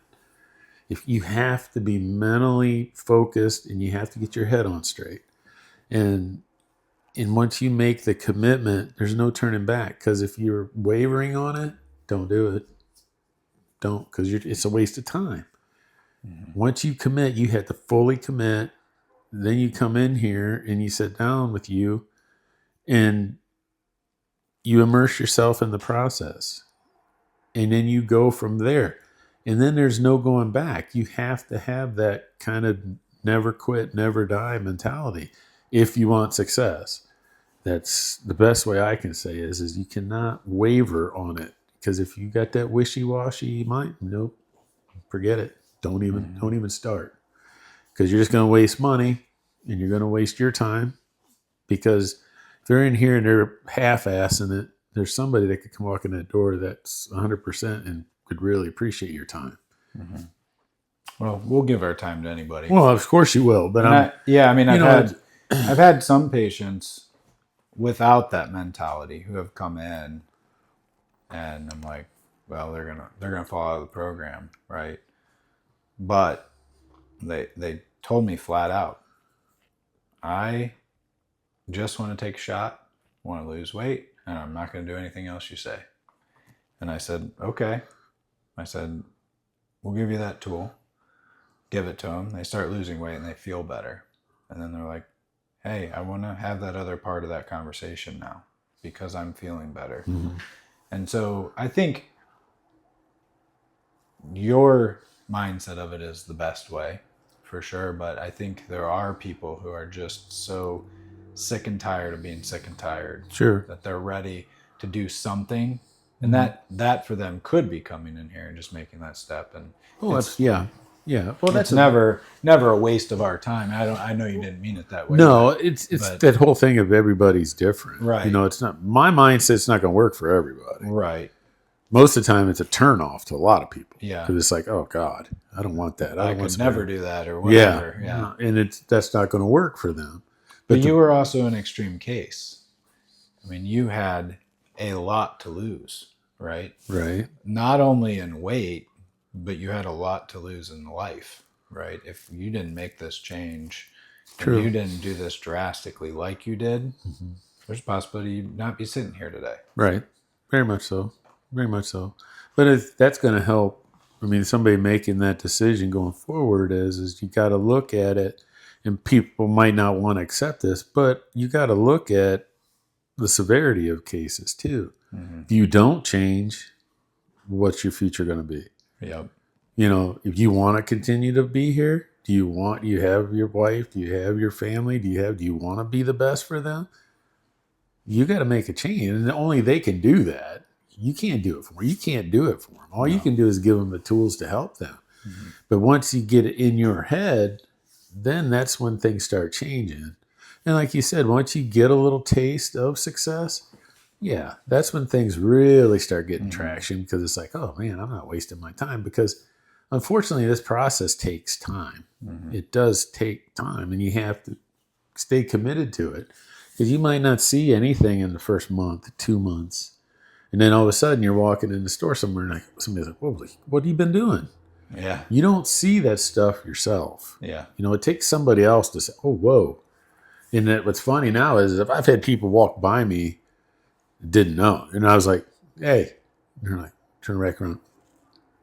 If you have to be mentally focused and you have to get your head on straight. And once you make the commitment, there's no turning back. Because if you're wavering on it, don't do it. Don't, because it's a waste of time. Mm-hmm. Once you commit, you have to fully commit. Then you come in here and you sit down with you and you immerse yourself in the process. And then you go from there. And then there's no going back. You have to have that kind of never quit, never die mentality if you want success. That's the best way I can say is you cannot waver on it. Because if you got that wishy-washy mind, nope, forget it. Don't even start. Because you're just going to waste money and you're going to waste your time. Because if they're in here and they're half-assing it, there's somebody that could come walk in that door that's 100% and could really appreciate your time. Mm-hmm. Well, we'll give our time to anybody. Well, of course you will, but I've had some patients without that mentality who have come in, and I'm like, well, they're gonna fall out of the program, right? But they told me flat out, I just want to take a shot, want to lose weight, and I'm not going to do anything else you say. And I said, okay. I said, we'll give you that tool. Give it to them. They start losing weight and they feel better. And then they're like, hey, I want to have that other part of that conversation now because I'm feeling better. Mm-hmm. And so I think your mindset of it is the best way for sure. But I think there are people who are just so sick and tired of being sick and tired. Sure. That they're ready to do something. And that for them could be coming in here and just making that step. And yeah. Well, that's never a waste of our time. I know you didn't mean it that way. No, it's that whole thing of everybody's different, right? It's not my mindset. It's not going to work for everybody, right? Most of the time, it's a turnoff to a lot of people. Yeah, because it's like, oh God, I don't want that. I could never do that or whatever. Yeah. And that's not going to work for them. But you were also an extreme case. I mean, you had a lot to lose, right? Right. Not only in weight, but you had a lot to lose in life, right? If you didn't make this change, True. And you didn't do this drastically like you did, mm-hmm. There's a possibility you'd not be sitting here today. Right. Very much so. Very much so. But if that's going to help, I mean, somebody making that decision going forward is you got to look at it, and people might not want to accept this, but you got to look at the severity of cases too. Mm-hmm. If you don't change, what's your future going to be? Yep. If you want to continue to be here, do you have your wife? Do you have your family? Do you want to be the best for them? You got to make a change, and only they can do that. You can't do it for them. You can't do it for them. You can do is give them the tools to help them. Mm-hmm. But once you get it in your head, then that's when things start changing. And like you said, once you get a little taste of success, yeah, that's when things really start getting traction, because it's like, oh man, I'm not wasting my time, because unfortunately this process takes time. It does take time, and you have to stay committed to it, because you might not see anything in the first month, 2 months. And then all of a sudden you're walking in the store somewhere and like somebody's like, "Whoa, what have you been doing?" Yeah. You don't see that stuff yourself. Yeah. It takes somebody else to say, "Oh, whoa." And that what's funny now is if I've had people walk by me, didn't know, and I was like, "Hey," and they're like, turn back around,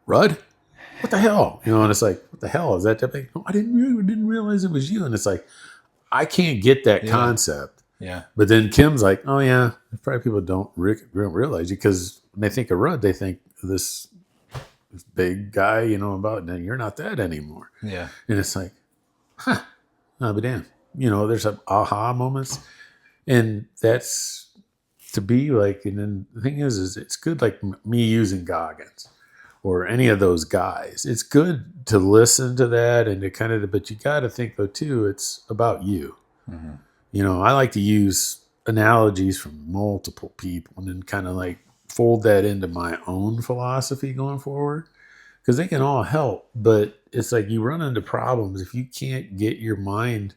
"Rudd? What the hell?" And it's like, "What the hell is that?" Big? No, I didn't realize it was you. And it's like, I can't get that concept. Yeah. But then Kim's like, "Oh yeah, probably people don't realize you, because when they think of Rudd, they think this big guy, about, and you're not that anymore." Yeah. And it's like, I'll be damned. There's some aha moments, and that's to be like. And then the thing is it's good, like me using Goggins or any of those guys. It's good to listen to that and to kind of, but you got to think though too, it's about you. I like to use analogies from multiple people and then kind of like fold that into my own philosophy going forward, because they can all help. But it's like you run into problems if you can't get your mind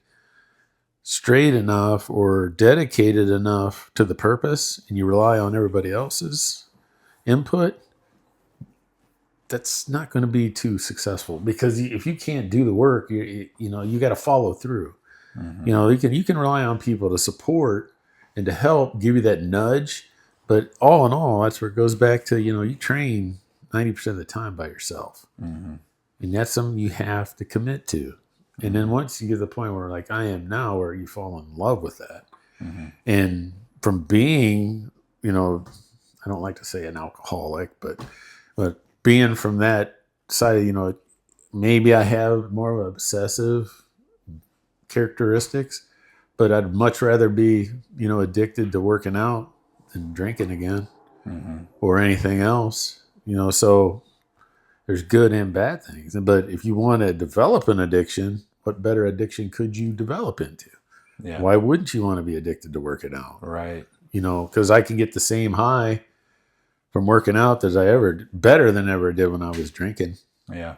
straight enough or dedicated enough to the purpose, and you rely on everybody else's input. That's not going to be too successful, because if you can't do the work, you got to follow through. You can rely on people to support and to help give you that nudge, but all in all, that's where it goes back to, you train 90% of the time by yourself. And that's something you have to commit to. And then once you get to the point where, like I am now, where you fall in love with that, and from being, I don't like to say an alcoholic, but being from that side, maybe I have more of obsessive characteristics, but I'd much rather be, addicted to working out than drinking again or anything else, so there's good and bad things. But if you want to develop an addiction, what better addiction could you develop into? Yeah. Why wouldn't you want to be addicted to working out? Right. Because I can get the same high from working out that better than ever did when I was drinking. Yeah.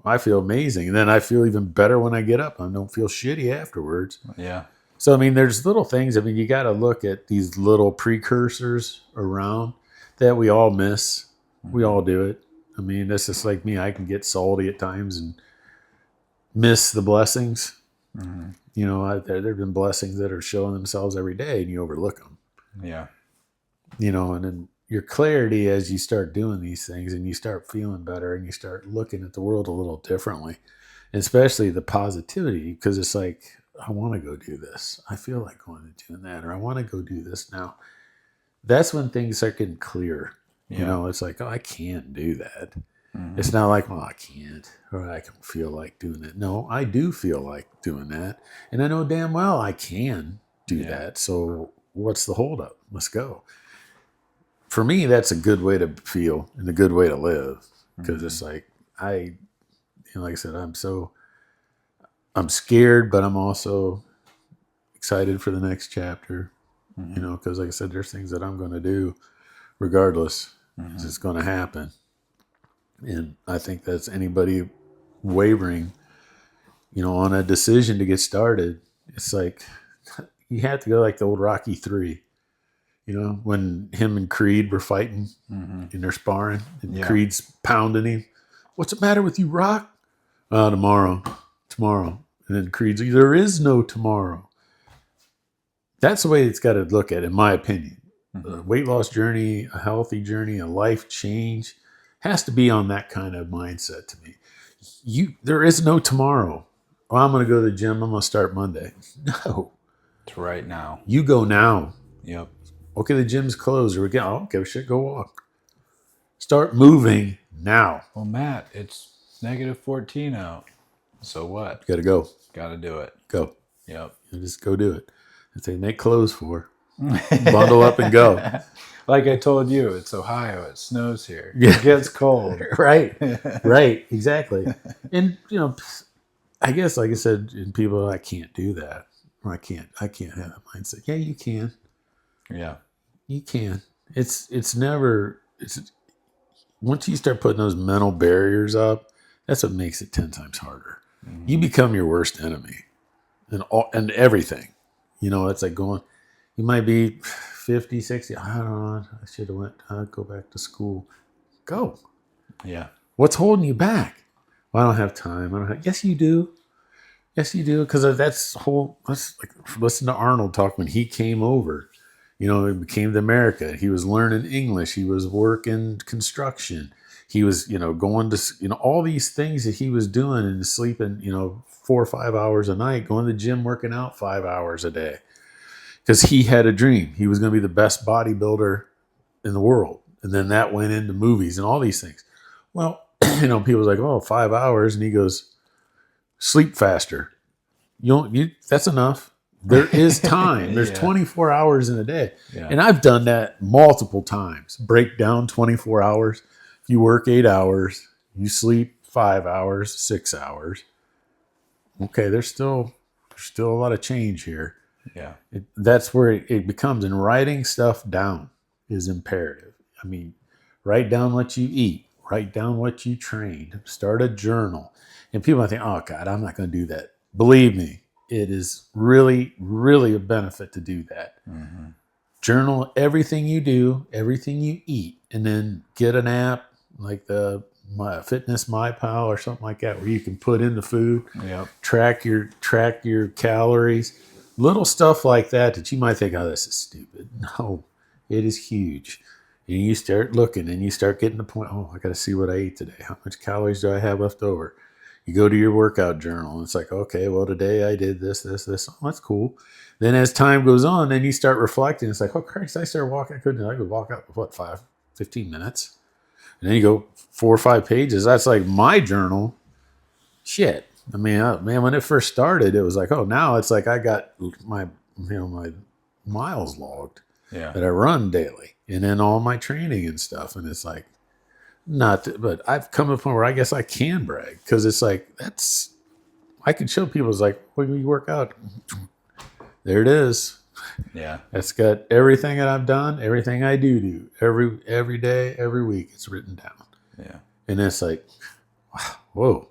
I feel amazing. And then I feel even better when I get up. I don't feel shitty afterwards. Yeah. So, there's little things. You got to look at these little precursors around that we all miss. We all do it. That's just like me. I can get salty at times and miss the blessings. There have been blessings that are showing themselves every day and you overlook them. Yeah. And then your clarity as you start doing these things and you start feeling better and you start looking at the world a little differently, and especially the positivity, because it's like, I want to go do this. I feel like going and doing that, or I want to go do this now. That's when things start getting clear. It's like, oh, I can't do that. It's not like, well, I can't, or I don't feel like doing that. No, I do feel like doing that. And I know damn well I can do that. So what's the holdup? Let's go. For me, that's a good way to feel and a good way to live, because it's like, like I said, I'm scared, but I'm also excited for the next chapter, because like I said, there's things that I'm going to do regardless. It's going to happen. And I think that's anybody wavering, on a decision to get started. It's like, you have to go like the old Rocky 3. When him and Creed were fighting and they're sparring and Creed's pounding him. What's the matter with you, Rock? Tomorrow. And then Creed's like, there is no tomorrow. That's the way it's got to look at it, in my opinion. A weight loss journey, a healthy journey, a life change has to be on that kind of mindset to me. There is no tomorrow. Well, I'm going to go to the gym. I'm going to start Monday. No. It's right now. You go now. Yep. Okay, the gym's closed. Or we go, okay, shit, go walk. Start moving now. Well, Matt, it's -14 out. So what? You got to go. Got to do it. Go. Yep. You just go do it. That's what they make clothes for. Bundle up and go. Like I told you, it's Ohio. It snows here. It gets cold. Right. Exactly. And, I guess, like I said, and people, I can't do that, or I can't have that mindset. Yeah, you can. Yeah. You can. It's never. It's once you start putting those mental barriers up, that's what makes it 10 times harder. Mm-hmm. You become your worst enemy, and everything. You know, it's like going. You might be 50, 60. I don't know. I should have went. Go back to school. Go. Yeah. What's holding you back? Well, I don't have time. I don't have. Yes, you do. Yes, you do. Because that's whole. Let's like listen to Arnold talk when he came over. You know, he came to America. He was learning English. He was working construction. He was, going to, all these things that he was doing and sleeping, 4 or 5 hours a night, going to the gym, working out 5 hours a day. Because he had a dream. He was going to be the best bodybuilder in the world. And then that went into movies and all these things. Well, people was like, oh, 5 hours. And he goes, sleep faster. That's enough. There is time. There's 24 hours in a day. Yeah. And I've done that multiple times. Break down 24 hours. If you work 8 hours, you sleep 5 hours, 6 hours. Okay, there's still a lot of change here. Yeah. That's where it becomes. And writing stuff down is imperative. I mean, write down what you eat. Write down what you train. Start a journal. And people might think, oh, God, I'm not going to do that. Believe me, it is really, really a benefit to do that. Mm-hmm. Journal everything you do, everything you eat, and then get an app like the MyPal or something like that where you can put in the food, track your calories, little stuff like that you might think, oh, this is stupid. No, it is huge. And you start looking and you start getting the point, oh, I got to see what I ate today. How much calories do I have left over? You go to your workout journal and it's like, okay, well, today I did this. Oh, that's cool. Then as time goes on, then you start reflecting. It's like, oh, Christ, I started walking. I could walk out, 15 minutes. And then you go 4 or 5 pages. That's like my journal. Shit. I mean, man, when it first started, it was like, oh, now it's like I got my miles logged that I run daily. And then all my training and stuff. And it's like, but I've come to a point where I guess I can brag because it's like, I can show people, it's like, when you work out, there it is. Yeah. That's got everything that I've done, everything I do every day, every week, it's written down. Yeah. And it's like, wow, whoa.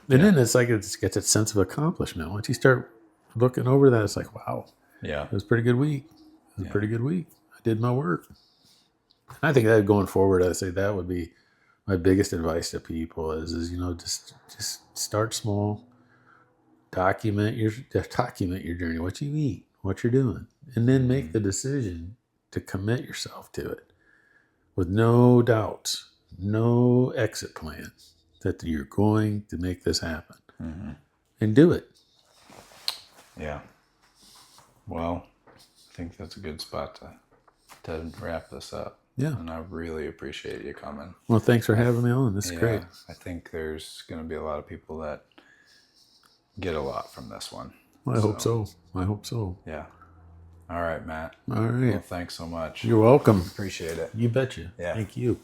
And then it's like, it gets a sense of accomplishment. Once you start looking over that, it's like, wow. Yeah. It was a pretty good week. It was a pretty good week. I did my work. I think that going forward, I'd say that would be my biggest advice to people is just start small, document your journey, what you eat, what you're doing, and then make the decision to commit yourself to it with no doubts, no exit plan that you're going to make this happen and do it. Yeah. Well, I think that's a good spot to wrap this up. Yeah. And I really appreciate you coming. Well, thanks for having me on. This is great. I think there's going to be a lot of people that get a lot from this one. Well, I hope so. Yeah. All right, Matt. All right. Well, thanks so much. You're welcome. Appreciate it. You betcha. Yeah. Thank you.